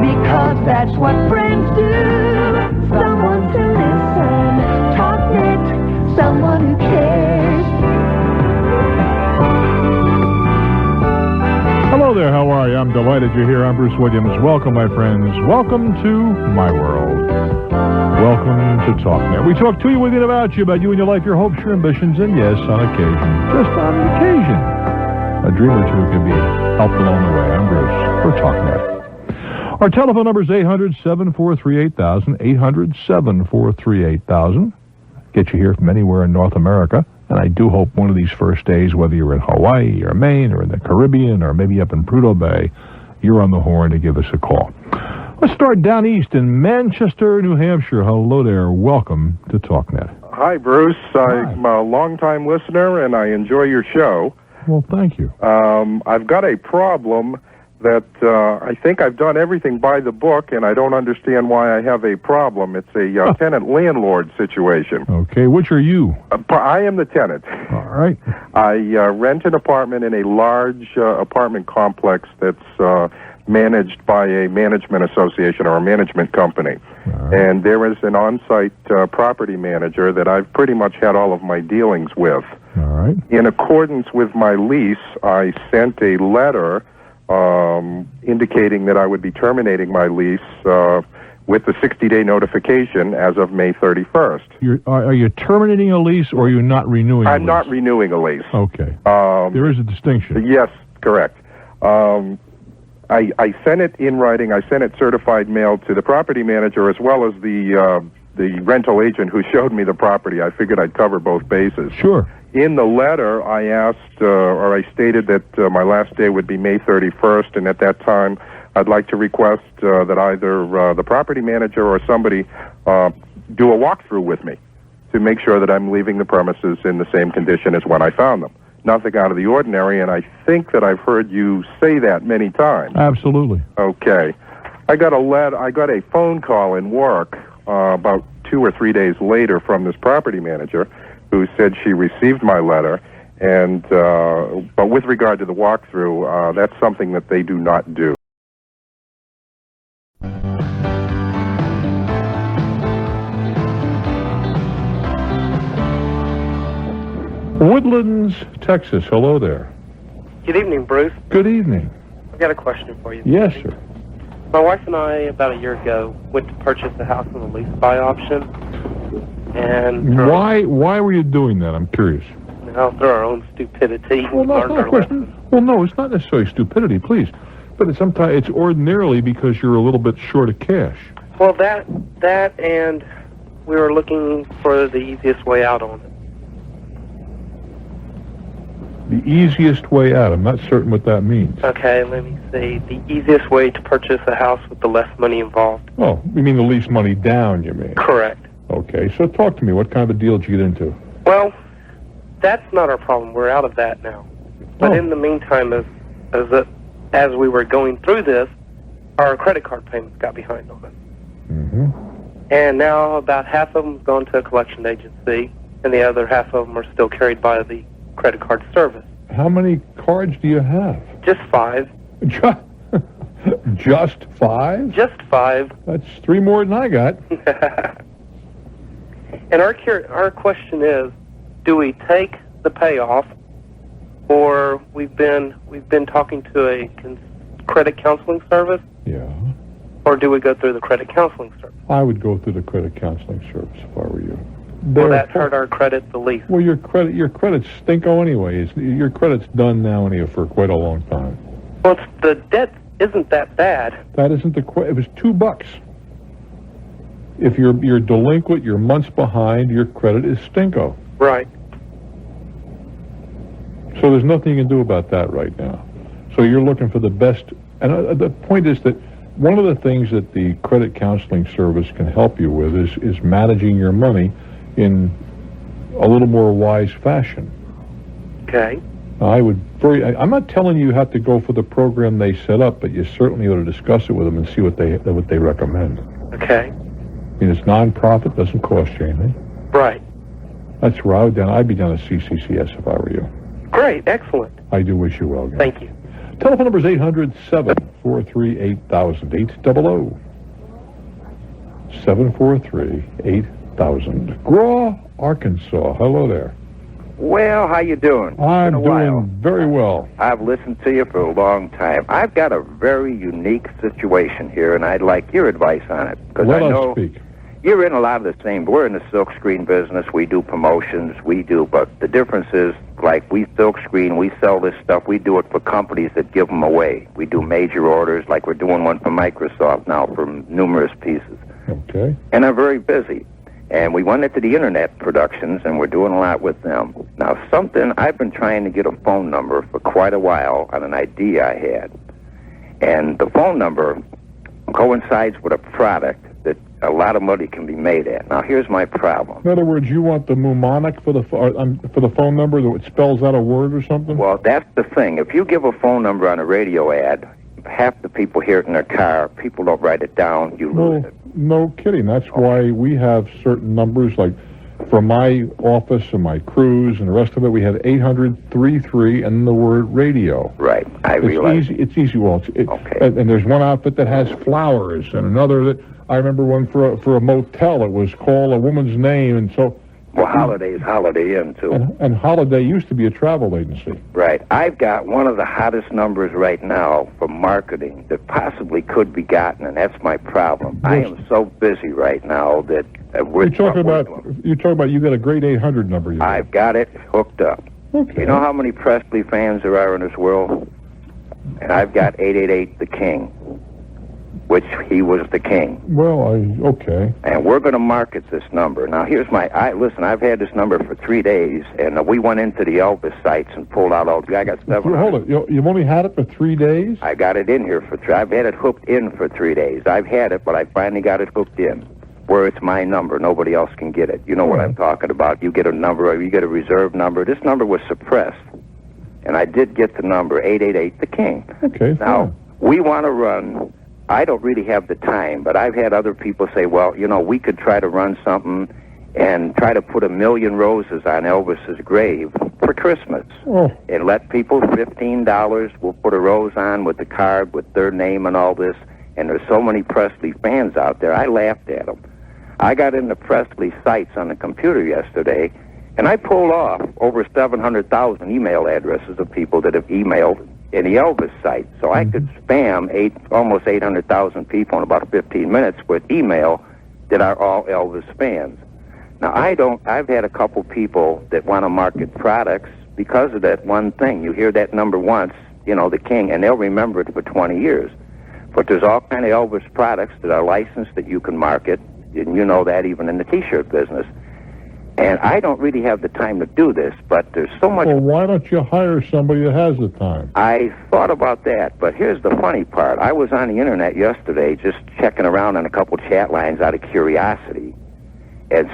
[SPEAKER 4] because that's what friends do. Someone to listen, Talknet, someone who cares.
[SPEAKER 1] Hello there, how are you? I'm delighted you're here. I'm Bruce Williams. Welcome, my friends. Welcome to my world. Welcome to Talknet. We talk to you with you about you and your life, your hopes, your ambitions, and yes, on occasion, just on occasion, a dream or two can be helped along the way. I'm Bruce for Talknet. Our telephone number is 800-743-8000, 800-743-8000. Get you here from anywhere in North America. And I do hope one of these first days, whether you're in Hawaii or Maine or in the Caribbean or maybe up in Prudhoe Bay, you're on the horn to give us a call. Let's start down east in Manchester, New Hampshire. Hello there. Welcome to Talknet.
[SPEAKER 18] Hi, Bruce. I'm a longtime listener, and I enjoy your show.
[SPEAKER 1] Well, thank you.
[SPEAKER 18] I've got a problem that I think I've done everything by the book, and I don't understand why I have a problem. It's a tenant-landlord situation.
[SPEAKER 1] Okay, which are you?
[SPEAKER 18] I am the tenant.
[SPEAKER 1] All right.
[SPEAKER 18] I rent an apartment in a large apartment complex that's managed by a management association or a management company. And there is an on-site property manager that I've pretty much had all of my dealings with.
[SPEAKER 1] All right.
[SPEAKER 18] In accordance with my lease, I sent a letter indicating that I would be terminating my lease with the 60-day notification as of May 31st.
[SPEAKER 1] Are you terminating a lease or are you not renewing a lease?
[SPEAKER 18] I'm not renewing a lease.
[SPEAKER 1] Okay. There is a distinction.
[SPEAKER 18] Yes, correct. I sent it in writing. I sent it certified mail to the property manager as well as the rental agent who showed me the property. I figured I'd cover both bases.
[SPEAKER 1] Sure.
[SPEAKER 18] In the letter, I asked, or I stated that my last day would be May 31st, and at that time, I'd like to request that either the property manager or somebody do a walkthrough with me to make sure that I'm leaving the premises in the same condition as when I found them. Nothing out of the ordinary, and I think that I've heard you say that many times.
[SPEAKER 1] Absolutely.
[SPEAKER 18] Okay. I got a phone call in work about 2 or 3 days later from this property manager who said she received my letter, and but with regard to the walkthrough, that's something that they do not do.
[SPEAKER 1] Woodlands, Texas. Hello there.
[SPEAKER 3] Good evening, Bruce.
[SPEAKER 1] Good evening.
[SPEAKER 3] I've got a question for you.
[SPEAKER 1] Yes, sir.
[SPEAKER 3] My wife and I, about a year ago, went to purchase a house on a lease buy option. And
[SPEAKER 1] Why were you doing that? I'm curious.
[SPEAKER 3] through our own stupidity,
[SPEAKER 1] Well, no, it's not a question. Well, no, it's not necessarily stupidity, please. But it's ordinarily because you're a little bit short of cash.
[SPEAKER 3] Well, that and we were looking for the easiest way out on it.
[SPEAKER 1] The easiest way out. I'm not certain what that means.
[SPEAKER 3] Okay, let me see. The easiest way to purchase a house with the less money involved.
[SPEAKER 1] Oh, you mean the least money down, you mean?
[SPEAKER 3] Correct.
[SPEAKER 1] Okay, so talk to me. What kind of a deal did you get into?
[SPEAKER 3] Well, that's not our problem. We're out of that now. But in the meantime, as we were going through this, our credit card payments got behind on it.
[SPEAKER 1] Mm-hmm.
[SPEAKER 3] And now about half of them have gone to a collection agency, and the other half of them are still carried by the credit card service.
[SPEAKER 1] How many cards do you have?
[SPEAKER 3] Just 5.
[SPEAKER 1] Just 5?
[SPEAKER 3] Just 5.
[SPEAKER 1] That's 3 more than I got.
[SPEAKER 3] And our question is, do we take the payoff, or we've been talking to a credit counseling service?
[SPEAKER 1] Yeah.
[SPEAKER 3] Or do we go through the credit counseling service?
[SPEAKER 1] I would go through the credit counseling service if I were you.
[SPEAKER 3] Will that hurt our credit the least?
[SPEAKER 1] Well, your credit's stinko anyway. Your credit's done now anyway for quite a long time.
[SPEAKER 3] Well, the debt isn't that bad.
[SPEAKER 1] That isn't it was $2. If you're delinquent, you're months behind, your credit is stinko.
[SPEAKER 3] Right.
[SPEAKER 1] So there's nothing you can do about that right now. So you're looking for the best. And the point is that one of the things that the credit counseling service can help you with is managing your money in a little more wise fashion.
[SPEAKER 3] Okay.
[SPEAKER 1] I'm not telling you have to go for the program they set up, but you certainly ought to discuss it with them and see what they recommend.
[SPEAKER 3] Okay.
[SPEAKER 1] I mean, it's non-profit, doesn't cost you anything.
[SPEAKER 3] Right.
[SPEAKER 1] That's where I'd be down at CCCS if I were you.
[SPEAKER 3] Great, excellent.
[SPEAKER 1] I do wish you well, guys.
[SPEAKER 3] Thank you.
[SPEAKER 1] Telephone number is 800-743-8000. 800-743-8000. Graw, Arkansas. Hello there.
[SPEAKER 22] Well, how you doing?
[SPEAKER 1] I'm doing very well.
[SPEAKER 22] I've listened to you for a long time. I've got a very unique situation here, and I'd like your advice on it. Because I know
[SPEAKER 1] speak.
[SPEAKER 22] You're in a lot of the same. We're in the silkscreen business. We do promotions. But the difference is, like, we silkscreen, we sell this stuff. We do it for companies that give them away. We do major orders, like we're doing one for Microsoft now for numerous pieces.
[SPEAKER 1] Okay.
[SPEAKER 22] And I'm very busy. And we went into the internet productions, and we're doing a lot with them. Now, I've been trying to get a phone number for quite a while on an idea I had. And the phone number coincides with a product that a lot of money can be made at. Now, here's my problem.
[SPEAKER 1] In other words, you want the mnemonic for the phone number that spells out a word or something?
[SPEAKER 22] Well, that's the thing. If you give a phone number on a radio ad, half the people hear it in their car. People don't write it down. You lose it.
[SPEAKER 1] No kidding. That's why we have certain numbers, like for my office and my crews and the rest of it, we have 800-33 and the word radio.
[SPEAKER 22] Right. I realize.
[SPEAKER 1] It's easy. Well,
[SPEAKER 22] okay.
[SPEAKER 1] And there's one outfit that has flowers, and another that I remember one for a motel. It was called a woman's name, and so.
[SPEAKER 22] Well, Holiday is Holiday Inn, too.
[SPEAKER 1] And Holiday used to be a travel agency.
[SPEAKER 22] Right. I've got one of the hottest numbers right now for marketing that possibly could be gotten, and that's my problem. I am so busy right now that
[SPEAKER 1] you're talking about you got a great 800 number.
[SPEAKER 22] I've got it hooked up.
[SPEAKER 1] Okay.
[SPEAKER 22] You know how many Presley fans there are in this world? And I've got 888 the King, which he was the king.
[SPEAKER 1] Well, okay.
[SPEAKER 22] And we're going to market this number. Now, here's listen, I've had this number for 3 days, and we went into the Elvis sites and pulled out all, I got 7.
[SPEAKER 1] Hold it. You've only had it for 3 days?
[SPEAKER 22] I got it in here for 3. I've had it hooked in for 3 days. I've had it, but I finally got it hooked in. where it's my number. Nobody else can get it. You know what I'm talking about. You get a number, or you get a reserve number. This number was suppressed, and I did get the number, 888, the King.
[SPEAKER 1] Okay,
[SPEAKER 22] now, we want to run. I don't really have the time, but I've had other people say, well, you know, we could try to run something and try to put 1 million roses on Elvis's grave for Christmas. And let people $15. We'll put a rose on with the card with their name and all this. And there's so many Presley fans out there. I laughed at them. I got into Presley sites on the computer yesterday, and I pulled off over 700,000 email addresses of people that have emailed in the Elvis site. So I could spam almost 800,000 people in about 15 minutes with email that are all Elvis fans. Now, I've had a couple people that want to market products because of that one thing. You hear that number once, you know, the King, and they'll remember it for 20 years. But there's all kind of Elvis products that are licensed that you can market, and you know that even in the T-shirt business. And I don't really have the time to do this, but there's so much...
[SPEAKER 1] Well, why don't you hire somebody that has the time?
[SPEAKER 22] I thought about that, but here's the funny part. I was on the Internet yesterday just checking around on a couple chat lines out of curiosity. And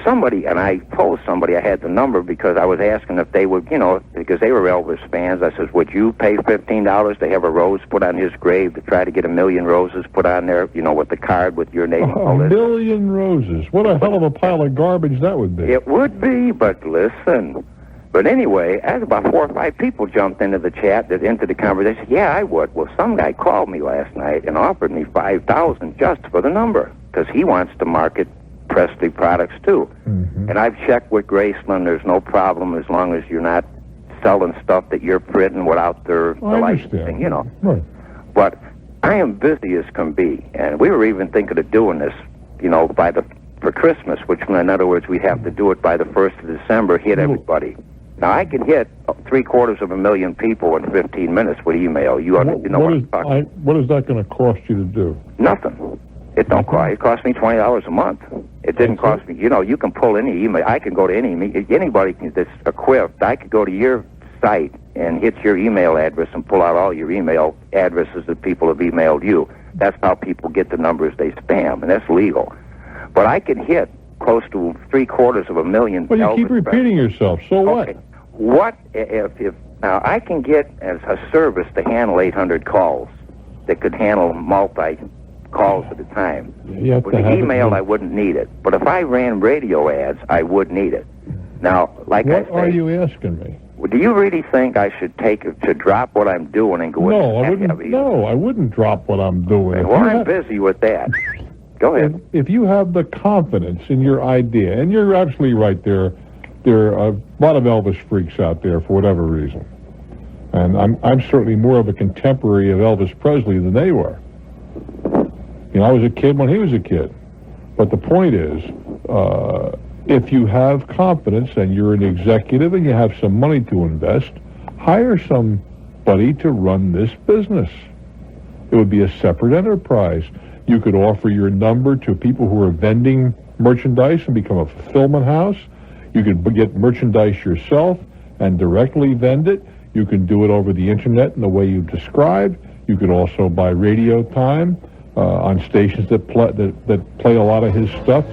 [SPEAKER 22] I told somebody I had the number because I was asking if they would, you know, because they were Elvis fans. I said, would you pay $15 to have a rose put on his grave to try to get 1 million roses put on there, you know, with the card with your name?
[SPEAKER 1] 1 million roses. What a hell of a pile of garbage that would be.
[SPEAKER 22] It would be, but listen. But anyway, as about 4 or 5 people jumped into the chat, into the conversation, yeah, I would. Well, some guy called me last night and offered me $5,000 just for the number because he wants to market Presley products too. And I've checked with Graceland. There's no problem as long as you're not selling stuff that you're printing without the licensing, you know.
[SPEAKER 1] Right.
[SPEAKER 22] But I am busy as can be, and we were even thinking of doing this, you know, for Christmas, which in other words we'd have to do it by the 1st of December, hit everybody. Now I can hit 750,000 people in 15 minutes with email. You know what I'm talking about.
[SPEAKER 1] What is that going to cost you to do?
[SPEAKER 22] Nothing. It don't cost. It cost me $20 a month. It didn't cost me. You know, you can pull any email. I can go to anybody that's equipped. I could go to your site and hit your email address and pull out all your email addresses that people have emailed you. That's how people get the numbers they spam, and that's legal. But I could hit close to 750,000.
[SPEAKER 1] Well, you keep repeating yourself. So what?
[SPEAKER 22] What if now I can get as a service to handle 800 calls that could handle calls at a time. With the email, I wouldn't need it. But if I ran radio ads, I would need it. Now, like I say...
[SPEAKER 1] What are you asking me?
[SPEAKER 22] Do you really think I should drop what I'm doing and go
[SPEAKER 1] No, I wouldn't drop what I'm doing.
[SPEAKER 22] Well, I'm busy with that. Go ahead.
[SPEAKER 1] If you have the confidence in your idea, and you're absolutely right, there are a lot of Elvis freaks out there for whatever reason. And I'm certainly more of a contemporary of Elvis Presley than they were. You know, I was a kid when he was a kid. But the point is, if you have confidence and you're an executive and you have some money to invest, hire somebody to run this business. It would be a separate enterprise. You could offer your number to people who are vending merchandise and become a fulfillment house. You could get merchandise yourself and directly vend it. You can do it over the Internet in the way you've described. You could also buy radio time on stations that play a lot of his stuff.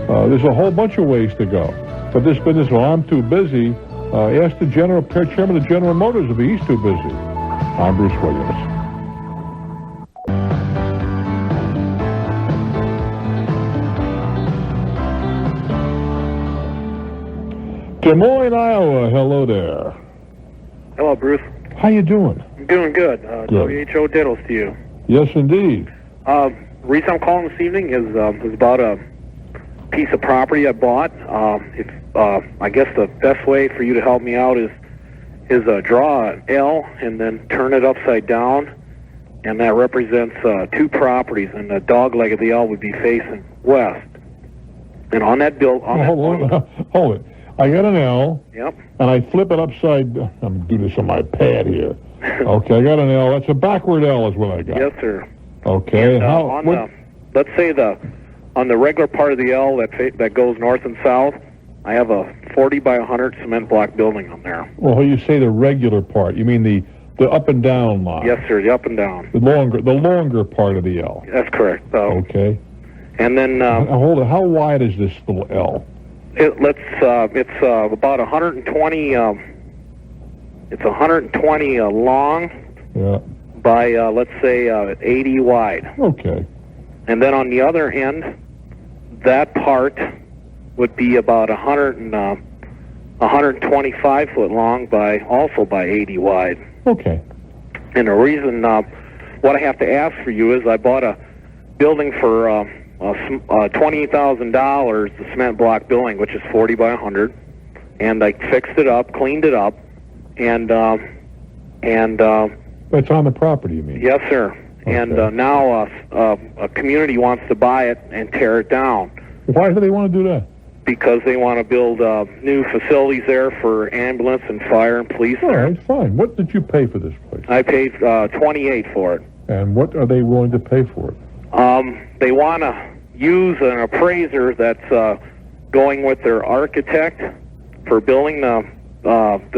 [SPEAKER 1] There's a whole bunch of ways to go. But this business, well, I'm too busy. Ask the chairman of General Motors if he's too busy. I'm Bruce Williams. Des Moines, Iowa. Hello there.
[SPEAKER 2] Hello, Bruce.
[SPEAKER 1] How you doing?
[SPEAKER 2] I'm doing good. WHO diddles to you.
[SPEAKER 1] Yes, indeed.
[SPEAKER 2] Reason I'm calling this evening is about a piece of property I bought. I guess the best way for you to help me out is draw an L and then turn it upside down, and that represents 2 properties, and the dog leg of the L would be facing west. And on that bill,
[SPEAKER 1] hold it. I got an L.
[SPEAKER 2] Yep.
[SPEAKER 1] And I flip it upside down. I'm doing this on my pad here. Okay, I got an L. That's a backward L is what I got.
[SPEAKER 2] Yes, sir.
[SPEAKER 1] Okay.
[SPEAKER 2] And, let's say on the regular part of the L that goes north and south, I have a 40 by 100 cement block building on there.
[SPEAKER 1] Well, you say the regular part. You mean the up and down line?
[SPEAKER 2] Yes, sir. The up and down.
[SPEAKER 1] The longer part of the L.
[SPEAKER 2] That's correct.
[SPEAKER 1] Okay.
[SPEAKER 2] And then
[SPEAKER 1] hold it. How wide is this little L?
[SPEAKER 2] It's about 120. It's 120 long.
[SPEAKER 1] Yeah.
[SPEAKER 2] By let's say 80 wide.
[SPEAKER 1] Okay.
[SPEAKER 2] And then on the other end, that part would be about 125 foot long by 80 wide.
[SPEAKER 1] Okay.
[SPEAKER 2] And the reason what I have to ask for you is I bought a building for $28,000, the cement block building, which is 40 by 100, and I fixed it up, cleaned it up, and
[SPEAKER 1] It's on the property, you mean?
[SPEAKER 2] yes, sir.
[SPEAKER 1] Okay.
[SPEAKER 2] And now a community wants to buy it and tear it down.
[SPEAKER 1] Why do they want to do that?
[SPEAKER 2] Because they want to build new facilities there for ambulance and fire and police.
[SPEAKER 1] All right, fine. What did you pay for this place?
[SPEAKER 2] I paid $28 for it.
[SPEAKER 1] And what are they willing to pay for it?
[SPEAKER 2] They want to use an appraiser that's going with their architect for building the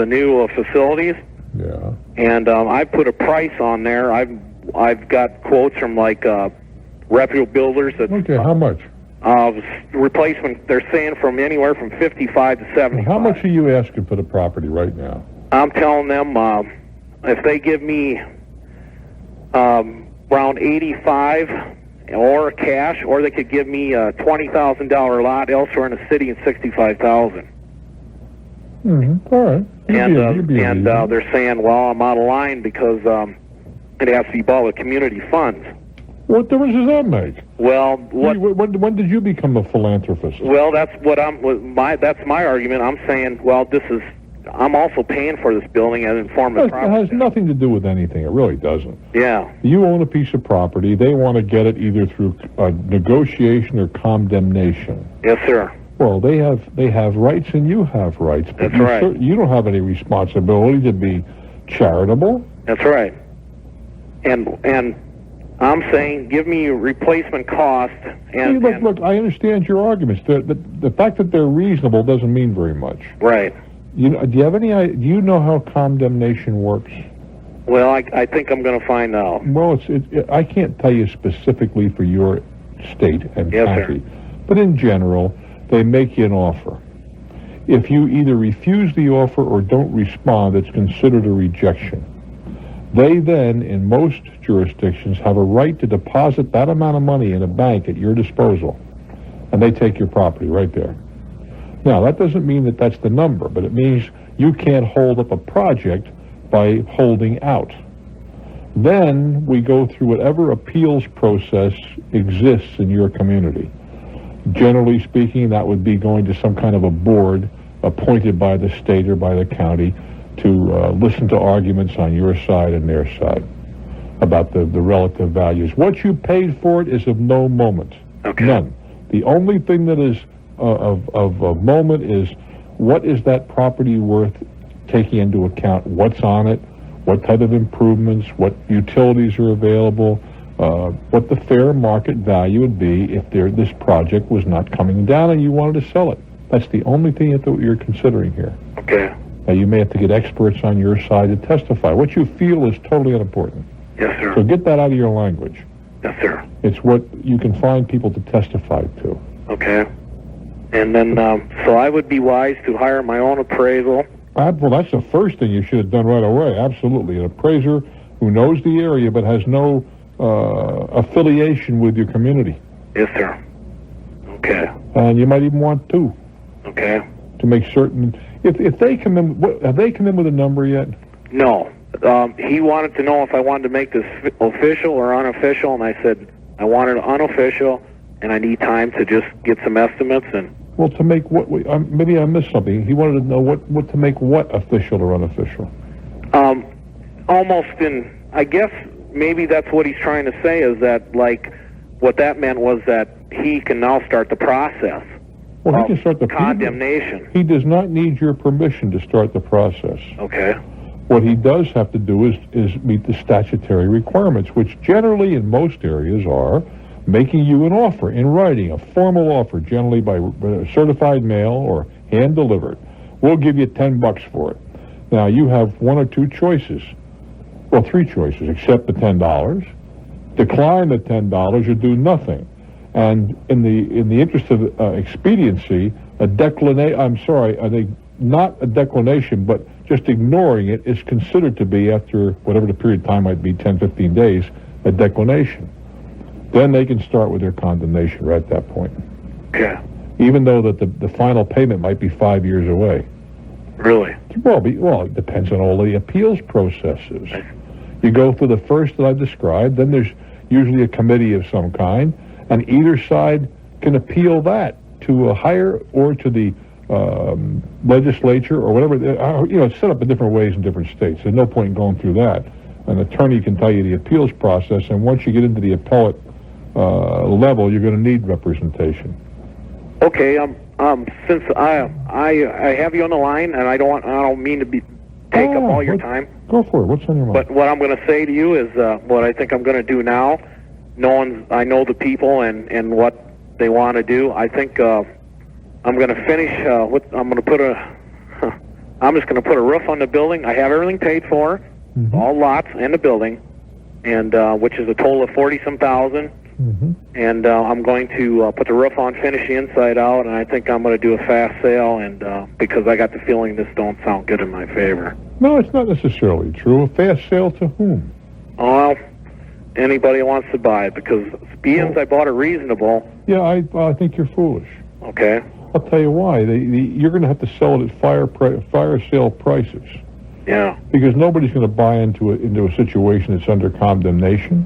[SPEAKER 2] new facilities.
[SPEAKER 1] Yeah.
[SPEAKER 2] And I put a price on there. I've got quotes from like reputable builders. That,
[SPEAKER 1] okay, how much?
[SPEAKER 2] Replacement, they're saying from anywhere from 55 to 75.
[SPEAKER 1] How much are you asking for the property right now?
[SPEAKER 2] I'm telling them if they give me around 85 or cash, or they could give me a $20,000 lot elsewhere in the city and $65,000.
[SPEAKER 1] Mm-hmm. All right.
[SPEAKER 2] And they're saying, well, I'm out of line because it has to be bought with community funds.
[SPEAKER 1] What difference does that make?
[SPEAKER 2] Well,
[SPEAKER 1] when did you become a philanthropist?
[SPEAKER 2] Well, that's what that's my argument. I'm saying, well, I'm also paying for this building as in form of property.
[SPEAKER 1] It has nothing to do with anything. It really doesn't.
[SPEAKER 2] Yeah.
[SPEAKER 1] You own a piece of property. They want to get it either through
[SPEAKER 2] negotiation
[SPEAKER 1] or condemnation.
[SPEAKER 2] Yes, sir.
[SPEAKER 1] Well, they have rights and you have rights. But
[SPEAKER 2] That's right.
[SPEAKER 1] You don't have any responsibility to be charitable.
[SPEAKER 2] That's right. And I'm saying, give me replacement cost. And
[SPEAKER 1] look, I understand your arguments. The fact that they're reasonable doesn't mean very much.
[SPEAKER 2] Right.
[SPEAKER 1] Do you know how condemnation works?
[SPEAKER 2] Well, I think I'm going to find out.
[SPEAKER 1] Well, I can't tell you specifically for your state and country, but in general, they make you an offer. If you either refuse the offer or don't respond, it's considered a rejection. They then, in most jurisdictions, have a right to deposit that amount of money in a bank at your disposal, and they take your property right there. Now, that doesn't mean that that's the number, but it means you can't hold up a project by holding out. Then we go through whatever appeals process exists in your community. Generally speaking, that would be going to some kind of a board appointed by the state or by the county to listen to arguments on your side and their side about the relative values. What you paid for it is of no moment.
[SPEAKER 2] Okay.
[SPEAKER 1] None. The only thing that is of moment is what is that property worth, taking into account what's on it, what type of improvements, what utilities are available, what the fair market value would be if this project was not coming down and you wanted to sell it. That's the only thing that you're considering here.
[SPEAKER 2] Okay.
[SPEAKER 1] Now, you may have to get experts on your side to testify. What you feel is totally unimportant.
[SPEAKER 2] Yes, sir.
[SPEAKER 1] So get that out of your language.
[SPEAKER 2] Yes, sir.
[SPEAKER 1] It's what you can find people to testify to.
[SPEAKER 2] Okay. And then, so I would be wise to hire my own appraisal.
[SPEAKER 1] Well, that's the first thing you should have done right away. Absolutely. An appraiser who knows the area but has no affiliation with your community.
[SPEAKER 2] Yes, sir. Okay.
[SPEAKER 1] And you might even want two.
[SPEAKER 2] Okay.
[SPEAKER 1] To make certain. If they come in, have they come in with a number yet?
[SPEAKER 2] No. He wanted to know if I wanted to make this official or unofficial, and I said I wanted it unofficial, and I need time to just get some estimates. And
[SPEAKER 1] well, to make what? Maybe I missed something. He wanted to know what to make what official or unofficial.
[SPEAKER 2] Almost in, I guess maybe that's what he's trying to say, is that like what that meant was that he can now start the process.
[SPEAKER 1] Well, he can start the
[SPEAKER 2] condemnation.
[SPEAKER 1] He does not need your permission to start the process.
[SPEAKER 2] Okay.
[SPEAKER 1] What he does have to do is meet the statutory requirements, which generally in most areas are making you an offer in writing, a formal offer, generally by certified mail or hand-delivered. We'll give you $10 for it. Now, you have one or two choices. Well, three choices. Accept the $10, decline the $10, or do nothing. And in the interest of expediency, not a declination, but just ignoring it is considered to be, after whatever the period of time might be, 10, 15 days, a declination. Then they can start with their condemnation right at that point.
[SPEAKER 2] Yeah.
[SPEAKER 1] Even though that the final payment might be 5 years away.
[SPEAKER 2] Really?
[SPEAKER 1] Well, it depends on all the appeals processes. You go through the first that I've described, then there's usually a committee of some kind, and either side can appeal that to a higher or to the legislature or whatever. It's set up in different ways in different states. There's no point in going through that. An attorney can tell you the appeals process, and once you get into the appellate level, you're going to need representation.
[SPEAKER 2] Okay. Since I have you on the line, and I don't mean to take up all your time.
[SPEAKER 1] Go for it. What's on your mind?
[SPEAKER 2] But what I'm going to say to you is what I think I'm going to do now. I know the people and what they want to do. I think I'm going to finish. I'm just going to put a roof on the building. I have everything paid for, all lots and the building, and which is a total of $40-some thousand. And I'm going to put the roof on, finish the inside out, and I think I'm going to do a fast sale. And because I got the feeling this don't sound good in my favor.
[SPEAKER 1] No, it's not necessarily true. A fast sale to whom?
[SPEAKER 2] Well, anybody wants to buy it, because being I bought it reasonable.
[SPEAKER 1] Yeah, I think you're foolish.
[SPEAKER 2] Okay.
[SPEAKER 1] I'll tell you why. You're going to have to sell it at fire sale prices.
[SPEAKER 2] Yeah.
[SPEAKER 1] Because nobody's going to buy into a situation that's under condemnation.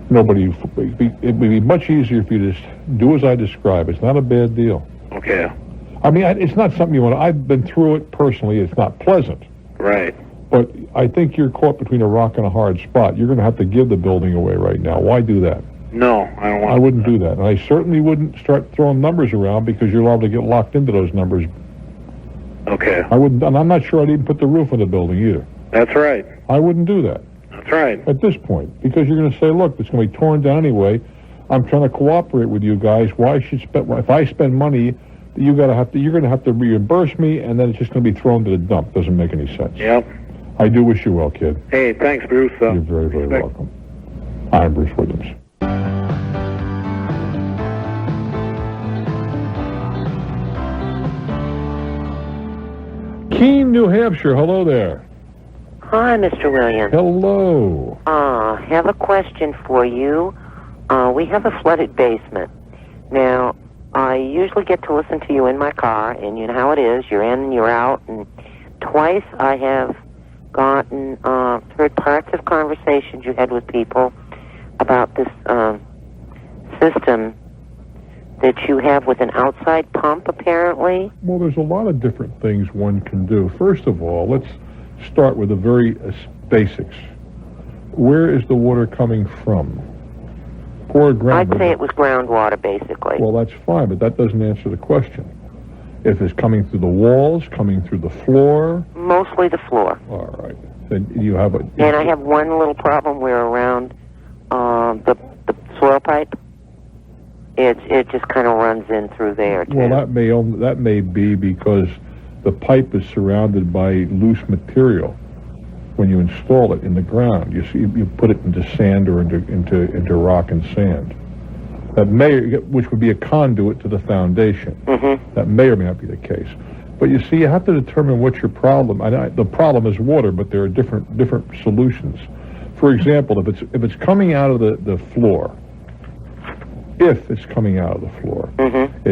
[SPEAKER 1] It would be much easier if you just do as I describe. It's not a bad deal.
[SPEAKER 2] Okay.
[SPEAKER 1] I mean, it's not something you want to. I've been through it personally. It's not pleasant.
[SPEAKER 2] Right.
[SPEAKER 1] But I think you're caught between a rock and a hard spot. You're going to have to give the building away right now. Why do that?
[SPEAKER 2] No, I don't want to.
[SPEAKER 1] I wouldn't do that. And I certainly wouldn't start throwing numbers around, because you're liable to get locked into those numbers.
[SPEAKER 2] Okay.
[SPEAKER 1] I wouldn't, and I'm not sure I'd even put the roof on the building either.
[SPEAKER 2] That's right.
[SPEAKER 1] I wouldn't do that.
[SPEAKER 2] That's right.
[SPEAKER 1] At this point, because you're going to say, look, it's going to be torn down anyway. I'm trying to cooperate with you guys. Why should if I spend money, you're going to have to reimburse me, and then it's just going to be thrown to the dump. Doesn't make any sense.
[SPEAKER 2] Yep.
[SPEAKER 1] I do wish you well, kid.
[SPEAKER 2] Hey, thanks, Bruce.
[SPEAKER 1] You're very, very welcome. I'm Bruce Williams. Keene, New Hampshire. Hello there.
[SPEAKER 6] Hi, Mr. Williams.
[SPEAKER 1] Hello.
[SPEAKER 6] Have a question for you. We have a flooded basement. Now, I usually get to listen to you in my car, and you know how it is. You're in and you're out, and twice I have heard parts of conversations you had with people about this system that you have with an outside pump, apparently.
[SPEAKER 1] Well, there's a lot of different things one can do. First of all, let's start with the very basics. Where is the water coming from?
[SPEAKER 6] I'd say it was groundwater, basically.
[SPEAKER 1] Well, that's fine, but that doesn't answer the question. If it's coming through the walls, coming through the floor?
[SPEAKER 6] Mostly the floor.
[SPEAKER 1] All right. Then you have
[SPEAKER 6] And I have one little problem where around the soil pipe, it just kind of runs in through there, too.
[SPEAKER 1] Well, that may be because the pipe is surrounded by loose material. When you install it in the ground, you put it into sand or into rock and sand. Which would be a conduit to the foundation. That may or may not be the case. But you see, you have to determine what's your problem. The problem is water, but there are different solutions. For example, if it's coming out of the floor, it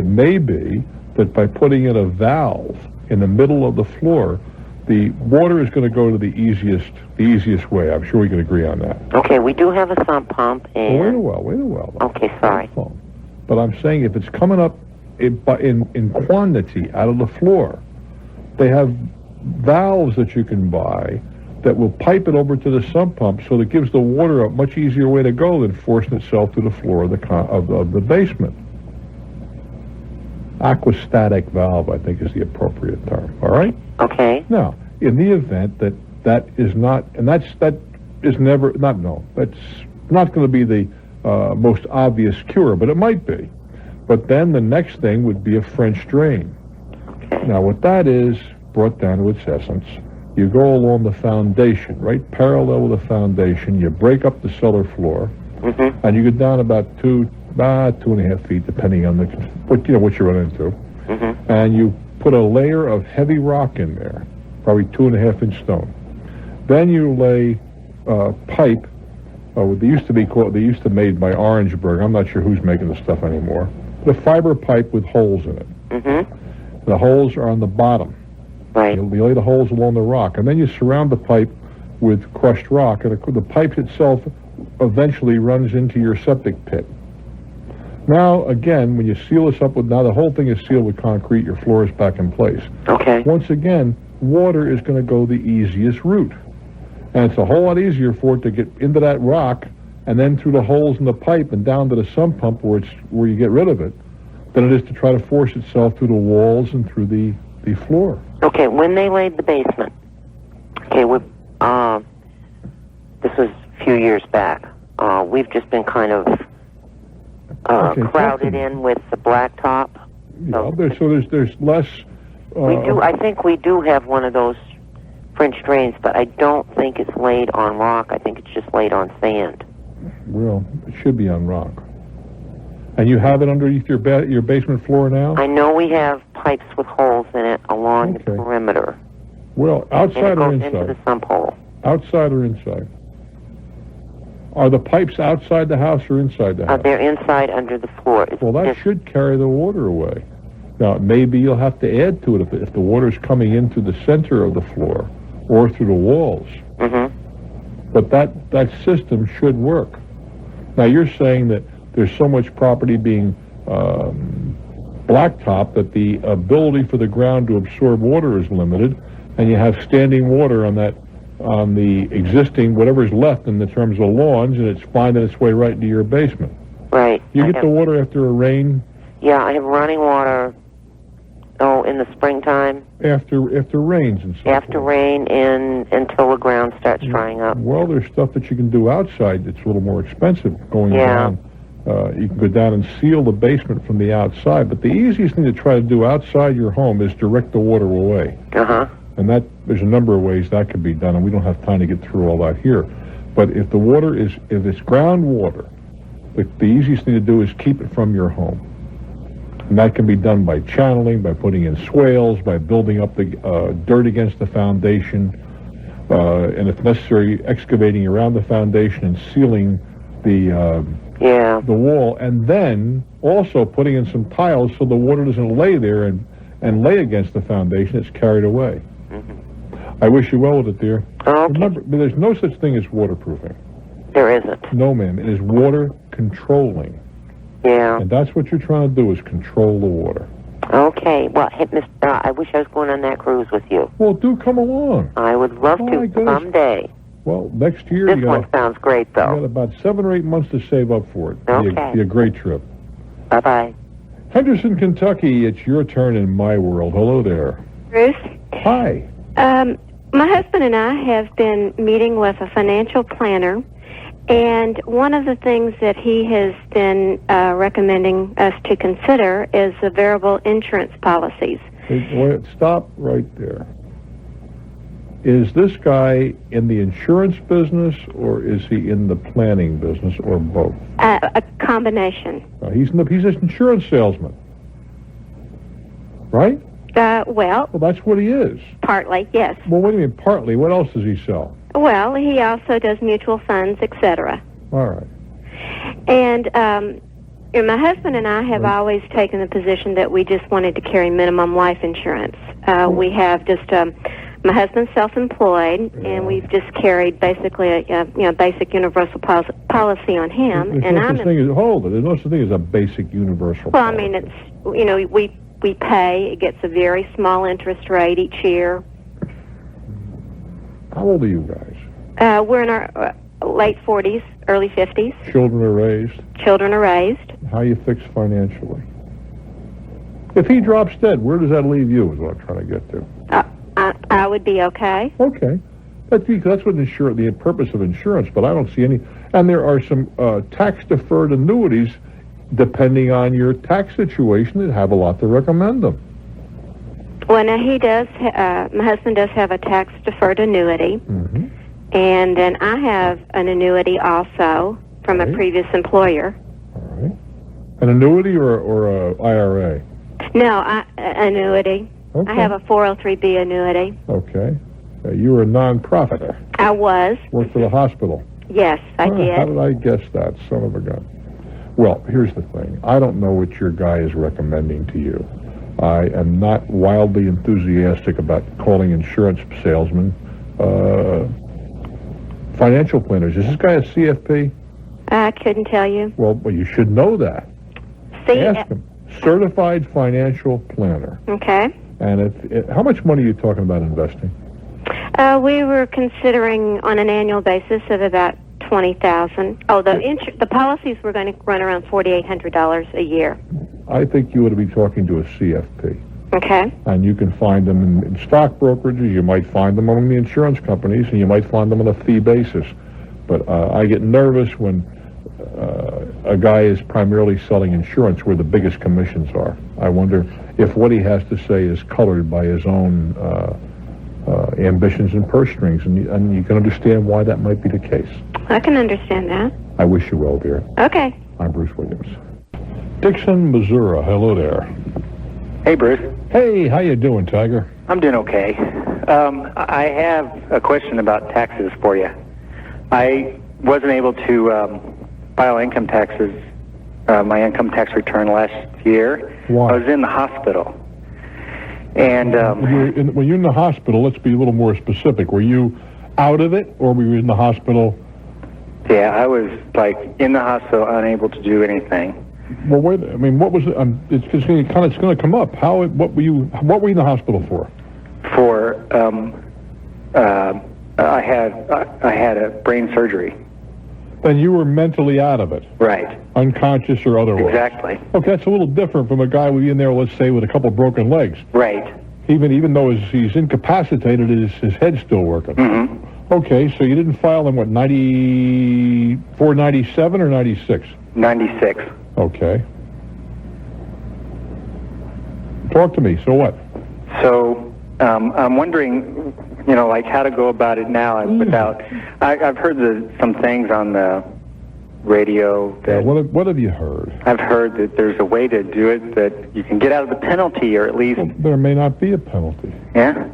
[SPEAKER 1] may be that by putting in a valve in the middle of the floor, the water is going to go to the easiest way. I'm sure we can agree on that.
[SPEAKER 6] Okay, we do have a sump pump. And
[SPEAKER 1] wait a while.
[SPEAKER 6] Okay, sorry.
[SPEAKER 1] But I'm saying if it's coming up in quantity out of the floor, they have valves that you can buy that will pipe it over to the sump pump, so that it gives the water a much easier way to go than forcing itself to the floor of the basement. Aquastatic valve, I think, is the appropriate term. All right?
[SPEAKER 6] Okay.
[SPEAKER 1] Now, in the event that is not, and that's not going to be the most obvious cure, but it might be. But then the next thing would be a French drain. Okay. Now, what that is, brought down to its essence, you go along the foundation, right parallel with the foundation, you break up the cellar floor, and you get down about 2 about 2.5 feet, depending on what you run into.
[SPEAKER 6] Mm-hmm.
[SPEAKER 1] And you put a layer of heavy rock in there, probably 2.5-inch stone. Then you lay pipe. They used to made by Orangeburg. I'm not sure who's making the stuff anymore. The fiber pipe with holes in it.
[SPEAKER 6] Mm-hmm.
[SPEAKER 1] The holes are on the bottom.
[SPEAKER 6] Right.
[SPEAKER 1] You lay the holes along the rock, and then you surround the pipe with crushed rock, and the pipe itself eventually runs into your septic pit. Now, again, when you seal this up now the whole thing is sealed with concrete, your floor is back in place.
[SPEAKER 6] Okay.
[SPEAKER 1] Once again, water is going to go the easiest route. And it's a whole lot easier for it to get into that rock and then through the holes in the pipe and down to the sump pump where you get rid of it than it is to try to force itself through the walls and through the floor.
[SPEAKER 6] Okay, when they laid the basement, this was a few years back. We've just been kind of crowded in with the blacktop.
[SPEAKER 1] Yeah, there's less.
[SPEAKER 6] I think we do have one of those French drains, but I don't think it's laid on rock. I think it's just laid on sand.
[SPEAKER 1] Well, it should be on rock. And you have it underneath your basement floor now?
[SPEAKER 6] I know we have pipes with holes in it along the perimeter.
[SPEAKER 1] Well, outside or
[SPEAKER 6] and it goes
[SPEAKER 1] inside?
[SPEAKER 6] into the sump hole.
[SPEAKER 1] Outside or inside? Are the pipes outside the house or inside the house?
[SPEAKER 6] They're inside under the floor.
[SPEAKER 1] Well, that should carry the water away. Now, maybe you'll have to add to it if the water's coming into the center of the floor or through the walls.
[SPEAKER 6] Mm-hmm.
[SPEAKER 1] But that system should work. Now, you're saying that there's so much property being blacktop that the ability for the ground to absorb water is limited, and you have standing water on the existing, whatever's left in the terms of lawns, and it's finding its way right into your basement.
[SPEAKER 6] Right.
[SPEAKER 1] You get the water after a rain?
[SPEAKER 6] Yeah, I have running water, in the springtime.
[SPEAKER 1] After rains and so
[SPEAKER 6] After rain until the ground starts drying up.
[SPEAKER 1] Well, there's stuff that you can do outside that's a little more expensive going down. You can go down and seal the basement from the outside, but the easiest thing to try to do outside your home is direct the water away.
[SPEAKER 6] Uh-huh.
[SPEAKER 1] And there's a number of ways that could be done, and we don't have time to get through all that here. But if it's groundwater, the easiest thing to do is keep it from your home. And that can be done by channeling, by putting in swales, by building up the dirt against the foundation, and if necessary, excavating around the foundation and sealing the wall, and then also putting in some tiles so the water doesn't lay there and lay against the foundation. It's carried away. Mm-hmm. I wish you well with it, dear.
[SPEAKER 6] Okay.
[SPEAKER 1] Remember, there's no such thing as waterproofing.
[SPEAKER 6] There isn't.
[SPEAKER 1] No, ma'am. It is water controlling.
[SPEAKER 6] Yeah.
[SPEAKER 1] And that's what you're trying to do, is control the water.
[SPEAKER 6] Okay. Well, I wish I was going on that cruise with you.
[SPEAKER 1] Well, do come along.
[SPEAKER 6] I would love to someday.
[SPEAKER 1] Well, next year...
[SPEAKER 6] This one sounds great, though.
[SPEAKER 1] You got about 7 or 8 months to save up for it.
[SPEAKER 6] Okay.
[SPEAKER 1] Be a great trip.
[SPEAKER 6] Bye-bye.
[SPEAKER 1] Henderson, Kentucky, it's your turn in my world. Hello there.
[SPEAKER 10] Bruce?
[SPEAKER 1] Hi.
[SPEAKER 10] My husband and I have been meeting with a financial planner, and one of the things that he has been recommending us to consider is the variable insurance policies.
[SPEAKER 1] Wait, stop right there. Is this guy in the insurance business, or is he in the planning business, or both?
[SPEAKER 10] A combination.
[SPEAKER 1] He's an insurance salesman, right?
[SPEAKER 10] Well,
[SPEAKER 1] that's what he is.
[SPEAKER 10] Partly, yes.
[SPEAKER 1] Well, what do you mean partly? What else does he sell?
[SPEAKER 10] Well, he also does mutual funds, etc.
[SPEAKER 1] All right.
[SPEAKER 10] And my husband and I have always taken the position that we just wanted to carry minimum life insurance. We have just... my husband's self-employed, and we've just carried basically a basic universal policy on him.
[SPEAKER 1] There's no such thing as There's no such thing as a basic universal.
[SPEAKER 10] Well, I mean, it's we pay. It gets a very small interest rate each year.
[SPEAKER 1] How old are you guys?
[SPEAKER 10] We're in our late 40s, early 50s.
[SPEAKER 1] Children are raised.
[SPEAKER 10] Children are raised.
[SPEAKER 1] How are you fixed financially? If he drops dead, where does that leave you? Is what I'm trying to get to.
[SPEAKER 10] I would be okay.
[SPEAKER 1] Okay. That's what the purpose of insurance, but I don't see any. And there are some tax-deferred annuities, depending on your tax situation, that have a lot to recommend them.
[SPEAKER 10] Well, now he does, my husband does have a tax-deferred annuity.
[SPEAKER 1] Mm-hmm.
[SPEAKER 10] And then I have an annuity also from a previous employer.
[SPEAKER 1] All right. An annuity or a IRA?
[SPEAKER 10] No, annuity.
[SPEAKER 1] Okay.
[SPEAKER 10] I have a 403B annuity.
[SPEAKER 1] Okay. You were a non-profiter.
[SPEAKER 10] I was.
[SPEAKER 1] Worked for the hospital.
[SPEAKER 10] Yes, I did.
[SPEAKER 1] How did I guess that, son of a gun? Well, here's the thing. I don't know what your guy is recommending to you. I am not wildly enthusiastic about calling insurance salesmen financial planners. Is this guy a CFP?
[SPEAKER 10] I couldn't tell you.
[SPEAKER 1] Well, you should know that. Ask him. Certified financial planner.
[SPEAKER 10] Okay.
[SPEAKER 1] And how much money are you talking about investing?
[SPEAKER 10] We were considering on an annual basis of about $20,000. Oh, the policies were going to run around $4,800 a year.
[SPEAKER 1] I think you ought to be talking to a CFP.
[SPEAKER 10] Okay.
[SPEAKER 1] And you can find them in stock brokerages. You might find them among the insurance companies, and you might find them on a fee basis. But I get nervous when a guy is primarily selling insurance where the biggest commissions are. I wonder if what he has to say is colored by his own ambitions and purse strings, and you can understand why that might be the case.
[SPEAKER 10] I can understand that.
[SPEAKER 1] I wish you well, dear.
[SPEAKER 10] Okay.
[SPEAKER 1] I'm Bruce Williams. Dixon, Missouri. Hello there.
[SPEAKER 11] Hey, Bruce.
[SPEAKER 1] Hey, how you doing, Tiger?
[SPEAKER 11] I'm doing okay. I have a question about taxes for you. I wasn't able to file income taxes, my income tax return last year.
[SPEAKER 1] Why?
[SPEAKER 11] I was in the hospital. And
[SPEAKER 1] when you're in the hospital, let's be a little more specific. Were you out of it, or were you in the hospital?
[SPEAKER 11] Yeah, I was in the hospital, unable to do anything.
[SPEAKER 1] Well, what was it? It's going to come up. What were you in the hospital for?
[SPEAKER 11] For I had a brain surgery.
[SPEAKER 1] Then you were mentally out of it.
[SPEAKER 11] Right.
[SPEAKER 1] Unconscious or otherwise.
[SPEAKER 11] Exactly.
[SPEAKER 1] Okay, that's a little different from a guy who's in there, let's say, with a couple broken legs.
[SPEAKER 11] Right.
[SPEAKER 1] Even though he's incapacitated, his head's still working.
[SPEAKER 11] Mm-hmm.
[SPEAKER 1] Okay, so you didn't file in, 94, 97, or 96?
[SPEAKER 11] 96.
[SPEAKER 1] Okay. Talk to me. So what?
[SPEAKER 11] So I'm wondering, how to go about it now without. I've heard some things on the radio that.
[SPEAKER 1] What have you heard?
[SPEAKER 11] I've heard that there's a way to do it that you can get out of the penalty, or at least.
[SPEAKER 1] Well, there may not be a penalty.
[SPEAKER 11] Yeah.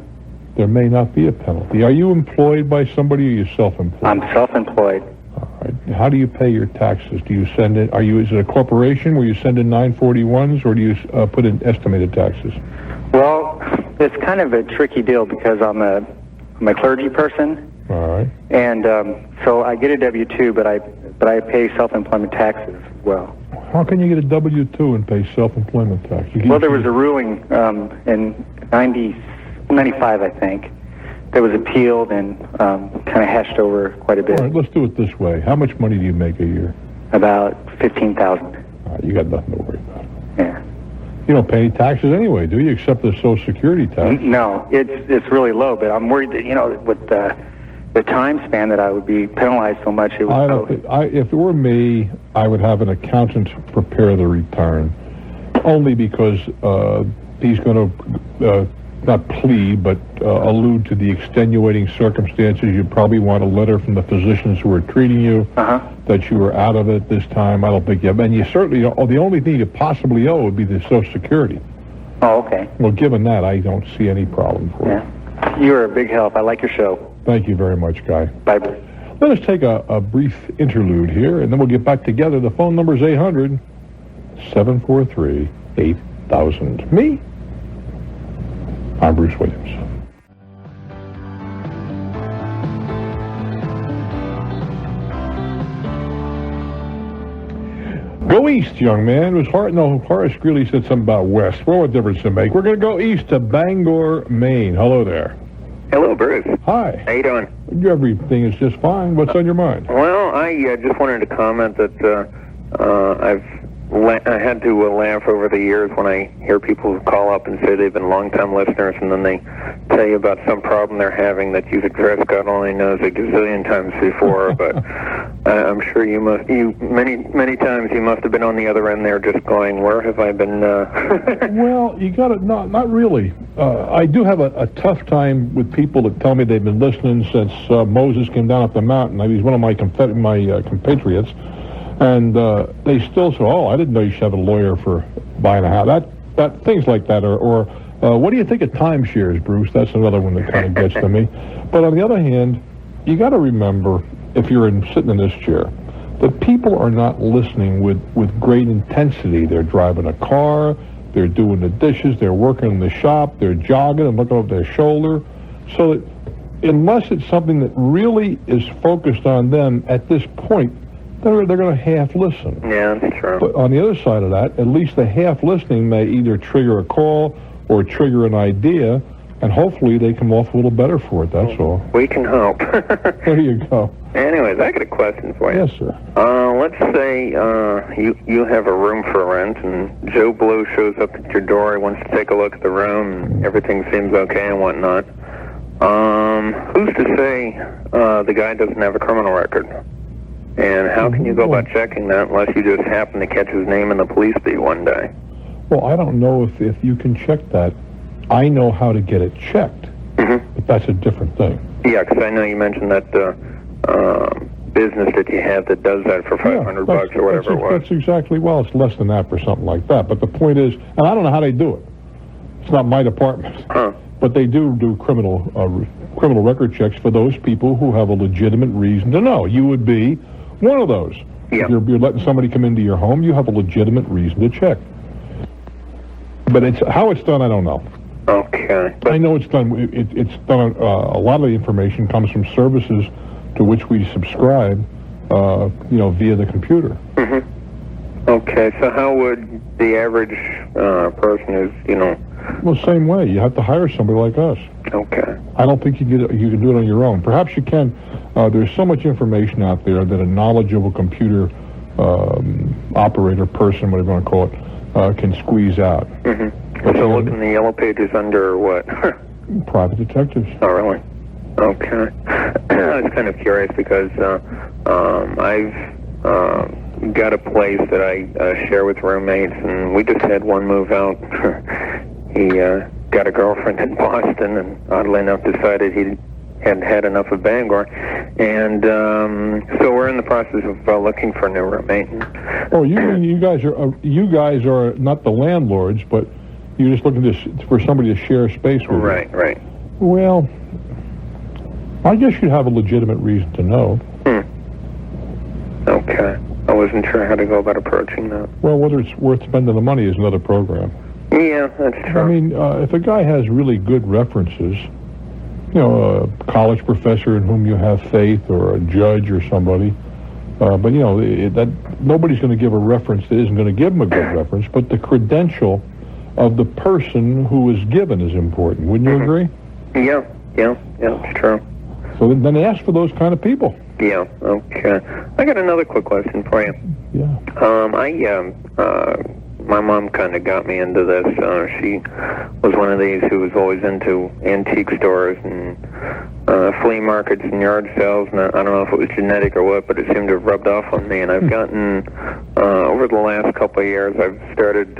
[SPEAKER 1] There may not be a penalty. Are you employed by somebody, or are you self-employed?
[SPEAKER 11] I'm self-employed.
[SPEAKER 1] All right. How do you pay your taxes? Do you send in? Is it a corporation where you send in 941s, or do you put in estimated taxes?
[SPEAKER 11] Well, it's kind of a tricky deal because I'm a clergy person.
[SPEAKER 1] All right.
[SPEAKER 11] And so I get a W-2, but I pay self-employment taxes as well.
[SPEAKER 1] How can you get a W-2 and pay self-employment tax?
[SPEAKER 11] Well, there was a ruling in 95, I think, that was appealed and kind of hashed over quite a bit.
[SPEAKER 1] All right, let's do it this way. How much money do you make a year?
[SPEAKER 11] About $15,000.
[SPEAKER 1] All right, you got nothing to worry about.
[SPEAKER 11] Yeah.
[SPEAKER 1] You don't pay any taxes anyway, do you, except the Social Security tax?
[SPEAKER 11] No, it's really low, but I'm worried that, with the time span that I would be penalized so much, it would
[SPEAKER 1] if it were me, I would have an accountant prepare the return, only because he's going to not plead, but allude to the extenuating circumstances. You probably want a letter from the physicians who are treating you that you were out of it this time. I don't think you have. And you certainly, the only thing you possibly owe would be the Social Security.
[SPEAKER 11] Oh, okay.
[SPEAKER 1] Well, given that, I don't see any problem for you.
[SPEAKER 11] You're a big help. I like your show.
[SPEAKER 1] Thank you very much, Guy.
[SPEAKER 11] Bye, Bruce.
[SPEAKER 1] Let us take a brief interlude here, and then we'll get back together. The phone number is 800-743-8000. Me? I'm Bruce Williams. Go east, young man. It was Horace Greeley said something about west. Well, what difference does it make? We're going to go east to Bangor, Maine. Hello there.
[SPEAKER 12] Hello, Bruce.
[SPEAKER 1] Hi.
[SPEAKER 12] How you doing?
[SPEAKER 1] Everything is just fine. What's on your mind?
[SPEAKER 12] Well, I just wanted to comment that I had to laugh over the years when I hear people call up and say they've been long-time listeners, and then they tell you about some problem they're having that you've addressed God only knows a gazillion times before. But I'm sure many times you must have been on the other end there, just going, "Where have I been?"
[SPEAKER 1] Well, you got it. Not really. I do have a tough time with people that tell me they've been listening since Moses came down off the mountain. He's one of my compatriots. And they still say, oh, I didn't know you should have a lawyer for buying a house. That things like that. Or what do you think of timeshares, Bruce? That's another one that kind of gets to me. But on the other hand, you got to remember, if you're sitting in this chair, that people are not listening with great intensity. They're driving a car, they're doing the dishes, they're working in the shop, they're jogging and looking over their shoulder. So that unless it's something that really is focused on them at this point, they're going to half listen.
[SPEAKER 12] Yeah, that's true.
[SPEAKER 1] But on the other side of that, at least the half listening may either trigger a call or trigger an idea, and hopefully they come off a little better for it, that's all.
[SPEAKER 12] We can hope.
[SPEAKER 1] There you go.
[SPEAKER 12] Anyways, I got a question for you.
[SPEAKER 1] Yes, sir.
[SPEAKER 12] Let's say you have a room for rent, and Joe Blow shows up at your door. He wants to take a look at the room, and everything seems okay and whatnot. Who's to say the guy doesn't have a criminal record? And how can you go about checking that unless you just happen to catch his name in the police beat one day?
[SPEAKER 1] Well, I don't know if you can check that. I know how to get it checked, but that's a different thing.
[SPEAKER 12] Yeah, because I know you mentioned that business that you have that does that for $500 or whatever it was.
[SPEAKER 1] That's exactly, well, it's less than that for something like that. But the point is, and I don't know how they do it. It's not my department. But they do criminal record checks for those people who have a legitimate reason to know. You would be one of those.
[SPEAKER 12] Yeah.
[SPEAKER 1] If you're letting somebody come into your home, you have a legitimate reason to check. But how it's done, I don't know.
[SPEAKER 12] Okay.
[SPEAKER 1] I know it's done. It's done. A lot of the information comes from services to which we subscribe, via the computer.
[SPEAKER 12] Okay. So how would the average person who's,
[SPEAKER 1] Well, same way. You have to hire somebody like us.
[SPEAKER 12] Okay.
[SPEAKER 1] I don't think you can do it on your own. Perhaps you can. There's so much information out there that a knowledgeable computer operator person, whatever you want to call it, can squeeze out.
[SPEAKER 12] So look in the yellow pages under what?
[SPEAKER 1] Private detectives.
[SPEAKER 12] Oh, really? Okay. I was kind of curious because I've got a place that I share with roommates, and we just had one move out. He got a girlfriend in Boston, and oddly enough decided he hadn't had enough of Bangor, and so we're in the process of looking for a new roommate.
[SPEAKER 1] Oh, you guys are not the landlords, but you're just looking for somebody to share space with.
[SPEAKER 12] Right.
[SPEAKER 1] Well, I guess you'd have a legitimate reason to know.
[SPEAKER 12] Okay. I wasn't sure how to go about approaching that.
[SPEAKER 1] Well, whether it's worth spending the money is another program.
[SPEAKER 12] Yeah, that's true.
[SPEAKER 1] I mean, if a guy has really good references, a college professor in whom you have faith, or a judge or somebody, but that nobody's going to give a reference that isn't going to give him a good reference, but the credential of the person who is given is important. Wouldn't you agree?
[SPEAKER 12] Yeah, it's true.
[SPEAKER 1] So then ask for those kind of people.
[SPEAKER 12] Yeah, okay. I got another quick question for you.
[SPEAKER 1] Yeah.
[SPEAKER 12] My mom kind of got me into this. She was one of these who was always into antique stores and flea markets and yard sales, and I don't know if it was genetic or what, but it seemed to have rubbed off on me, and I've gotten, over the last couple of years, I've started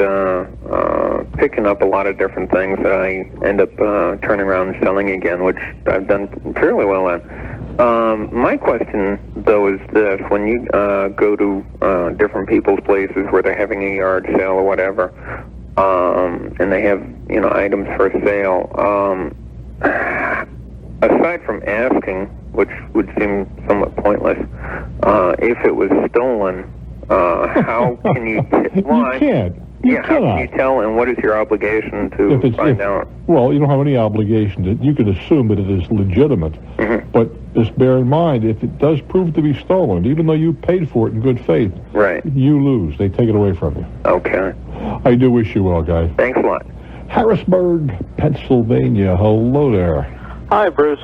[SPEAKER 12] picking up a lot of different things that I end up turning around and selling again, which I've done fairly well at. My question, though, is this. When you go to different people's places where they're having a yard sale or whatever, and they have, items for sale, aside from asking, which would seem somewhat pointless, if it was stolen, how can you...
[SPEAKER 1] You can't.
[SPEAKER 12] How can you tell, and what is your obligation to find out?
[SPEAKER 1] Well, you don't have any obligation. You can assume that it is legitimate. But just bear in mind, if it does prove to be stolen, even though you paid for it in good faith, you lose. They take it away from you.
[SPEAKER 12] Okay.
[SPEAKER 1] I do wish you well, guys.
[SPEAKER 12] Thanks a lot.
[SPEAKER 1] Harrisburg, Pennsylvania. Hello there.
[SPEAKER 7] Hi, Bruce.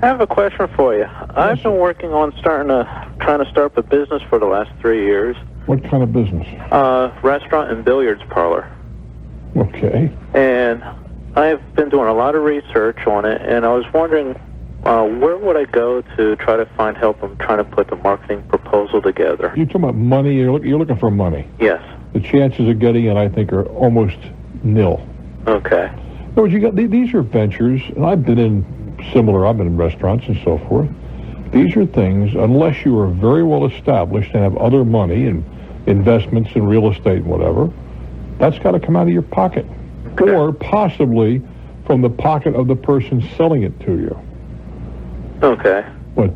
[SPEAKER 7] I have a question for you. I've been working on trying to start a business for the last 3 years.
[SPEAKER 1] What kind of business?
[SPEAKER 7] Restaurant and billiards parlor.
[SPEAKER 1] Okay.
[SPEAKER 7] And I've been doing a lot of research on it, and I was wondering where would I go to try to find help in trying to put the marketing proposal together?
[SPEAKER 1] You're talking about money? You're looking for money?
[SPEAKER 7] Yes.
[SPEAKER 1] The chances of getting it, I think, are almost nil.
[SPEAKER 7] Okay.
[SPEAKER 1] These are ventures, and I've been in restaurants and so forth. These are things, unless you are very well established and have other money and investments in real estate and whatever, that's got to come out of your pocket. Or possibly from the pocket of the person selling it to you.
[SPEAKER 7] Okay.
[SPEAKER 1] But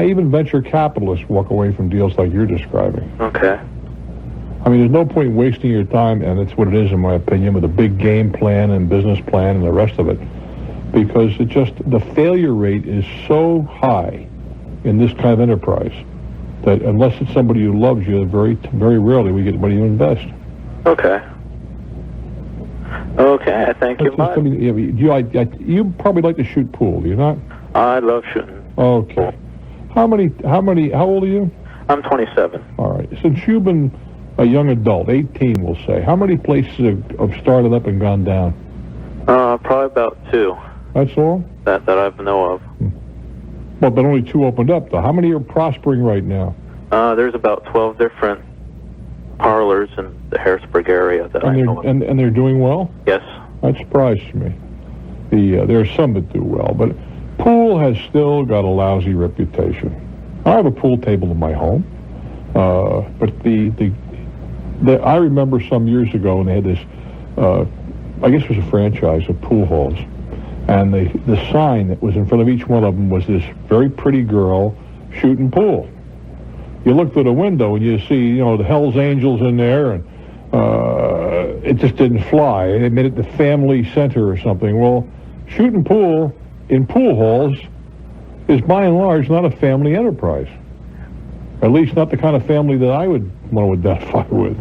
[SPEAKER 1] even venture capitalists walk away from deals like you're describing.
[SPEAKER 7] Okay.
[SPEAKER 1] I mean, there's no point in wasting your time, and it's what it is in my opinion, with a big game plan and business plan and the rest of it, because the failure rate is so high in this kind of enterprise that unless it's somebody who loves you, very, very rarely we get money to invest.
[SPEAKER 7] Okay. Okay, thank you much.
[SPEAKER 1] You probably like to shoot pool, do you not?
[SPEAKER 7] I love shooting.
[SPEAKER 1] Okay. How old are you?
[SPEAKER 7] I'm 27.
[SPEAKER 1] All right. Since you've been a young adult, 18 we'll say, how many places have started up and gone down?
[SPEAKER 7] Probably about 2.
[SPEAKER 1] That's all?
[SPEAKER 7] That I know of.
[SPEAKER 1] Well, but only 2 opened up, though. How many are prospering right now?
[SPEAKER 7] There's about 12 different parlors in the Harrisburg area that I know of.
[SPEAKER 1] And they're doing well?
[SPEAKER 7] Yes.
[SPEAKER 1] That surprised me. There are some that do well, but pool has still got a lousy reputation. I have a pool table in my home, but I remember some years ago when they had this, I guess it was a franchise of pool halls, and the sign that was in front of each one of them was this very pretty girl shooting pool. You looked through the window and you see, the Hell's Angels in there, and it just didn't fly. They made it the family center or something. Well, shooting pool in pool halls is by and large not a family enterprise. At least not the kind of family that I would want to identify with.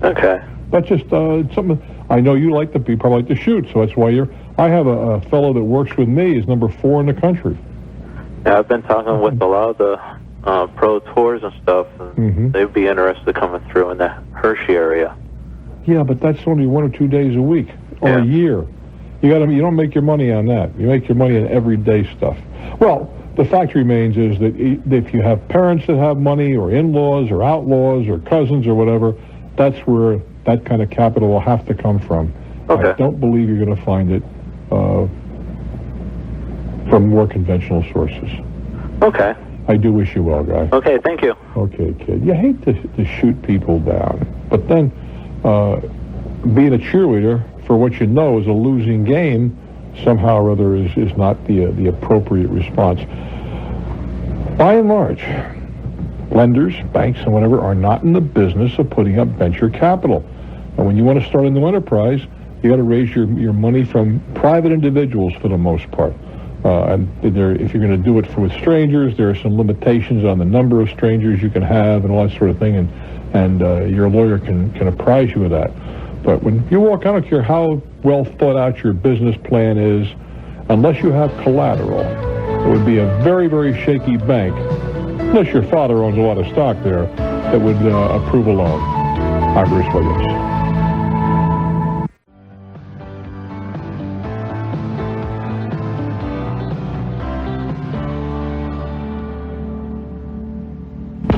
[SPEAKER 7] Okay.
[SPEAKER 1] That's just something. I know you probably like to shoot, so that's why I have a fellow that works with me. He's number 4 in the country.
[SPEAKER 7] Yeah, I've been talking with a lot of the pro tours and stuff, and they'd be interested coming through in the Hershey area.
[SPEAKER 1] Yeah, but that's only 1 or 2 days a week or a year. You don't make your money on that. You make your money on everyday stuff. Well, the fact remains is that if you have parents that have money, or in-laws, or outlaws, or cousins, or whatever, that's where that kind of capital will have to come from.
[SPEAKER 7] Okay.
[SPEAKER 1] I don't believe you're going to find it from more conventional sources.
[SPEAKER 7] Okay.
[SPEAKER 1] I do wish you well, guy.
[SPEAKER 7] Okay, thank you.
[SPEAKER 1] Okay, kid. You hate to shoot people down, but then being a cheerleader for what you know is a losing game somehow or other is not the appropriate response. By and large, lenders, banks, and whatever are not in the business of putting up venture capital. And when you want to start a new enterprise, you got to raise your money from private individuals for the most part. And if you're going to do it with strangers, there are some limitations on the number of strangers you can have and all that sort of thing, and your lawyer can apprise you of that. But when you walk, I don't care how well thought out your business plan is, unless you have collateral, it would be a very, very shaky bank, unless your father owns a lot of stock there, that would approve a loan. I'm Bruce Williams.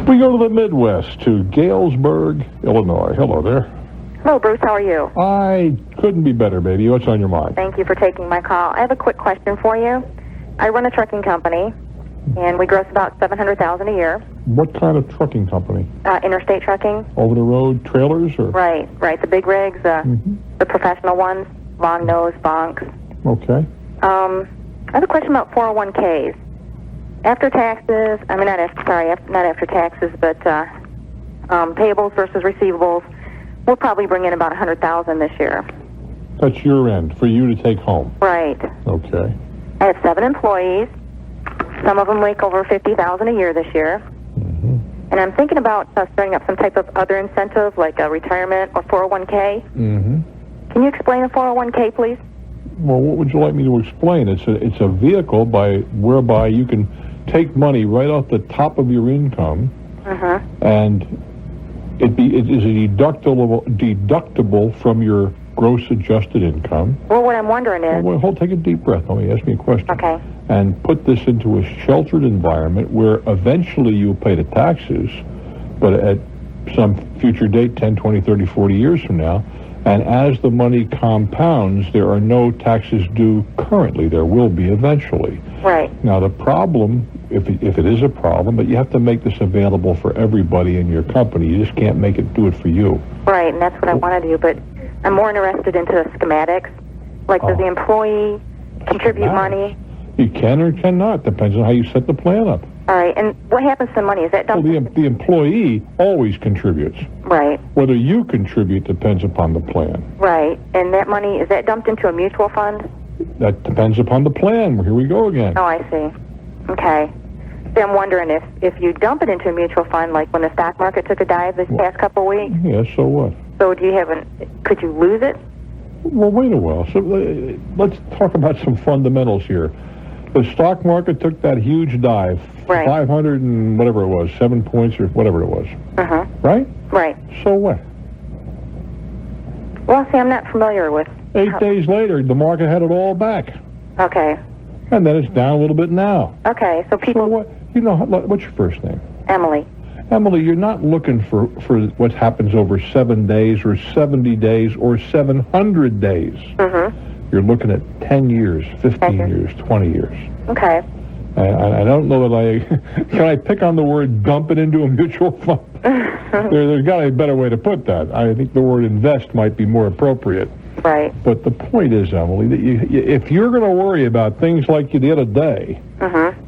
[SPEAKER 1] We go to the Midwest, to Galesburg, Illinois. Hello there.
[SPEAKER 8] Hello, Bruce. How are you?
[SPEAKER 1] I couldn't be better, baby. What's on your mind?
[SPEAKER 8] Thank you for taking my call. I have a quick question for you. I run a trucking company, and we gross about $700,000 a year.
[SPEAKER 1] What kind of trucking company?
[SPEAKER 8] Interstate trucking.
[SPEAKER 1] Over-the-road trailers, or?
[SPEAKER 8] Right. The big rigs, the professional ones, long nose, bunks.
[SPEAKER 1] Okay.
[SPEAKER 8] I have a question about 401ks. After taxes, not after taxes, but payables versus receivables, we'll probably bring in about $100,000 this year.
[SPEAKER 1] That's your end, for you to take home?
[SPEAKER 8] Right.
[SPEAKER 1] Okay.
[SPEAKER 8] I have 7 employees. Some of them make over $50,000 a year this year. And I'm thinking about starting up some type of other incentive, like a retirement or 401k. Can you explain a 401k, please?
[SPEAKER 1] Well, what would you like me to explain? It's a vehicle whereby you can take money right off the top of your income, and it is deductible from your gross adjusted income.
[SPEAKER 8] Well, what I'm wondering is...
[SPEAKER 1] Take a deep breath. Let me ask me a question.
[SPEAKER 8] Okay.
[SPEAKER 1] And put this into a sheltered environment where eventually you'll pay the taxes, but at some future date, 10, 20, 30, 40 years from now, And as the money compounds, there are no taxes due currently. There will be eventually.
[SPEAKER 8] Right.
[SPEAKER 1] Now, the problem, if it is a problem, but you have to make this available for everybody in your company. You just can't do it for you.
[SPEAKER 8] Right, and that's what I want to do, but I'm more interested into the schematics. Like, does the employee contribute money?
[SPEAKER 1] You can or cannot. Depends on how you set the plan up.
[SPEAKER 8] All right, and what happens to the money? Is that dumped?
[SPEAKER 1] Well, the employee always contributes.
[SPEAKER 8] Right.
[SPEAKER 1] Whether you contribute depends upon the plan.
[SPEAKER 8] Right, and that money, is that dumped into a mutual fund?
[SPEAKER 1] That depends upon the plan. Here we go again.
[SPEAKER 8] Oh, I see. Okay. So I'm wondering if you dump it into a mutual fund, like when the stock market took a dive this past couple of weeks.
[SPEAKER 1] Yeah, so what?
[SPEAKER 8] So do you could you lose it?
[SPEAKER 1] Well, wait a while. So let's talk about some fundamentals here. The stock market took that huge dive,
[SPEAKER 8] right.
[SPEAKER 1] 500 and whatever it was, 7 points or whatever it was.
[SPEAKER 8] Uh-huh.
[SPEAKER 1] Right?
[SPEAKER 8] Right.
[SPEAKER 1] So what?
[SPEAKER 8] Well, see, I'm not familiar with...
[SPEAKER 1] 8 days later, the market had it all back.
[SPEAKER 8] Okay.
[SPEAKER 1] And then it's down a little bit now.
[SPEAKER 8] Okay, so people...
[SPEAKER 1] What's your first name?
[SPEAKER 8] Emily.
[SPEAKER 1] Emily, you're not looking for what happens over 7 days or 70 days or 700 days.
[SPEAKER 8] Mm-hmm.
[SPEAKER 1] You're looking at 10 years, 15 years, 20 years.
[SPEAKER 8] Okay.
[SPEAKER 1] I don't know that can I pick on the word dump it into a mutual fund? There's got to be a better way to put that. I think the word invest might be more appropriate.
[SPEAKER 8] Right.
[SPEAKER 1] But the point is, Emily, that if you're going to worry about things like you the other day,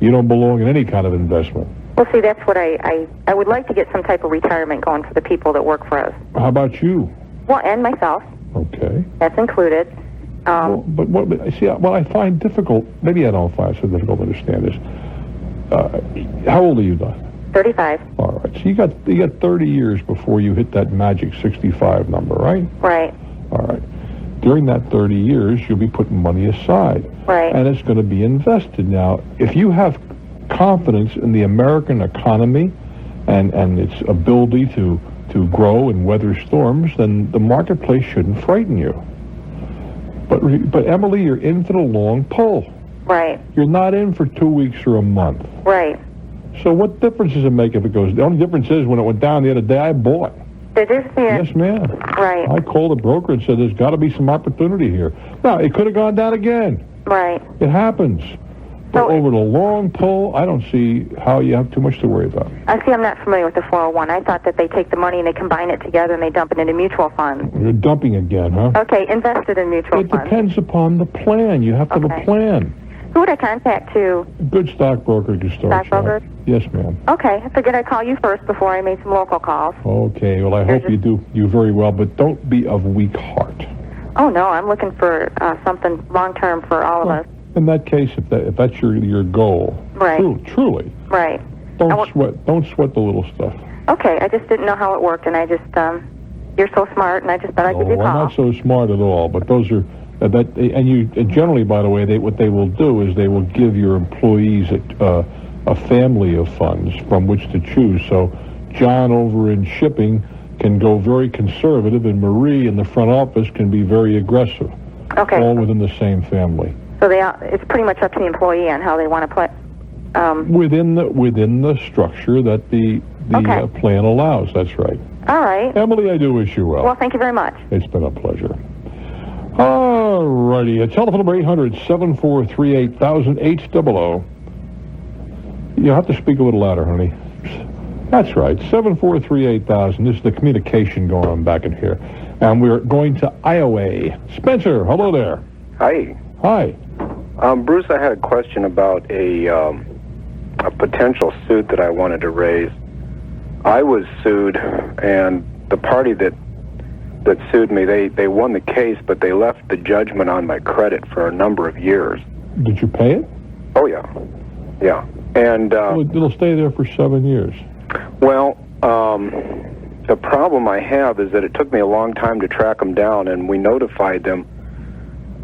[SPEAKER 1] you don't belong in any kind of investment.
[SPEAKER 8] Well, see, that's what I would like to get some type of retirement going for the people that work for us.
[SPEAKER 1] How about you?
[SPEAKER 8] Well, and myself.
[SPEAKER 1] Okay.
[SPEAKER 8] That's included.
[SPEAKER 1] But what I find difficult, maybe I don't find it so difficult to understand is, how old are you, Don?
[SPEAKER 8] 35.
[SPEAKER 1] All right. So you got 30 years before you hit that magic 65 number, right?
[SPEAKER 8] Right.
[SPEAKER 1] All right. During that 30 years, you'll be putting money aside.
[SPEAKER 8] Right.
[SPEAKER 1] And it's going to be invested. Now, if you have confidence in the American economy and its ability to grow and weather storms, then the marketplace shouldn't frighten you. But Emily, you're in for the long pull.
[SPEAKER 8] Right.
[SPEAKER 1] You're not in for 2 weeks or a month.
[SPEAKER 8] Right.
[SPEAKER 1] So what difference does it make if it goes? The only difference is when it went down the other day, I bought.
[SPEAKER 8] Yes,
[SPEAKER 1] ma'am.
[SPEAKER 8] Right.
[SPEAKER 1] I called the broker and said there's got to be some opportunity here. Now, it could have gone down again.
[SPEAKER 8] Right.
[SPEAKER 1] It happens. But over the long pull, I don't see how you have too much to worry about.
[SPEAKER 8] I see. I'm not familiar with the 401. I thought that they take the money and they combine it together and they dump it into mutual funds.
[SPEAKER 1] You're dumping again, huh?
[SPEAKER 8] Okay, invested in mutual funds.
[SPEAKER 1] It depends upon the plan. You have to have a plan.
[SPEAKER 8] Who would I contact to?
[SPEAKER 1] Good stockbroker to start.
[SPEAKER 8] Stockbroker?
[SPEAKER 1] Yes, ma'am.
[SPEAKER 8] Okay, I figured I'd call you first before I made some local calls.
[SPEAKER 1] Okay, well, I hope you do very well, but don't be of weak heart.
[SPEAKER 8] Oh, no, I'm looking for something long-term for all of us.
[SPEAKER 1] In that case, if that's your goal,
[SPEAKER 8] right?
[SPEAKER 1] Truly,
[SPEAKER 8] right.
[SPEAKER 1] Don't sweat the little stuff.
[SPEAKER 8] Okay, I just didn't know how it worked, and I just you're so smart, and I just thought I'd give you a call.
[SPEAKER 1] I'm not so smart at all, but those are and generally, by the way, what they will do is they will give your employees a family of funds from which to choose. So John over in shipping can go very conservative, and Marie in the front office can be very aggressive.
[SPEAKER 8] Okay.
[SPEAKER 1] All within the same family.
[SPEAKER 8] So it's pretty much up to the employee on how they want to play.
[SPEAKER 1] Within the structure that the plan allows. That's right.
[SPEAKER 8] All right.
[SPEAKER 1] Emily, I do wish you well.
[SPEAKER 8] Well, thank you very much.
[SPEAKER 1] It's been a pleasure. All righty. Telephone number 800-743-8000, 800. You'll have to speak a little louder, honey. That's right. 743-8000. This is the communication going on back in here. And we're going to Iowa. Spencer, hello there.
[SPEAKER 12] Hi.
[SPEAKER 1] Hi.
[SPEAKER 12] Bruce, I had a question about a potential suit that I wanted to raise. I was sued, and the party that sued me, they won the case, but they left the judgment on my credit for a number of years.
[SPEAKER 1] Did you pay it?
[SPEAKER 12] Oh, yeah. Yeah. And
[SPEAKER 1] it'll stay there for 7 years.
[SPEAKER 12] Well, the problem I have is that it took me a long time to track them down, and we notified them.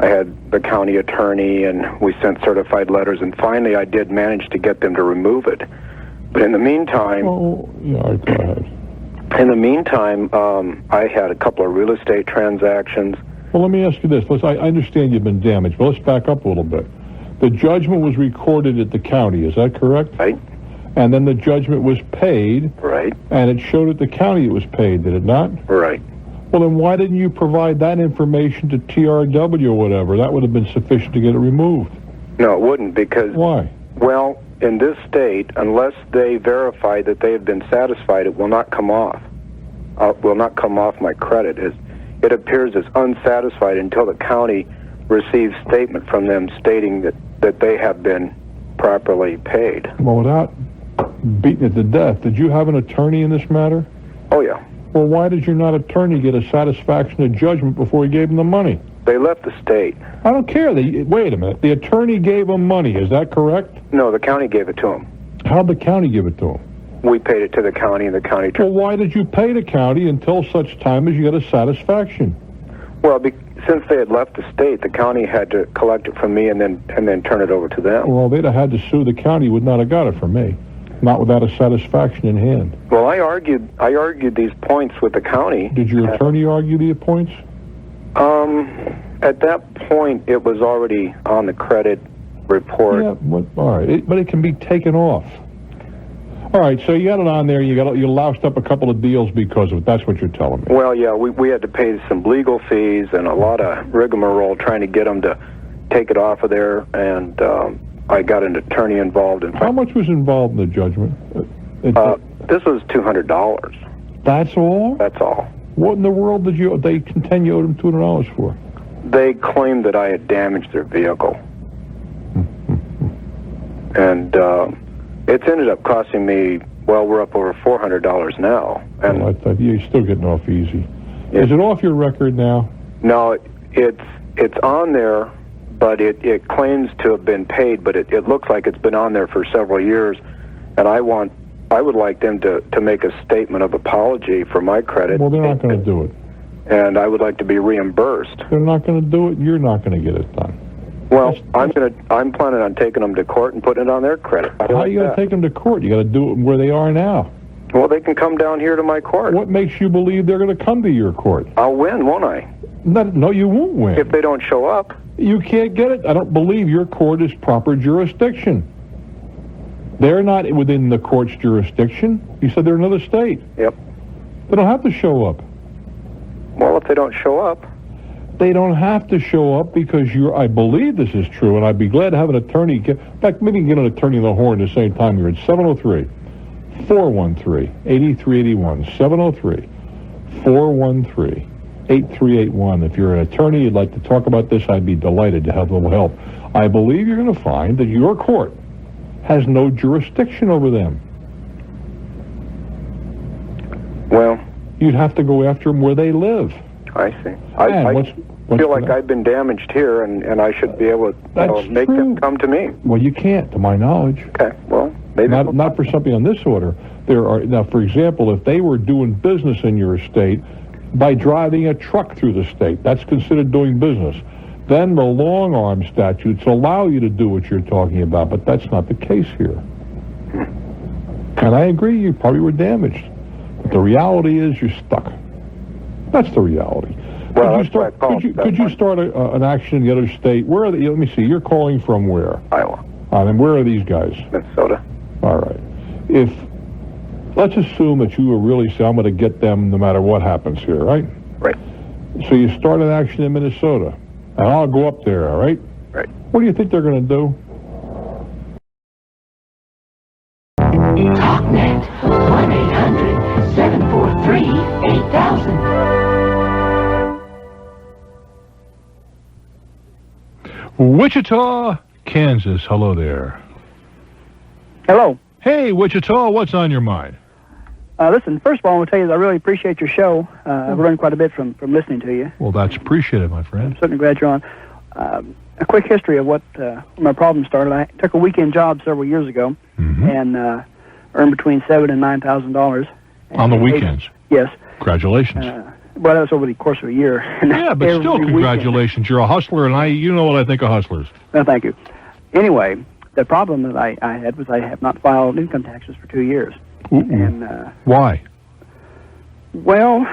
[SPEAKER 12] I had the county attorney, and we sent certified letters, and finally I did manage to get them to remove it. But in the meantime...
[SPEAKER 1] Oh, yeah, go ahead.
[SPEAKER 12] In the meantime, I had a couple of real estate transactions.
[SPEAKER 1] Well, let me ask you this. I understand you've been damaged, but let's back up a little bit. The judgment was recorded at the county, is that correct?
[SPEAKER 12] Right.
[SPEAKER 1] And then the judgment was paid.
[SPEAKER 12] Right.
[SPEAKER 1] And it showed at the county it was paid, did it not?
[SPEAKER 12] Right.
[SPEAKER 1] Well, then why didn't you provide that information to TRW or whatever? That would have been sufficient to get it removed.
[SPEAKER 12] No, it wouldn't, because...
[SPEAKER 1] Why?
[SPEAKER 12] Well, in this state, unless they verify that they have been satisfied, it will not come off. Will not come off my credit. It appears as unsatisfied until the county receives statement from them stating that they have been properly paid.
[SPEAKER 1] Well, without beating it to death, did you have an attorney in this matter?
[SPEAKER 12] Oh, yeah.
[SPEAKER 1] Well, why did your not attorney get a satisfaction of judgment before he gave him the money?
[SPEAKER 12] They left the state.
[SPEAKER 1] I don't care. Wait a minute. The attorney gave him money. Is that correct?
[SPEAKER 12] No, the county gave it to him.
[SPEAKER 1] How'd the county give it to him?
[SPEAKER 12] We paid it to the county, and the county...
[SPEAKER 1] Well, why did you pay the county until such time as you got a satisfaction?
[SPEAKER 12] Well, since they had left the state, the county had to collect it from me and then turn it over to them.
[SPEAKER 1] Well, they'd have had to sue the county. Would not have got it from me. Not without a satisfaction in hand.
[SPEAKER 12] Well, I argued these points with the county.
[SPEAKER 1] Did your attorney argue the points?
[SPEAKER 12] At that point, it was already on the credit report.
[SPEAKER 1] Yeah, all right, but it can be taken off. All right, so you got it on there. You loused up a couple of deals because of it. That's what you're telling me.
[SPEAKER 12] Well, yeah, we had to pay some legal fees and a lot of rigmarole trying to get them to take it off of there, and I got an attorney involved.
[SPEAKER 1] How much was involved in the judgment?
[SPEAKER 12] This was $200.
[SPEAKER 1] That's all?
[SPEAKER 12] That's all.
[SPEAKER 1] What in the world did they contend you owed them $200 for?
[SPEAKER 12] They claimed that I had damaged their vehicle. And it's ended up costing me, well, we're up over $400 now. And
[SPEAKER 1] well, I thought you're still getting off easy. Is it off your record now?
[SPEAKER 12] No, it's on there, but it claims to have been paid, but it looks like it's been on there for several years. And I would like them to make a statement of apology for my credit.
[SPEAKER 1] Well, they're not going to do it.
[SPEAKER 12] And I would like to be reimbursed.
[SPEAKER 1] They're not going to do it. You're not going to get it done.
[SPEAKER 12] Well, I'm planning on taking them to court and putting it on their credit.
[SPEAKER 1] How are you going to take them to court? You got to do it where they are now.
[SPEAKER 12] Well, they can come down here to my court.
[SPEAKER 1] What makes you believe they're going to come to your court?
[SPEAKER 12] I'll win, won't I?
[SPEAKER 1] No, you won't win.
[SPEAKER 12] If they don't show up.
[SPEAKER 1] You can't get it. I don't believe your court is proper jurisdiction. They're not within the court's jurisdiction. You said they're another state.
[SPEAKER 12] Yep.
[SPEAKER 1] They don't have to show up.
[SPEAKER 12] Well, if they don't show up.
[SPEAKER 1] They don't have to show up because I believe this is true, and I'd be glad to have an attorney. In fact, maybe get an attorney on the horn at the same time here. It's 703-413-8381. 703-413-8381. If you're an attorney, you'd like to talk about this, I'd be delighted to have a little help. I believe you're going to find that your court has no jurisdiction over them.
[SPEAKER 12] Well,
[SPEAKER 1] you'd have to go after them where they live.
[SPEAKER 12] I see. I feel like I've been damaged here, and I should be able to make them come to me.
[SPEAKER 1] Well, you can't, to my knowledge.
[SPEAKER 12] Okay, well, maybe...
[SPEAKER 1] Not for something on this order. Now, for example, if they were doing business in your state by driving a truck through the state, that's considered doing business. Then the long-arm statutes allow you to do what you're talking about, but that's not the case here. And I agree, you probably were damaged. But the reality is you're stuck. That's the reality.
[SPEAKER 12] Well,
[SPEAKER 1] could you start an action in the other state? Where are let me see, you're calling from where?
[SPEAKER 12] Iowa.
[SPEAKER 1] And where are these guys?
[SPEAKER 12] Minnesota.
[SPEAKER 1] All right. Let's assume that you were really saying, I'm going to get them no matter what happens here, right?
[SPEAKER 12] Right.
[SPEAKER 1] So you start an action in Minnesota, and I'll go up there, all right?
[SPEAKER 12] Right.
[SPEAKER 1] What do you think they're going to do?
[SPEAKER 4] Talknet, 1-800-743-8000.
[SPEAKER 1] Wichita, Kansas. Hello there.
[SPEAKER 9] Hello.
[SPEAKER 1] Hey, Wichita, what's on your mind?
[SPEAKER 9] Listen, first of all, I want to tell you that I really appreciate your show. I've learned quite a bit from listening to you.
[SPEAKER 1] Well, that's appreciated, my friend.
[SPEAKER 9] I'm certainly glad you're on. A quick history of what my problem started. I took a weekend job several years ago and earned between $7,000 and $9,000.
[SPEAKER 1] On the weekends?
[SPEAKER 9] Yes.
[SPEAKER 1] Congratulations.
[SPEAKER 9] Well, that was over the course of a year.
[SPEAKER 1] Yeah, but still congratulations. You're a hustler, and you know what I think of hustlers.
[SPEAKER 9] No, thank you. Anyway, the problem that I had was I have not filed income taxes for 2 years. And
[SPEAKER 1] why?
[SPEAKER 9] Well,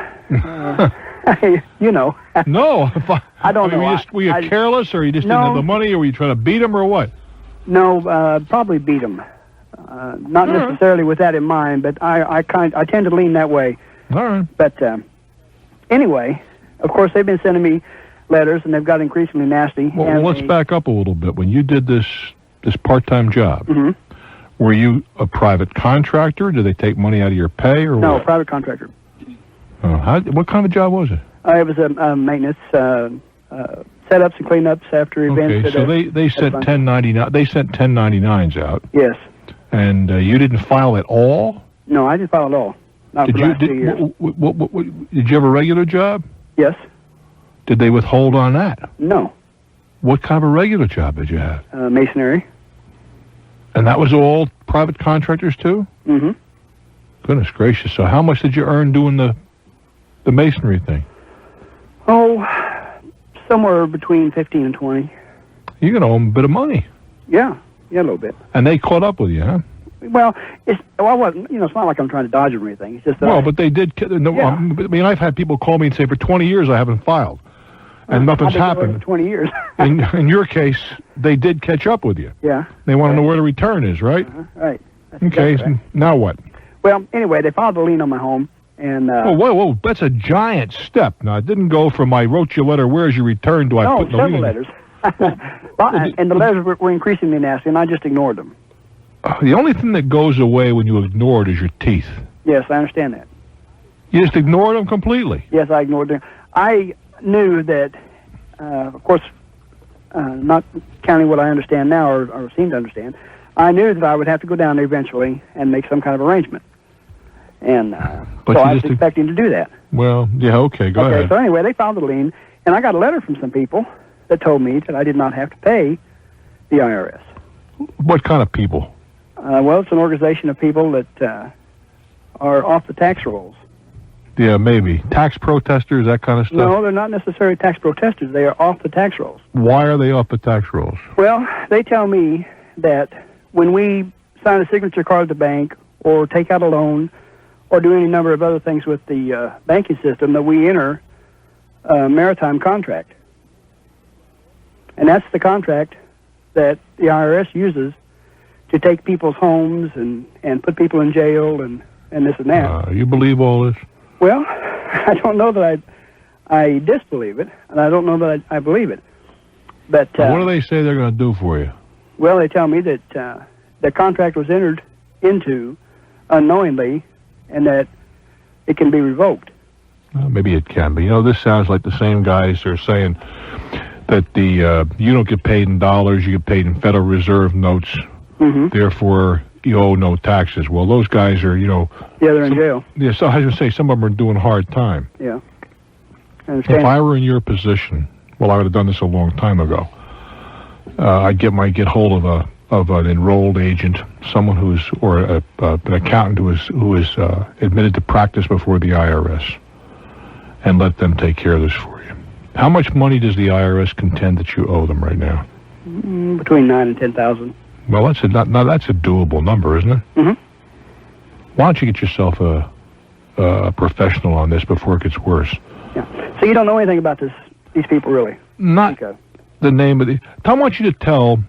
[SPEAKER 9] you know.
[SPEAKER 1] No.
[SPEAKER 9] I don't know.
[SPEAKER 1] Were you careless, or you just didn't have the money, or were you trying to beat them, or what?
[SPEAKER 9] No, probably beat them. Not necessarily with that in mind, but I tend to lean that way.
[SPEAKER 1] All right.
[SPEAKER 9] But anyway, of course, they've been sending me letters, and they've got increasingly nasty.
[SPEAKER 1] Well, let's back up a little bit. When you did this part-time job, were you a private contractor? Did they take money out of your pay, or
[SPEAKER 9] No,
[SPEAKER 1] what?
[SPEAKER 9] private contractor.
[SPEAKER 1] What kind of job was it?
[SPEAKER 9] It was a maintenance, setups and cleanups after events.
[SPEAKER 1] Okay, so they sent 1099. They sent 1099s out.
[SPEAKER 9] Yes.
[SPEAKER 1] And you didn't file at all?
[SPEAKER 9] No, I didn't file at all. Not for the last 2 years.
[SPEAKER 1] Did you have a regular job?
[SPEAKER 9] Yes.
[SPEAKER 1] Did they withhold on that?
[SPEAKER 9] No.
[SPEAKER 1] What kind of a regular job did you have?
[SPEAKER 9] Masonry.
[SPEAKER 1] And that was all private contractors too?
[SPEAKER 9] Mm-hmm.
[SPEAKER 1] Goodness gracious! So how much did you earn doing the masonry thing?
[SPEAKER 9] Oh, somewhere between 15 and 20.
[SPEAKER 1] You're gonna owe them a bit of money.
[SPEAKER 9] Yeah, a little bit.
[SPEAKER 1] And they caught up with you, huh?
[SPEAKER 9] Well, I wasn't. It's not like I'm trying to dodge them or anything. It's just that.
[SPEAKER 1] Well, but they did. I mean, I've had people call me and say, for 20 years I haven't filed, and nothing's happened.
[SPEAKER 9] For 20 years.
[SPEAKER 1] in your case, they did catch up with you.
[SPEAKER 9] Yeah.
[SPEAKER 1] They want to know where the return is, right?
[SPEAKER 9] Right.
[SPEAKER 1] Okay. So now what?
[SPEAKER 9] Well, anyway, they filed a lien on my home, and.
[SPEAKER 1] Whoa! That's a giant step. Now, it didn't go from I wrote you a letter. Where's your return? Do I put the
[SPEAKER 9] several
[SPEAKER 1] lien?
[SPEAKER 9] letters. And the letters were increasingly nasty, and I just ignored them.
[SPEAKER 1] The only thing that goes away when you ignore it is your teeth.
[SPEAKER 9] Yes, I understand that.
[SPEAKER 1] You just ignored them completely.
[SPEAKER 9] Yes, I ignored them. I knew that, of course, not counting what I understand now or seem to understand, I knew that I would have to go down there eventually and make some kind of arrangement. And so I was expecting to do that.
[SPEAKER 1] Well, yeah, okay, go ahead.
[SPEAKER 9] So anyway, they filed the lien, and I got a letter from some people that told me that I did not have to pay the IRS.
[SPEAKER 1] What kind of people?
[SPEAKER 9] Well, it's an organization of people that are off the tax rolls.
[SPEAKER 1] Yeah, maybe. Tax protesters, that kind of stuff?
[SPEAKER 9] No, they're not necessarily tax protesters. They are off the tax rolls.
[SPEAKER 1] Why are they off the tax rolls?
[SPEAKER 9] Well, they tell me that when we sign a signature card at the bank or take out a loan or do any number of other things with the banking system, that we enter a maritime contract. And that's the contract that the IRS uses to take people's homes and put people in jail and this and that.
[SPEAKER 1] You believe all this?
[SPEAKER 9] Well, I don't know that I disbelieve it, and I don't know that I believe it. But
[SPEAKER 1] what do they say they're going to do for you?
[SPEAKER 9] Well, they tell me that the contract was entered into unknowingly and that it can be revoked.
[SPEAKER 1] Maybe it can be. This sounds like the same guys who are saying that you don't get paid in dollars, you get paid in Federal Reserve notes. Mm-hmm. Therefore, you owe no taxes. Well, those guys are,
[SPEAKER 9] Yeah, they're in jail.
[SPEAKER 1] Yeah, so I was going to say, some of them are doing hard time.
[SPEAKER 9] Yeah. I understand.
[SPEAKER 1] If I were in your position, well, I would have done this a long time ago. I'd get hold of an enrolled agent, someone or an accountant who is admitted to practice before the IRS, and let them take care of this for you. How much money does the IRS contend that you owe them right now?
[SPEAKER 9] Between $9,000 and $10,000.
[SPEAKER 1] Well, that's a doable number, isn't it?
[SPEAKER 9] Mm-hmm.
[SPEAKER 1] Why don't you get yourself a professional on this before it gets worse?
[SPEAKER 9] Yeah. So you don't know anything about these people, really?
[SPEAKER 1] Not the name of the... I want you to tell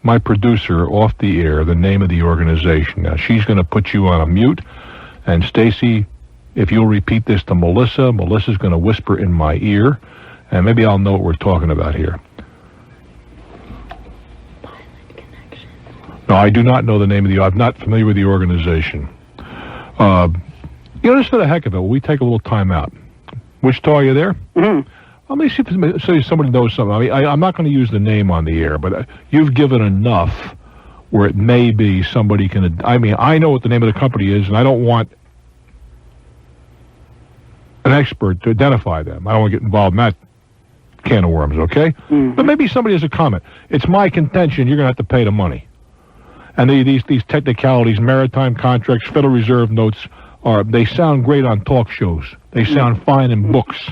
[SPEAKER 1] my producer off the air the name of the organization. Now, she's going to put you on a mute, and Stacy, if you'll repeat this to Melissa's going to whisper in my ear, and maybe I'll know what we're talking about here. No, I do not know the name of I'm not familiar with the organization. Just for the heck of it, we take a little time out. Wichita, are you there?
[SPEAKER 9] Mm-hmm.
[SPEAKER 1] Let me see if somebody knows something. I mean, I'm not going to use the name on the air, but you've given enough where it may be somebody can... I mean, I know what the name of the company is, and I don't want an expert to identify them. I don't want to get involved in that can of worms, okay?
[SPEAKER 9] Mm-hmm.
[SPEAKER 1] But maybe somebody has a comment. It's my contention you're going to have to pay the money. And these technicalities, maritime contracts, Federal Reserve notes, they sound great on talk shows. They sound fine in books.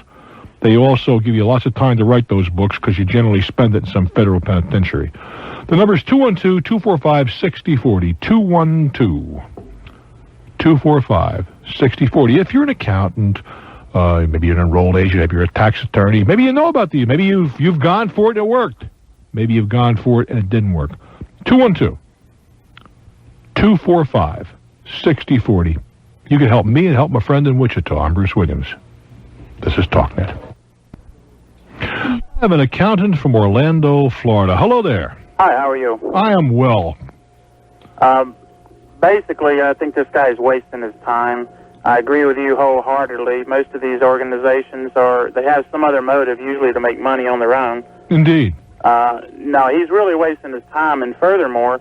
[SPEAKER 1] They also give you lots of time to write those books because you generally spend it in some federal penitentiary. The number is 212-245-6040. 212-245-6040. If you're an accountant, maybe you're an enrolled agent, maybe you're a tax attorney, maybe you know about these. Maybe you've gone for it and it worked. Maybe you've gone for it and it didn't work. 212-245-6040. You can help me and help my friend in Wichita. I'm Bruce Williams. This is Talknet. I have an accountant from Orlando, Florida. Hello there.
[SPEAKER 13] Hi, how are you?
[SPEAKER 1] I am well.
[SPEAKER 13] Basically, I think this guy's wasting his time. I agree with you wholeheartedly. Most of these organizations they have some other motive, usually to make money on their own.
[SPEAKER 1] Indeed.
[SPEAKER 13] No, he's really wasting his time, and furthermore,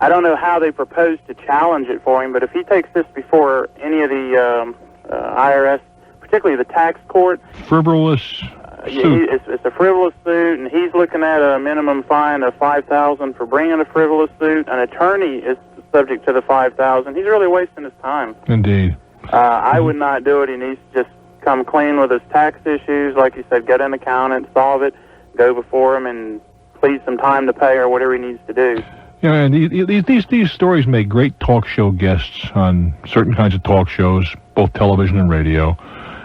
[SPEAKER 13] I don't know how they propose to challenge it for him, but if he takes this before any of the IRS, particularly the tax court...
[SPEAKER 1] Frivolous suit.
[SPEAKER 13] It's a frivolous suit, and he's looking at a minimum fine of $5,000 for bringing a frivolous suit. An attorney is subject to the $5,000. He's really wasting his time.
[SPEAKER 1] Indeed.
[SPEAKER 13] I would not do it. He needs to just come clean with his tax issues. Like you said, get an accountant, solve it, go before him, and please some time to pay or whatever he needs to do.
[SPEAKER 1] Yeah, and these stories make great talk show guests on certain kinds of talk shows, both television and radio.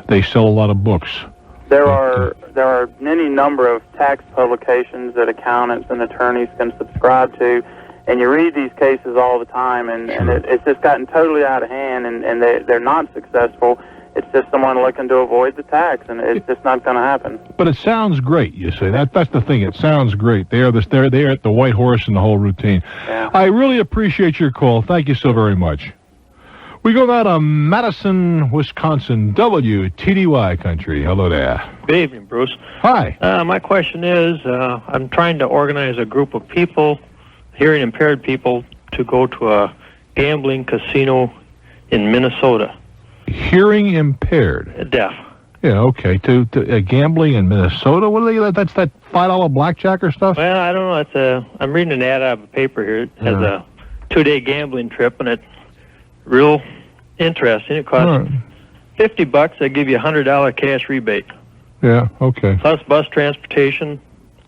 [SPEAKER 1] They sell a lot of books.
[SPEAKER 13] There are any number of tax publications that accountants and attorneys can subscribe to, and you read these cases all the time, and it's just gotten totally out of hand, and they're not successful. It's just someone looking to avoid the tax, and it's just not going to happen.
[SPEAKER 1] But it sounds great, you say. That's the thing. It sounds great. They're at the white horse in the whole routine.
[SPEAKER 13] Yeah.
[SPEAKER 1] I really appreciate your call. Thank you so very much. We go now to Madison, Wisconsin, WTDY country. Hello there.
[SPEAKER 14] Good evening, Bruce.
[SPEAKER 1] Hi.
[SPEAKER 14] My question is, I'm trying to organize a group of people, hearing impaired people, to go to a gambling casino in Minnesota.
[SPEAKER 1] Hearing impaired?
[SPEAKER 14] Deaf.
[SPEAKER 1] Yeah, okay. To gambling in Minnesota? What are they? That's that $5 blackjacker stuff?
[SPEAKER 14] Well, I don't know. I'm reading an ad out of a paper here. It has a 2-day gambling trip, and it's real interesting. It costs $50. They give you a $100 cash rebate.
[SPEAKER 1] Yeah, okay.
[SPEAKER 14] Plus bus transportation.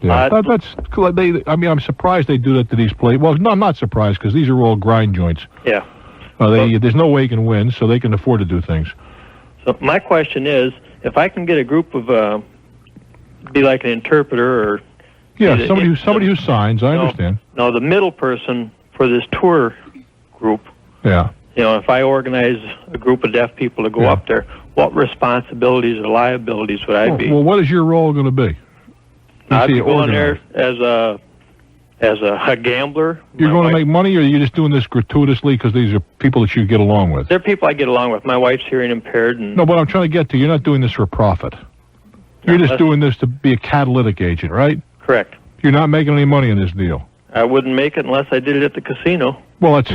[SPEAKER 1] Yeah, that's cool. I'm surprised they do that to these places. Well, no, I'm not surprised, because these are all grind joints.
[SPEAKER 14] Yeah.
[SPEAKER 1] There's no way you can win, so they can afford to do things.
[SPEAKER 14] So my question is, if I can get a group of, be like an interpreter or...
[SPEAKER 1] Yeah, somebody who signs, I understand.
[SPEAKER 14] No, the middle person for this tour group.
[SPEAKER 1] Yeah.
[SPEAKER 14] You know, if I organize a group of deaf people to go up there, what responsibilities or liabilities would I be?
[SPEAKER 1] Well, what is your role going to be?
[SPEAKER 14] I'd be going there as a gambler.
[SPEAKER 1] You're going to make money, or are you just doing this gratuitously because these are people that you get along with?
[SPEAKER 14] They're people I get along with. My wife's hearing impaired. And
[SPEAKER 1] no, what I'm trying to get to, you're not doing this for profit. You're just doing this to be a catalytic agent, right?
[SPEAKER 14] Correct.
[SPEAKER 1] You're not making any money in this deal.
[SPEAKER 14] I wouldn't make it unless I did it at the casino.
[SPEAKER 1] Well, that's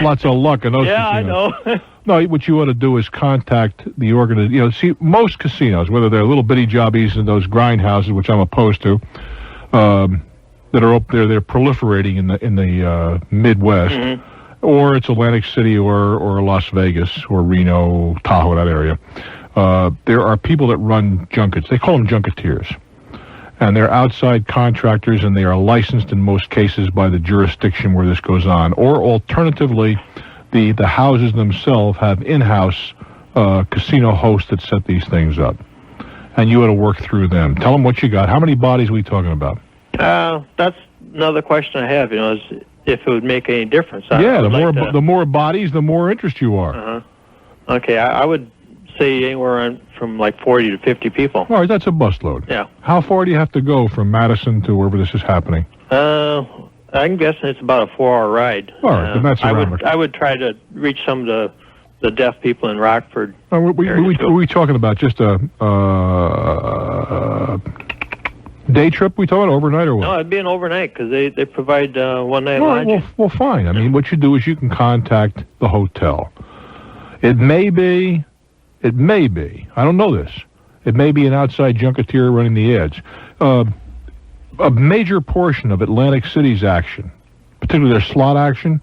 [SPEAKER 1] lots of luck in those
[SPEAKER 14] casinos.
[SPEAKER 1] I
[SPEAKER 14] know.
[SPEAKER 1] No, what you ought to do is contact the organization. You know, see, most casinos, whether they're little bitty jobbies in those grind houses, which I'm opposed to, that are up there, they're proliferating in the Midwest, or it's Atlantic City or Las Vegas or Reno, Tahoe, that area. There are people that run junkets. They call them junketeers. And they're outside contractors, and they are licensed in most cases by the jurisdiction where this goes on. Or alternatively, the houses themselves have in-house casino hosts that set these things up. And you ought to work through them. Tell them what you got. How many bodies are we talking about?
[SPEAKER 14] That's another question I have, is if it would make any difference.
[SPEAKER 1] The more bodies, the more interest you are.
[SPEAKER 14] Okay, I would say anywhere from like 40 to 50 people.
[SPEAKER 1] All right, that's a busload.
[SPEAKER 14] Yeah.
[SPEAKER 1] How far do you have to go from Madison to wherever this is happening?
[SPEAKER 14] I'm guessing it's about a 4-hour ride.
[SPEAKER 1] All right, then that's around.
[SPEAKER 14] I would try to reach some of the deaf people in Rockford.
[SPEAKER 1] Were we talking about just a day trip? We talking overnight or what?
[SPEAKER 14] No, it'd be an overnight because they provide one-night lodging.
[SPEAKER 1] Well, fine. I mean, what you do is you can contact the hotel. It may be, I don't know this, it may be an outside junketeer running the ads. A major portion of Atlantic City's action, particularly their slot action,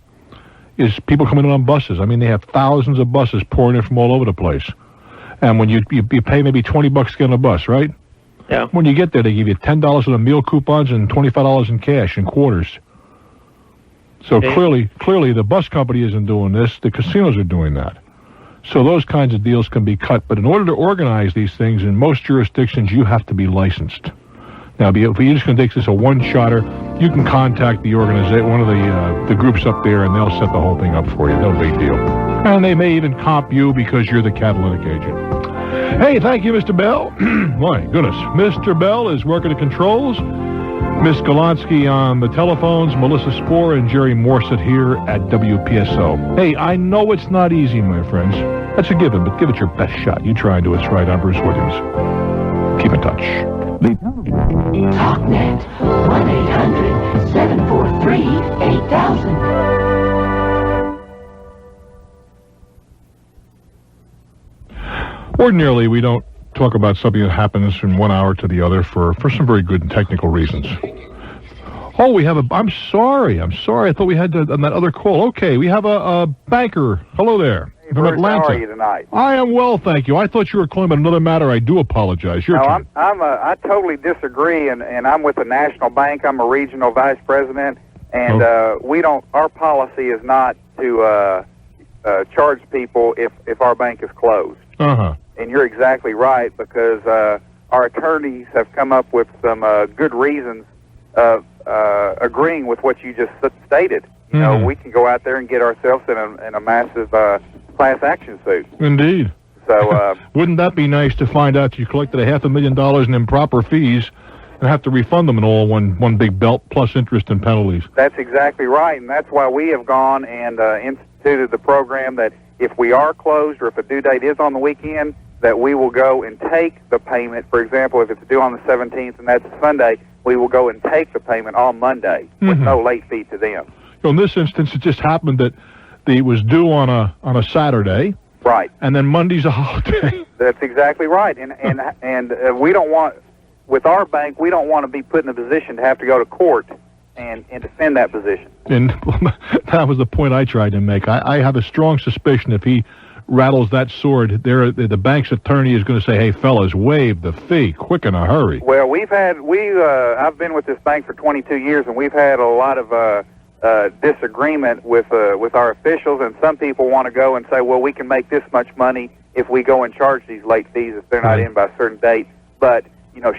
[SPEAKER 1] is people coming in on buses. I mean, they have thousands of buses pouring in from all over the place. And when you pay maybe $20 to get on a bus, right?
[SPEAKER 14] Yeah.
[SPEAKER 1] When you get there, they give you $10 in the meal coupons and $25 in cash in quarters. So clearly the bus company isn't doing this. The casinos are doing that. So those kinds of deals can be cut. But in order to organize these things, in most jurisdictions, you have to be licensed. Now, if you're just going to take this a one-shotter, you can contact the organization, one of the groups up there, and they'll set the whole thing up for you. No big deal. And they may even comp you because you're the catalytic agent. Hey, thank you, Mr. Bell. My goodness. Mr. Bell is working the controls. Miss Golansky on the telephones, Melissa Spohr and Jerry Morset here at WPSO. Hey, I know it's not easy, my friends. That's a given, but give it your best shot. You try and do it right. I'm Bruce Williams. Keep in touch.
[SPEAKER 4] Talknet, 1-800-743-8000.
[SPEAKER 1] Ordinarily, we don't talk about something that happens from 1 hour to the other for some very good and technical reasons. Oh, we have I'm sorry. I thought we had on that other call. Okay, we have a banker. Hello there.
[SPEAKER 15] Hey,
[SPEAKER 1] from
[SPEAKER 15] Bruce,
[SPEAKER 1] Atlanta.
[SPEAKER 15] how are you tonight?
[SPEAKER 1] I am well, thank you. I thought you were calling about another matter. I do apologize. Your turn.
[SPEAKER 15] I totally disagree, and I'm with the National Bank. I'm a regional vice president, and our policy is not to charge people if our bank is closed.
[SPEAKER 1] Uh-huh.
[SPEAKER 15] And you're exactly right, because our attorneys have come up with some good reasons of agreeing with what you just stated. You know, we can go out there and get ourselves in a massive class action suit.
[SPEAKER 1] Indeed.
[SPEAKER 15] So
[SPEAKER 1] wouldn't that be nice to find out you collected $500,000 in improper fees and have to refund them in all one big belt plus interest and penalties?
[SPEAKER 15] That's exactly right, and that's why we have gone and instituted the program that if we are closed or if a due date is on the weekend, that we will go and take the payment. For example, if it's due on the 17th and that's Sunday, we will go and take the payment on Monday with no late fee to them.
[SPEAKER 1] So in this instance, it just happened that it was due on a Saturday.
[SPEAKER 15] Right.
[SPEAKER 1] And then Monday's a holiday.
[SPEAKER 15] That's exactly right. And we don't want, with our bank, we don't want to be put in a position to have to go to court and defend that position.
[SPEAKER 1] And that was the point I tried to make. I have a strong suspicion if he rattles that sword, the bank's attorney is going to say, "Hey, fellas, waive the fee, quick in a hurry."
[SPEAKER 15] Well, I've been with this bank for 22 years, and we've had a lot of disagreement with our officials, and some people want to go and say, "Well, we can make this much money if we go and charge these late fees if they're not in by a certain date." But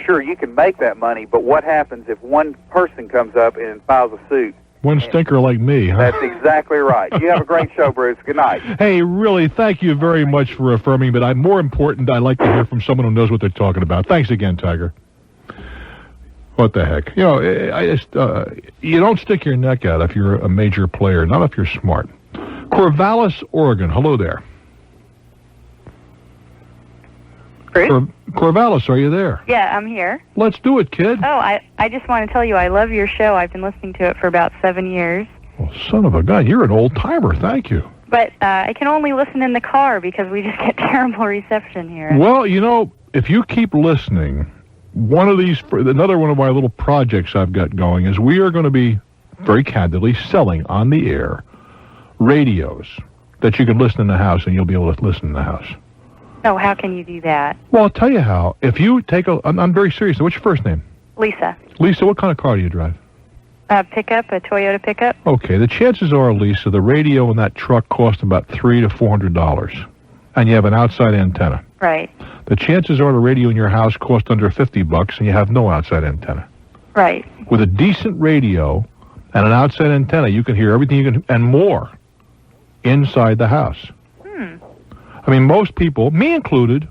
[SPEAKER 15] sure, you can make that money, but what happens if one person comes up and files a suit?
[SPEAKER 1] One stinker like me, huh?
[SPEAKER 15] That's exactly right. You have a great show, Bruce. Good night.
[SPEAKER 1] Hey, really, thank you very much for affirming, but more important, I like to hear from someone who knows what they're talking about. Thanks again, Tiger. What the heck? You don't stick your neck out if you're a major player, not if you're smart. Corvallis, Oregon. Hello there. Corvallis, are you there?
[SPEAKER 16] Yeah, I'm here.
[SPEAKER 1] Let's do it, kid.
[SPEAKER 16] Oh, I just want to tell you I love your show. I've been listening to it for about 7 years.
[SPEAKER 1] Well, son of a gun, you're an old-timer. Thank you.
[SPEAKER 16] But I can only listen in the car because we just get terrible reception here.
[SPEAKER 1] Well, if you keep listening, another one of my little projects I've got going is we are going to be, very candidly, selling on the air radios that you can listen in the house and you'll be able to listen in the house.
[SPEAKER 16] So how can you do that?
[SPEAKER 1] Well, I'll tell you how. If you take I'm very serious. What's your first name?
[SPEAKER 16] Lisa.
[SPEAKER 1] Lisa, what kind of car do you drive?
[SPEAKER 16] Pickup, a Toyota pickup.
[SPEAKER 1] Okay, the chances are, Lisa, the radio in that truck cost about $300 to $400, and you have an outside antenna.
[SPEAKER 16] Right.
[SPEAKER 1] The chances are the radio in your house cost under $50, and you have no outside antenna.
[SPEAKER 16] Right.
[SPEAKER 1] With a decent radio and an outside antenna, you can hear everything you can, and more, inside the house. I mean, most people, me included.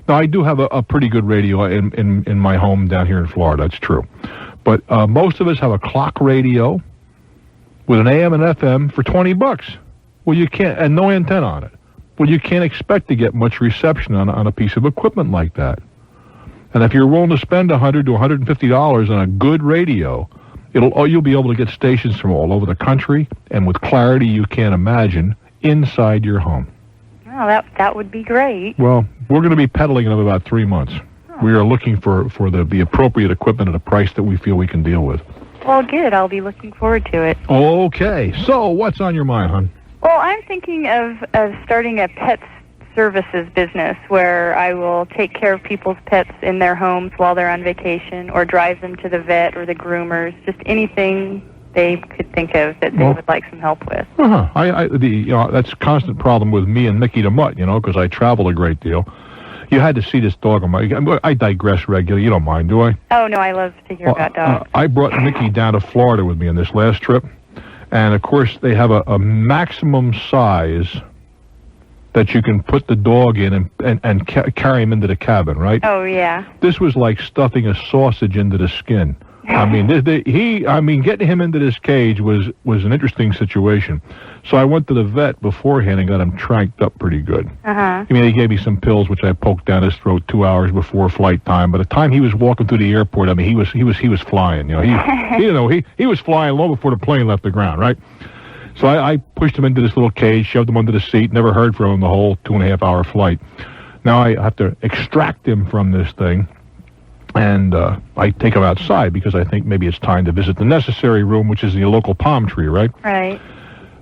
[SPEAKER 1] Now, I do have a pretty good radio in my home down here in Florida. That's true. But most of us have a clock radio with an AM and FM for $20. Well, you can't, and no antenna on it. Well, you can't expect to get much reception on a piece of equipment like that. And if you're willing to spend $100 to $150 on a good radio, you'll be able to get stations from all over the country and with clarity you can't imagine inside your home.
[SPEAKER 16] Oh, that would be great.
[SPEAKER 1] Well, we're going to be peddling in about 3 months. We are looking for the appropriate equipment at a price that we feel we can deal with.
[SPEAKER 16] Well, good. I'll be looking forward to it.
[SPEAKER 1] Okay. So, what's on your mind, hon?
[SPEAKER 16] Well, I'm thinking of starting a pet services business where I will take care of people's pets in their homes while they're on vacation or drive them to the vet or the groomers, just anything they could think of that they would like some help with.
[SPEAKER 1] That's a constant problem with me and Mickey the Mutt, because I travel a great deal. You had to see this dog. I digress regularly. You don't mind, do I?
[SPEAKER 16] Oh, no, I love to hear about dogs.
[SPEAKER 1] I brought Mickey down to Florida with me on this last trip. And, of course, they have a maximum size that you can put the dog in and carry him into the cabin, right?
[SPEAKER 16] Oh, yeah.
[SPEAKER 1] This was like stuffing a sausage into the skin. I mean, getting him into this cage was an interesting situation. So I went to the vet beforehand and got him tranked up pretty good.
[SPEAKER 16] Uh-huh.
[SPEAKER 1] I mean, he gave me some pills which I poked down his throat 2 hours before flight time. By the time he was walking through the airport, I mean, he was flying. He was flying long before the plane left the ground, right? So I pushed him into this little cage, shoved him under the seat, never heard from him the whole 2.5 hour flight. Now I have to extract him from this thing. And I take him outside because I think maybe it's time to visit the necessary room, which is the local palm tree, right?
[SPEAKER 16] Right.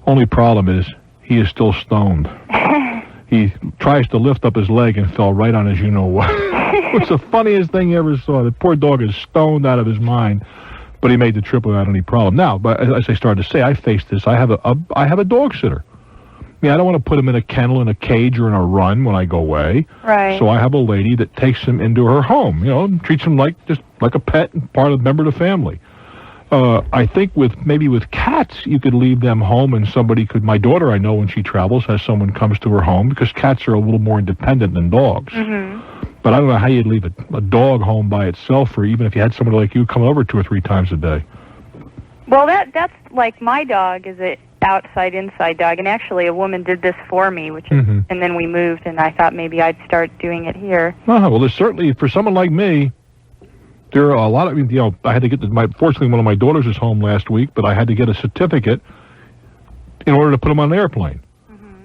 [SPEAKER 1] Only problem is he is still stoned. He tries to lift up his leg and fell right on his you-know-what. It's the funniest thing you ever saw. The poor dog is stoned out of his mind, but he made the trip without any problem. Now, but as I started to say, I face this. I have a dog sitter. I don't want to put him in a kennel, in a cage, or in a run when I go away.
[SPEAKER 16] Right.
[SPEAKER 1] So I have a lady that takes him into her home, and treats him like a pet and member of the family. I think with cats, you could leave them home and somebody could, my daughter, I know when she travels, has someone comes to her home because cats are a little more independent than dogs.
[SPEAKER 16] Mm-hmm.
[SPEAKER 1] But I don't know how you'd leave a dog home by itself, or even if you had somebody like you come over 2 or 3 times a day.
[SPEAKER 16] Well, that's like my dog is a outside inside dog, and actually a woman did this for me, and then we moved, and I thought maybe I'd start doing it here.
[SPEAKER 1] Well, there's certainly, for someone like me, there are a lot of, I had to get fortunately one of my daughters is home last week, but I had to get a certificate in order to put him on an airplane.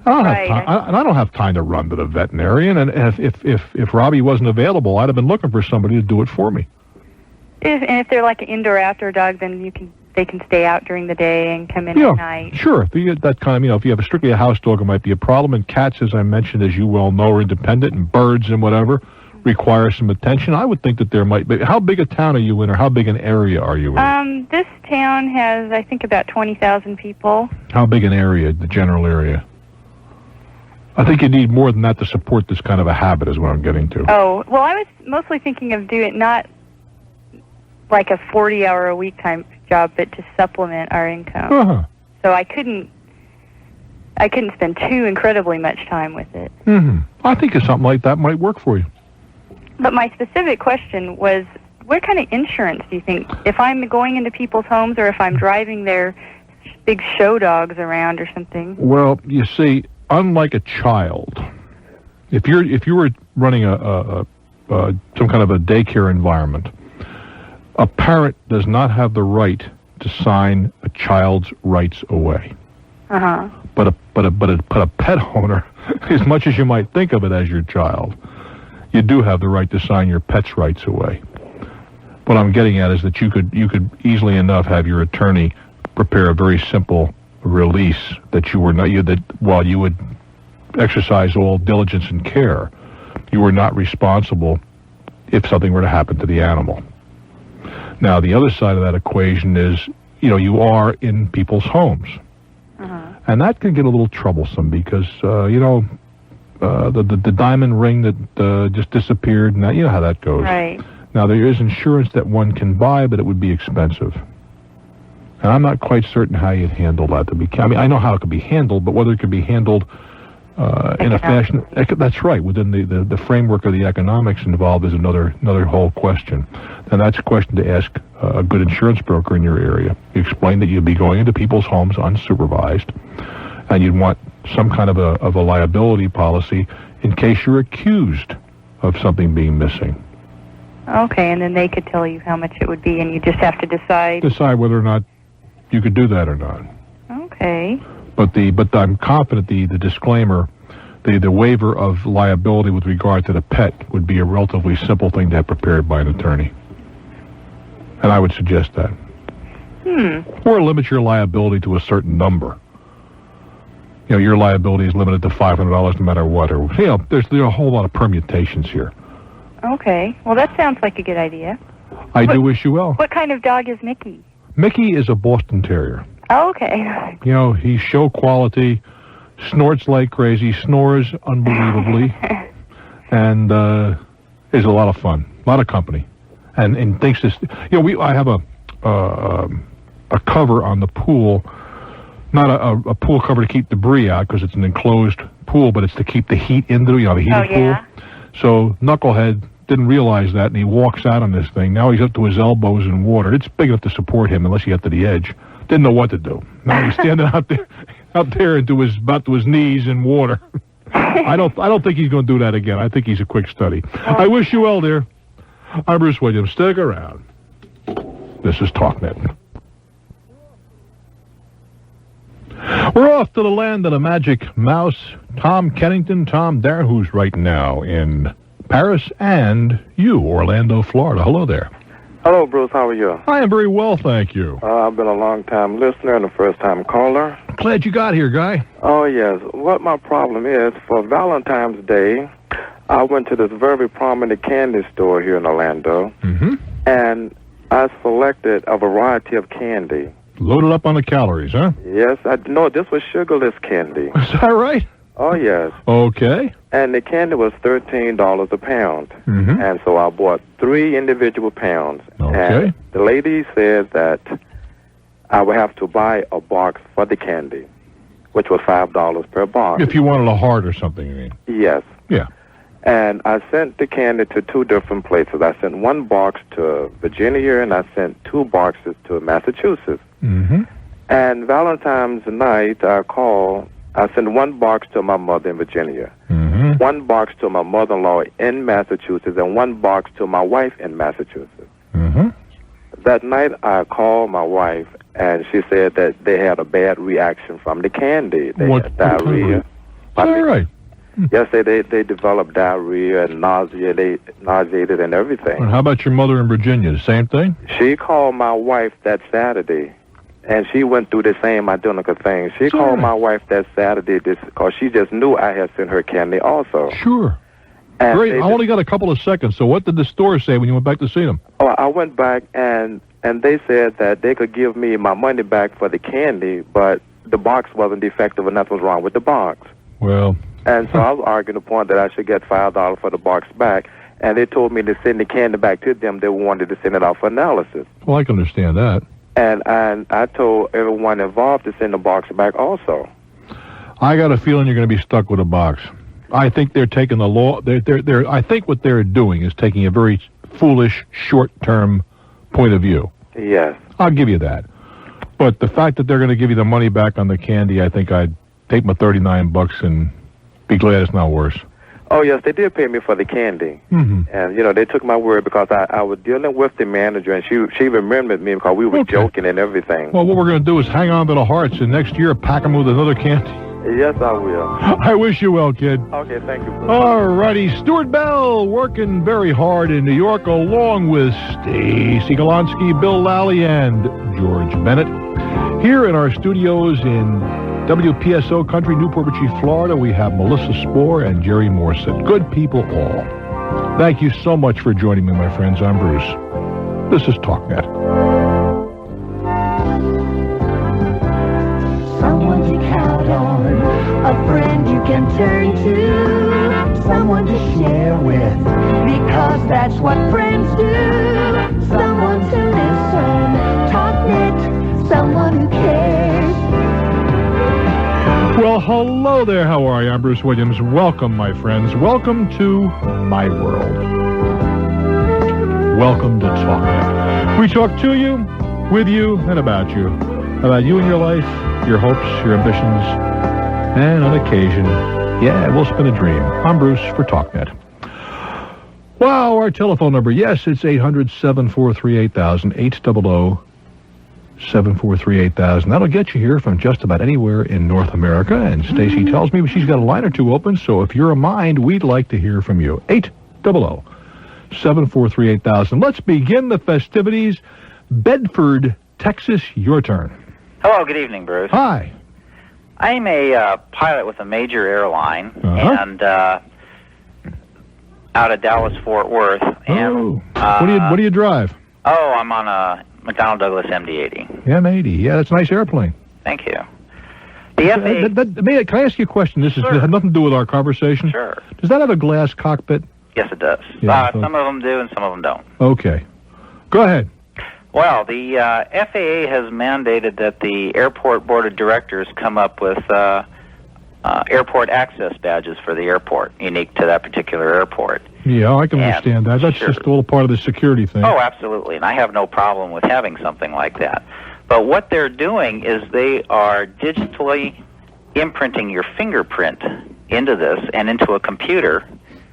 [SPEAKER 1] I don't have time, and I don't have time to run to the veterinarian, and if Robbie wasn't available, I'd have been looking for somebody to do it for me.
[SPEAKER 16] If they're like an indoor-outdoor dog, then they can stay out during the day and come in at night.
[SPEAKER 1] Sure. That kind of, if you have strictly a house dog, it might be a problem. And cats, as I mentioned, as you well know, are independent, and birds and whatever require some attention. I would think that there might be. How big a town are you in, or how big an area are you in?
[SPEAKER 16] This town has, I think, about 20,000 people.
[SPEAKER 1] How big an area, the general area? I think you need more than that to support this kind of a habit, is what I'm getting to.
[SPEAKER 16] Oh, well, I was mostly thinking of doing it not like a 40-hour-a-week time job, but to supplement our income.
[SPEAKER 1] Uh-huh.
[SPEAKER 16] So I couldn't spend too incredibly much time with it.
[SPEAKER 1] Mm-hmm. I think something like that might work for you.
[SPEAKER 16] But my specific question was, what kind of insurance do you think, if I'm going into people's homes or if I'm driving their big show dogs around or something?
[SPEAKER 1] Well, you see, unlike a child, if you were running some kind of a daycare environment, a parent does not have the right to sign a child's rights away.
[SPEAKER 16] Uh-huh.
[SPEAKER 1] But a pet owner, as much as you might think of it as your child, you do have the right to sign your pet's rights away. What I'm getting at is that you could easily enough have your attorney prepare a very simple release that while you would exercise all diligence and care, you were not responsible if something were to happen to the animal. Now, the other side of that equation is, you are in people's homes.
[SPEAKER 16] Uh-huh.
[SPEAKER 1] And that can get a little troublesome because, the diamond ring that just disappeared, now you know how that goes.
[SPEAKER 16] Right.
[SPEAKER 1] Now, there is insurance that one can buy, but it would be expensive. And I'm not quite certain how you'd handle that. I know how it could be handled, but whether it could be handled in a fashion, that's right, within the framework of the economics involved is another whole question. And that's a question to ask a good insurance broker in your area. You explain that you'd be going into people's homes unsupervised, and you'd want some kind of a liability policy in case you're accused of something being missing.
[SPEAKER 16] Okay, and then they could tell you how much it would be, and you just have to decide
[SPEAKER 1] whether or not you could do that or not.
[SPEAKER 16] Okay.
[SPEAKER 1] But I'm confident the disclaimer, the waiver of liability with regard to the pet would be a relatively simple thing to have prepared by an attorney. And I would suggest that. Or limit your liability to a certain number. Your liability is limited to $500 no matter what. Or there's a whole lot of permutations here.
[SPEAKER 16] Okay. Well, that sounds like a good idea.
[SPEAKER 1] I do wish you well.
[SPEAKER 16] What kind of dog is Mickey?
[SPEAKER 1] Mickey is a Boston Terrier.
[SPEAKER 16] Oh, okay.
[SPEAKER 1] He's show quality, snorts like crazy, snores unbelievably, and is a lot of fun, a lot of company, and thinks this. I have a cover on the pool, not a pool cover to keep debris out because it's an enclosed pool, but it's to keep the heat in the, the heated pool. So Knucklehead didn't realize that, and he walks out on this thing. Now he's up to his elbows in water. It's big enough to support him unless you get to the edge. Didn't know what to do. Now he's standing out there and about to his knees in water. I don't think he's going to do that again. I think he's a quick study. I wish you well, dear. I'm Bruce Williams. Stick around. This is Talknet. We're off to the land of the magic mouse. Tom Kennington, Tom there, who's right now in Paris, and you, Orlando, Florida. Hello there.
[SPEAKER 17] Hello, Bruce. How are you?
[SPEAKER 1] I am very well, thank you.
[SPEAKER 17] I've been a long-time listener and a first-time caller.
[SPEAKER 1] Glad you got here, Guy.
[SPEAKER 17] Oh, yes. What my problem is, for Valentine's Day, I went to this very prominent candy store here in Orlando, and I selected a variety of candy.
[SPEAKER 1] Loaded up on the calories, huh?
[SPEAKER 17] Yes. No, this was sugarless candy.
[SPEAKER 1] Is that right?
[SPEAKER 17] Oh, yes.
[SPEAKER 1] Okay.
[SPEAKER 17] And the candy was $13 a pound. And so I bought 3 individual pounds.
[SPEAKER 1] Okay.
[SPEAKER 17] And the lady said that I would have to buy a box for the candy, which was $5 per box.
[SPEAKER 1] If you wanted a heart or something, you mean?
[SPEAKER 17] Yes.
[SPEAKER 1] Yeah.
[SPEAKER 17] And I sent the candy to 2 different places. I sent 1 box to Virginia, and I sent 2 boxes to Massachusetts. And Valentine's night, I sent 1 box to my mother in Virginia, 1 box to my mother-in-law in Massachusetts, and 1 box to my wife in Massachusetts. That night, I called my wife, and she said that they had a bad reaction from the candy. They had diarrhea.
[SPEAKER 1] Is that right?
[SPEAKER 17] Yes, they developed diarrhea and nausea. They nauseated and everything.
[SPEAKER 1] And how about your mother in Virginia? The same thing?
[SPEAKER 17] She called my wife that Saturday, and she went through the same identical thing. She called my wife that Saturday because she just knew I had sent her candy also.
[SPEAKER 1] Sure.
[SPEAKER 17] And
[SPEAKER 1] Great. I only got a couple of seconds, so what did the store say when you went back to see them?
[SPEAKER 17] Oh, I went back, and they said that they could give me my money back for the candy, but the box wasn't defective and nothing was wrong with the box.
[SPEAKER 1] Well...
[SPEAKER 17] And so I was arguing the point that I should get $5 for the box back, and they told me to send the candy back to them. They wanted to send it out for analysis.
[SPEAKER 1] Well, I can understand that.
[SPEAKER 17] And I told everyone involved to send the box back also.
[SPEAKER 1] I got a feeling you're going to be stuck with a box. I think they're taking the law. I think what they're doing is taking a very foolish, short-term point of view.
[SPEAKER 17] Yes.
[SPEAKER 1] I'll give you that. But the fact that they're going to give you the money back on the candy, I think I'd take my $39 and be glad it's not worse.
[SPEAKER 17] Oh, yes, they did pay me for the candy. And, they took my word because I was dealing with the manager, and she remembered me because we were joking and everything.
[SPEAKER 1] Well, what we're going to do is hang on to the hearts, and next year pack them with another candy.
[SPEAKER 17] Yes, I will.
[SPEAKER 1] I wish you well, kid.
[SPEAKER 17] Okay, thank you.
[SPEAKER 1] All righty. Stuart Bell working very hard in New York, along with Stacy Golonsky, Bill Lally, and George Bennett. Here in our studios in WPSO Country, Newport Richey, Florida, we have Melissa Spohr and Jerry Morset. Good people all. Thank you so much for joining me, my friends. I'm Bruce. This is Talknet.
[SPEAKER 4] Someone to count on, a friend you can turn to, someone to share with, because that's what friends do. Someone to listen, Talknet, someone who cares.
[SPEAKER 1] Well, hello there. How are you? I'm Bruce Williams. Welcome, my friends. Welcome to my world. Welcome to Talknet. We talk to you, with you, and about you. About you and your life, your hopes, your ambitions, and on occasion, we'll spin a dream. I'm Bruce for Talknet. Wow, our telephone number. Yes, it's 800-743-8000, 800-743-8000. That'll get you here from just about anywhere in North America. And Stacy tells me she's got a line or two open, so if you're a mind, we'd like to hear from you. 800-743-8000. Let's begin the festivities. Bedford, Texas, your turn.
[SPEAKER 19] Hello, good evening, Bruce.
[SPEAKER 1] Hi.
[SPEAKER 19] I'm a pilot with a major airline, and out of Dallas-Fort Worth. And,
[SPEAKER 1] what do you drive?
[SPEAKER 19] Oh, I'm on a McDonnell Douglas MD-80.
[SPEAKER 1] M80. Yeah, that's a nice airplane.
[SPEAKER 19] Thank you. The FAA...
[SPEAKER 1] Can I ask you a question? This has nothing to do with our conversation.
[SPEAKER 19] Sure.
[SPEAKER 1] Does that have a glass cockpit?
[SPEAKER 19] Yes, it does.
[SPEAKER 1] Yeah,
[SPEAKER 19] some of them do, and some of them don't.
[SPEAKER 1] Okay. Go ahead.
[SPEAKER 19] Well, the FAA has mandated that the airport board of directors come up with airport access badges for the airport, unique to that particular airport.
[SPEAKER 1] Yeah, I can understand that. That's just a little part of the security thing.
[SPEAKER 19] Oh, absolutely, and I have no problem with having something like that. But what they're doing is they are digitally imprinting your fingerprint into this and into a computer.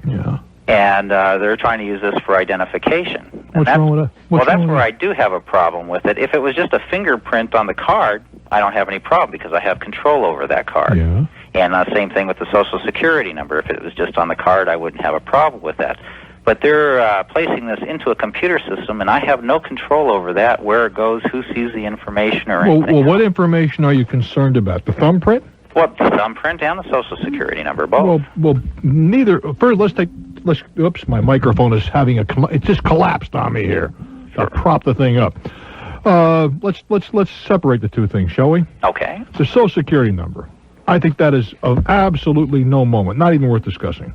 [SPEAKER 1] Yeah.
[SPEAKER 19] And they're trying to use this for identification.
[SPEAKER 1] What's wrong with that?
[SPEAKER 19] That's where I do have a problem with it. If it was just a fingerprint on the card, I don't have any problem because I have control over that card.
[SPEAKER 1] Yeah.
[SPEAKER 19] And same thing with the Social Security number. If it was just on the card, I wouldn't have a problem with that. But they're placing this into a computer system, and I have no control over that, where it goes, who sees the information, or anything.
[SPEAKER 1] Well, what information are you concerned about? The thumbprint?
[SPEAKER 19] Well, the thumbprint and the Social Security number, both.
[SPEAKER 1] Well, neither. First, oops, my microphone is having it just collapsed on me here. Sure. I'll prop the thing up. Let's separate the two things, shall we?
[SPEAKER 19] Okay.
[SPEAKER 1] The Social Security number. I think that is of absolutely no moment, not even worth discussing.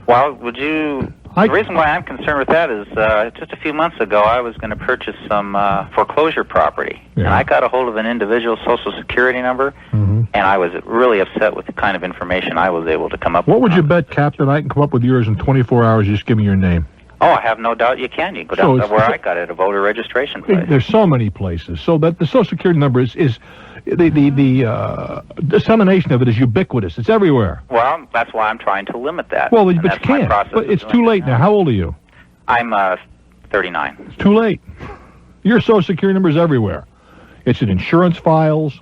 [SPEAKER 19] Well, the reason why I'm concerned with that is just a few months ago I was going to purchase some foreclosure property.
[SPEAKER 1] Yeah.
[SPEAKER 19] And I got a hold of an individual's Social Security number, and I was really upset with the kind of information I was able to come up with.
[SPEAKER 1] What would you bet, Captain, I can come up with yours in 24 hours? Just give me your name.
[SPEAKER 19] Oh, I have no doubt you can. You can go down to where I got it, a voter registration place.
[SPEAKER 1] There's so many places. So that the Social Security number is the dissemination of it is ubiquitous. It's everywhere.
[SPEAKER 19] Well, that's why I'm trying to limit that.
[SPEAKER 1] Well, but you can't. But it's too late now. How old are you?
[SPEAKER 19] I'm 39.
[SPEAKER 1] It's too late. Your Social Security number is everywhere. It's in insurance files.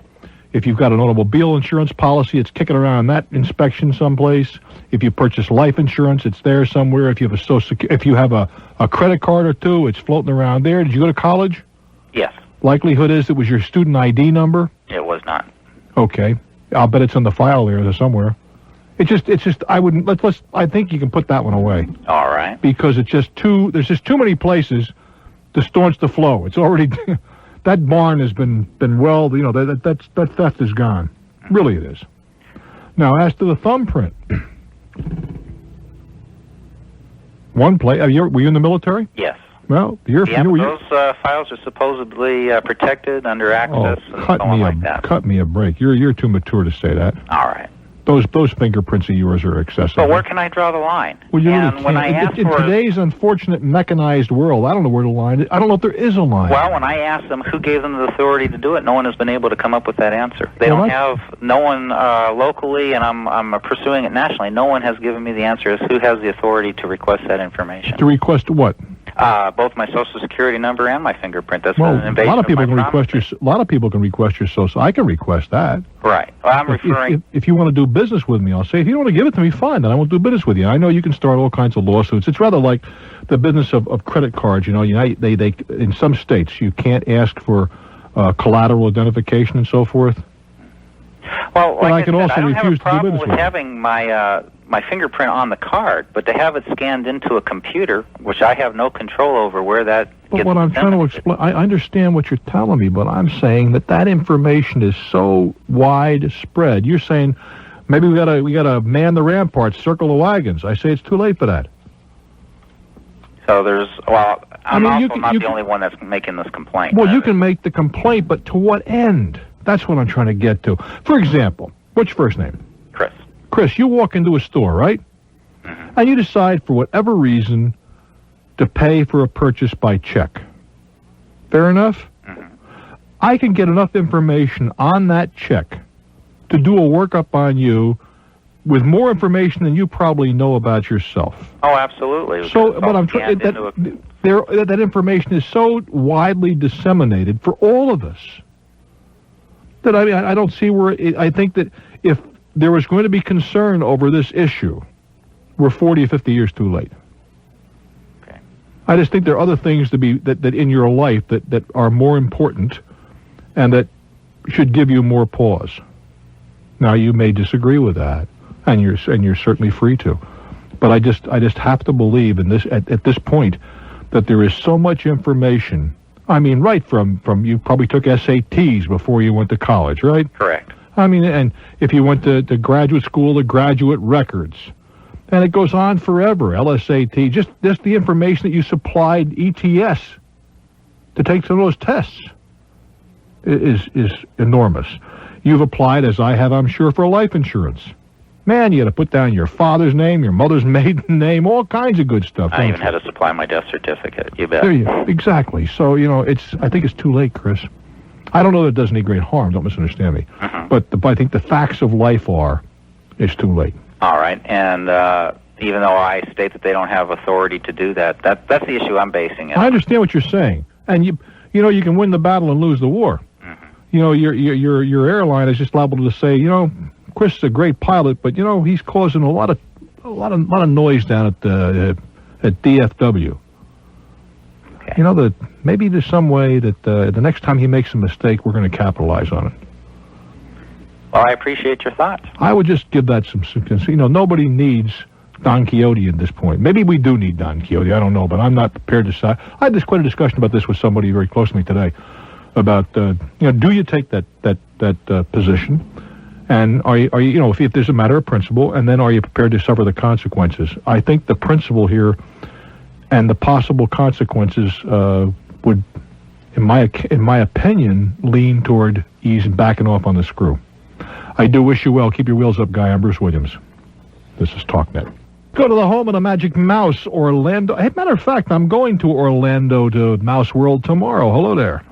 [SPEAKER 1] If you've got an automobile insurance policy, it's kicking around that inspection someplace. If you purchase life insurance, it's there somewhere. If you have if you have a credit card or two, it's floating around there. Did you go to college?
[SPEAKER 19] Yes.
[SPEAKER 1] Likelihood is it was your student ID number?
[SPEAKER 19] It was not.
[SPEAKER 1] Okay. I'll bet it's in the file there somewhere. It's just I wouldn't I think you can put that one away.
[SPEAKER 19] All right.
[SPEAKER 1] Because there's just too many places to staunch the flow. It's already that barn has been well, that theft is gone. Really it is. Now as to the thumbprint. One place were you in the military?
[SPEAKER 19] Yes.
[SPEAKER 1] Well,
[SPEAKER 19] those files are supposedly protected under access and so on like that.
[SPEAKER 1] Cut me a break. You're too mature to say that.
[SPEAKER 19] All right.
[SPEAKER 1] Those fingerprints of yours are excessive.
[SPEAKER 19] But where can I draw the line?
[SPEAKER 1] Well, you
[SPEAKER 19] and
[SPEAKER 1] really
[SPEAKER 19] when
[SPEAKER 1] can't. In today's unfortunate mechanized world, I don't know where the line is. I don't know if there is a line.
[SPEAKER 19] Well, when I asked them who gave them the authority to do it, no one has been able to come up with that answer. They don't have no one locally, and I'm pursuing it nationally. No one has given me the answer as who has the authority to request that information.
[SPEAKER 1] To request what?
[SPEAKER 19] Both my Social Security number and my fingerprint. That's
[SPEAKER 1] well,
[SPEAKER 19] an invasion
[SPEAKER 1] a lot of people can
[SPEAKER 19] privacy.
[SPEAKER 1] request a lot of people can request your social. I can request that.
[SPEAKER 19] Right. Well, I'm referring.
[SPEAKER 1] If you want to do business with me, I'll say if you don't want to give it to me, fine. Then I won't do business with you. I know you can start all kinds of lawsuits. It's rather like the business of credit cards. They in some states you can't ask for collateral identification and so forth.
[SPEAKER 19] Well,
[SPEAKER 1] but
[SPEAKER 19] like
[SPEAKER 1] I can also
[SPEAKER 19] I don't
[SPEAKER 1] refuse
[SPEAKER 19] have a problem
[SPEAKER 1] to do business
[SPEAKER 19] with having my fingerprint on the card, but to have it scanned into a computer, which I have no control over where that
[SPEAKER 1] But
[SPEAKER 19] gets
[SPEAKER 1] what I'm trying to explain, I understand what you're telling me, but I'm saying that information is so widespread. You're saying maybe we gotta man the ramparts, circle the wagons. I say it's too late for that.
[SPEAKER 19] So I'm also not the only one that's making this complaint.
[SPEAKER 1] Well, you can make the complaint, but to what end? That's what I'm trying to get to. For example, what's your first name?
[SPEAKER 19] Chris.
[SPEAKER 1] Chris, you walk into a store, right? Mm-hmm. And you decide, for whatever reason, to pay for a purchase by check. Fair enough?
[SPEAKER 19] Mm-hmm.
[SPEAKER 1] I can get enough information on that check to do a workup on you with more information than you probably know about yourself.
[SPEAKER 19] Oh, absolutely.
[SPEAKER 1] So, but I'm trying that information is so widely disseminated for all of us that I don't see where I think that if there was going to be concern over this issue, we're 40 or 50 years too late.
[SPEAKER 19] Okay.
[SPEAKER 1] I just think there are other things to be that in your life that are more important and that should give you more pause. Now you may disagree with that, and you're certainly free to, but I just have to believe in this at this point that there is so much information. I mean, right from you probably took SATs before you went to college, right?
[SPEAKER 19] Correct.
[SPEAKER 1] I mean, and if you went to graduate school, the graduate records, and it goes on forever. LSAT, just the information that you supplied ETS to take some of those tests is enormous. You've applied, as I have, I'm sure, for life insurance. Man, you got to put down your father's name, your mother's maiden name, all kinds of good stuff.
[SPEAKER 19] I even had to supply my death certificate. You bet.
[SPEAKER 1] There you go. Exactly. So, I think it's too late, Chris. I don't know that it does any great harm. Don't misunderstand me. But I think the facts of life are, it's too late.
[SPEAKER 19] All right. And even though I state that they don't have authority to do that, that's the issue I'm basing it on.
[SPEAKER 1] I understand what you're saying. And, you can win the battle and lose the war. Your airline is just liable to say, Chris is a great pilot, but he's causing a lot of noise down at DFW. Okay. That maybe there's some way that the next time he makes a mistake, we're going to capitalize on it.
[SPEAKER 19] Well, I appreciate your thoughts.
[SPEAKER 1] I would just give that some. Nobody needs Don Quixote at this point. Maybe we do need Don Quixote. I don't know, but I'm not prepared to say. I had quite a discussion about this with somebody very close to me today. About do you take that position? And are you if there's a matter of principle, and then are you prepared to suffer the consequences? I think the principle here and the possible consequences would, in my opinion, lean toward backing off on the screw. I do wish you well. Keep your wheels up, Guy. I'm Bruce Williams. This is Talknet. Go to the home of the Magic Mouse, Orlando. Hey, matter of fact, I'm going to Orlando to Mouse World tomorrow. Hello there.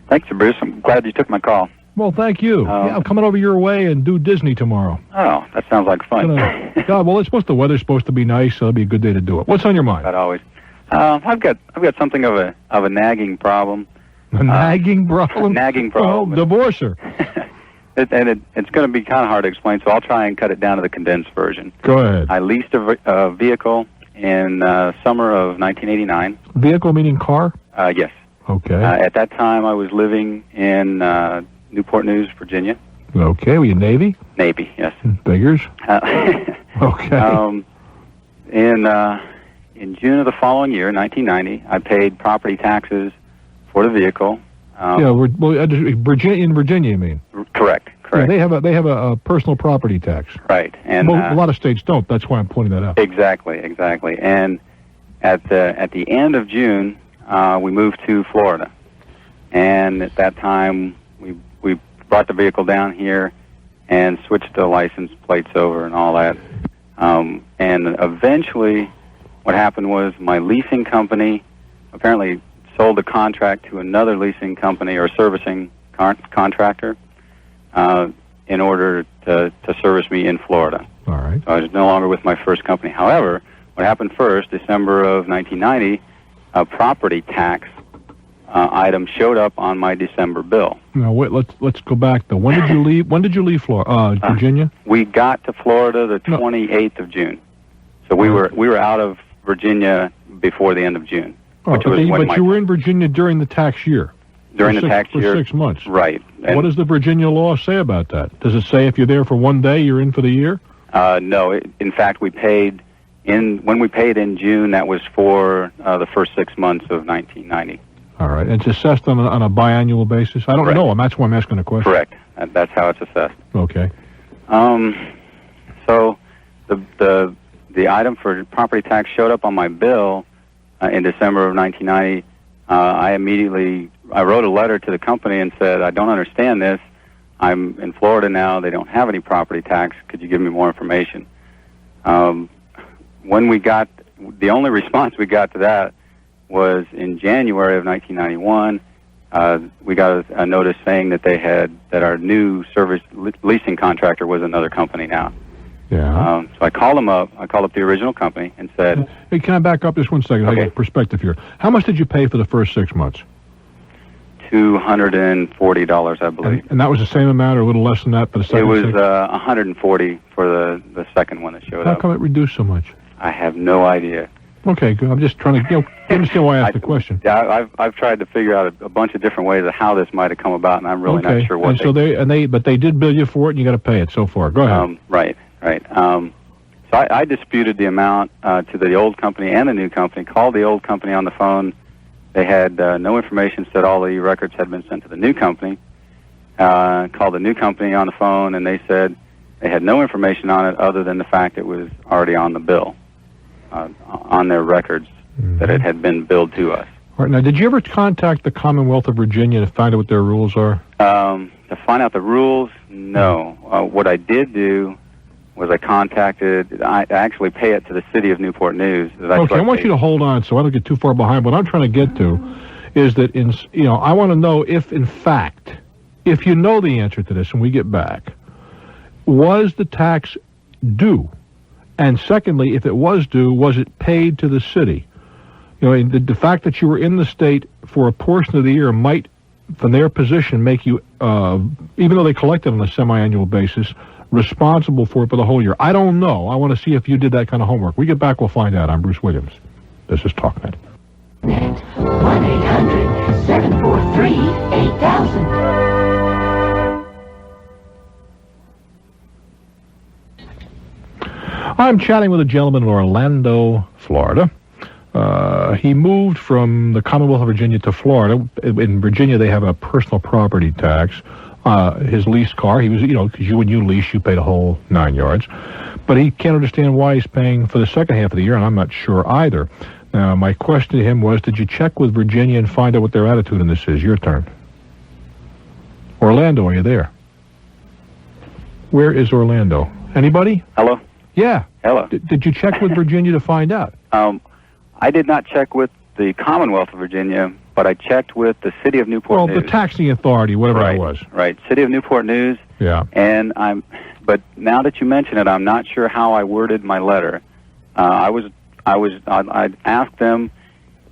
[SPEAKER 20] Thanks, Bruce. I'm glad you took my call.
[SPEAKER 1] Well, thank you. I'm coming over your way and do Disney tomorrow.
[SPEAKER 20] Oh, that sounds like fun.
[SPEAKER 1] The weather's supposed to be nice, so it'll be a good day to do it. What's on your mind?
[SPEAKER 20] That always. I've got something of a nagging problem.
[SPEAKER 1] A nagging problem?
[SPEAKER 20] Nagging problem.
[SPEAKER 1] Oh, divorce her.
[SPEAKER 20] It's going to be kind of hard to explain, so I'll try and cut it down to the condensed version.
[SPEAKER 1] Go ahead.
[SPEAKER 20] I leased a vehicle in summer of 1989.
[SPEAKER 1] Vehicle meaning car?
[SPEAKER 20] Yes.
[SPEAKER 1] Okay.
[SPEAKER 20] At that time, I was living in Newport News, Virginia.
[SPEAKER 1] Okay. Were you Navy?
[SPEAKER 20] Navy, yes.
[SPEAKER 1] Figures. Okay.
[SPEAKER 20] In June of the following year, 1990, I paid property taxes for the vehicle.
[SPEAKER 1] Virginia, in Virginia, you mean?
[SPEAKER 20] Correct.
[SPEAKER 1] Yeah, they have a personal property tax.
[SPEAKER 20] Right, and
[SPEAKER 1] a lot of states don't. That's why I'm pointing that out.
[SPEAKER 20] Exactly. And at the end of June, we moved to Florida, and at that time we brought the vehicle down here and switched the license plates over and all that. And eventually, what happened was my leasing company apparently sold the contract to another leasing company or servicing contractor in order to service me in Florida.
[SPEAKER 1] All right.
[SPEAKER 20] So I was no longer with my first company. However, what happened first, December of 1990, a property tax item showed up on my December bill.
[SPEAKER 1] Now wait, let's go back though. When did you leave? When did you leave Florida? Virginia?
[SPEAKER 20] We got to Florida the 28th of June. So we were out of Virginia before the end of June.
[SPEAKER 1] But you were in Virginia during the tax year.
[SPEAKER 20] During the tax year.
[SPEAKER 1] For 6 months.
[SPEAKER 20] Right. And
[SPEAKER 1] what does the Virginia law say about that? Does it say if you're there for one day, you're in for the year?
[SPEAKER 20] No. In fact, when we paid in June, that was for the first 6 months of 1990.
[SPEAKER 1] All right. It's assessed on a biannual basis? I don't know. That's why I'm asking the question.
[SPEAKER 20] Correct. That's how it's assessed.
[SPEAKER 1] Okay.
[SPEAKER 20] So the item for property tax showed up on my bill in December of 1990. I wrote a letter to the company and said, I don't understand this. I'm in Florida now. They don't have any property tax. Could you give me more information? The only response we got to that was in January of 1991. We got a notice saying that that our new service leasing contractor was another company now.
[SPEAKER 1] Yeah.
[SPEAKER 20] So I called them up. I called up the original company and said,
[SPEAKER 1] "Hey, can I back up just 1 second?
[SPEAKER 20] Okay.
[SPEAKER 1] I got perspective here. How much did you pay for the first 6 months?"
[SPEAKER 20] $240, I believe.
[SPEAKER 1] And that was the same amount, or a little less than that for the second?
[SPEAKER 20] It was $140 for the second one that showed up.
[SPEAKER 1] How come it reduced so much?
[SPEAKER 20] I have no idea.
[SPEAKER 1] Okay, good. I'm just trying to understand why I asked the question.
[SPEAKER 20] Yeah, I've tried to figure out a bunch of different ways of how this might have come about, and I'm really not sure what.
[SPEAKER 1] But they did bill you for it, and you got to pay it so far. Go ahead.
[SPEAKER 20] Right. So I disputed the amount to the old company and the new company. Called the old company on the phone. They had no information. Said all the records had been sent to the new company. Called the new company on the phone, and they said they had no information on it other than the fact it was already on the bill, on their records, that it had been billed to us.
[SPEAKER 1] All right. Now, did you ever contact the Commonwealth of Virginia to find out what their rules are?
[SPEAKER 20] To find out the rules, no. What I did do was I actually pay it to the city of Newport News.
[SPEAKER 1] Okay, I want you to hold on so I don't get too far behind. What I'm trying to get to is that, I want to know if, in fact, if you know the answer to this when we get back, was the tax due? And secondly, if it was due, was it paid to the city? The fact that you were in the state for a portion of the year might, from their position, make you, even though they collect it on a semi-annual basis, responsible for it for the whole year. I don't know. I want to see if you did that kind of homework. We get back, we'll find out. I'm Bruce Williams. This is Talknet.
[SPEAKER 4] 1-800-743-8000.
[SPEAKER 1] I'm chatting with a gentleman in Orlando, Florida. He moved from the Commonwealth of Virginia to Florida. In Virginia, they have a personal property tax. His leased car, he was, because when you lease, you pay the whole 9 yards. But he can't understand why he's paying for the second half of the year, and I'm not sure either. Now, my question to him was, did you check with Virginia and find out what their attitude on this is? Your turn. Orlando, are you there? Where is Orlando? Anybody?
[SPEAKER 20] Hello?
[SPEAKER 1] Yeah.
[SPEAKER 20] Hello.
[SPEAKER 1] Did you check with Virginia to find out?
[SPEAKER 20] I did not check with the Commonwealth of Virginia, but I checked with the City of Newport News.
[SPEAKER 1] Well, the taxing authority, whatever it was.
[SPEAKER 20] Right, City of Newport News.
[SPEAKER 1] Yeah.
[SPEAKER 20] And but now that you mention it, I'm not sure how I worded my letter. I asked them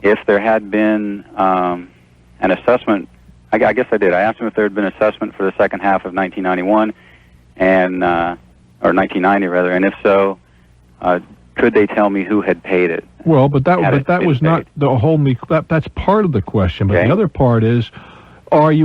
[SPEAKER 20] if there had been an assessment. I guess I did. I asked them if there had been assessment for the second half of 1991, or 1990 rather, and if so, could they tell me who had paid it?
[SPEAKER 1] Well, but that was not the whole. That's part of the question. But the other part is, are you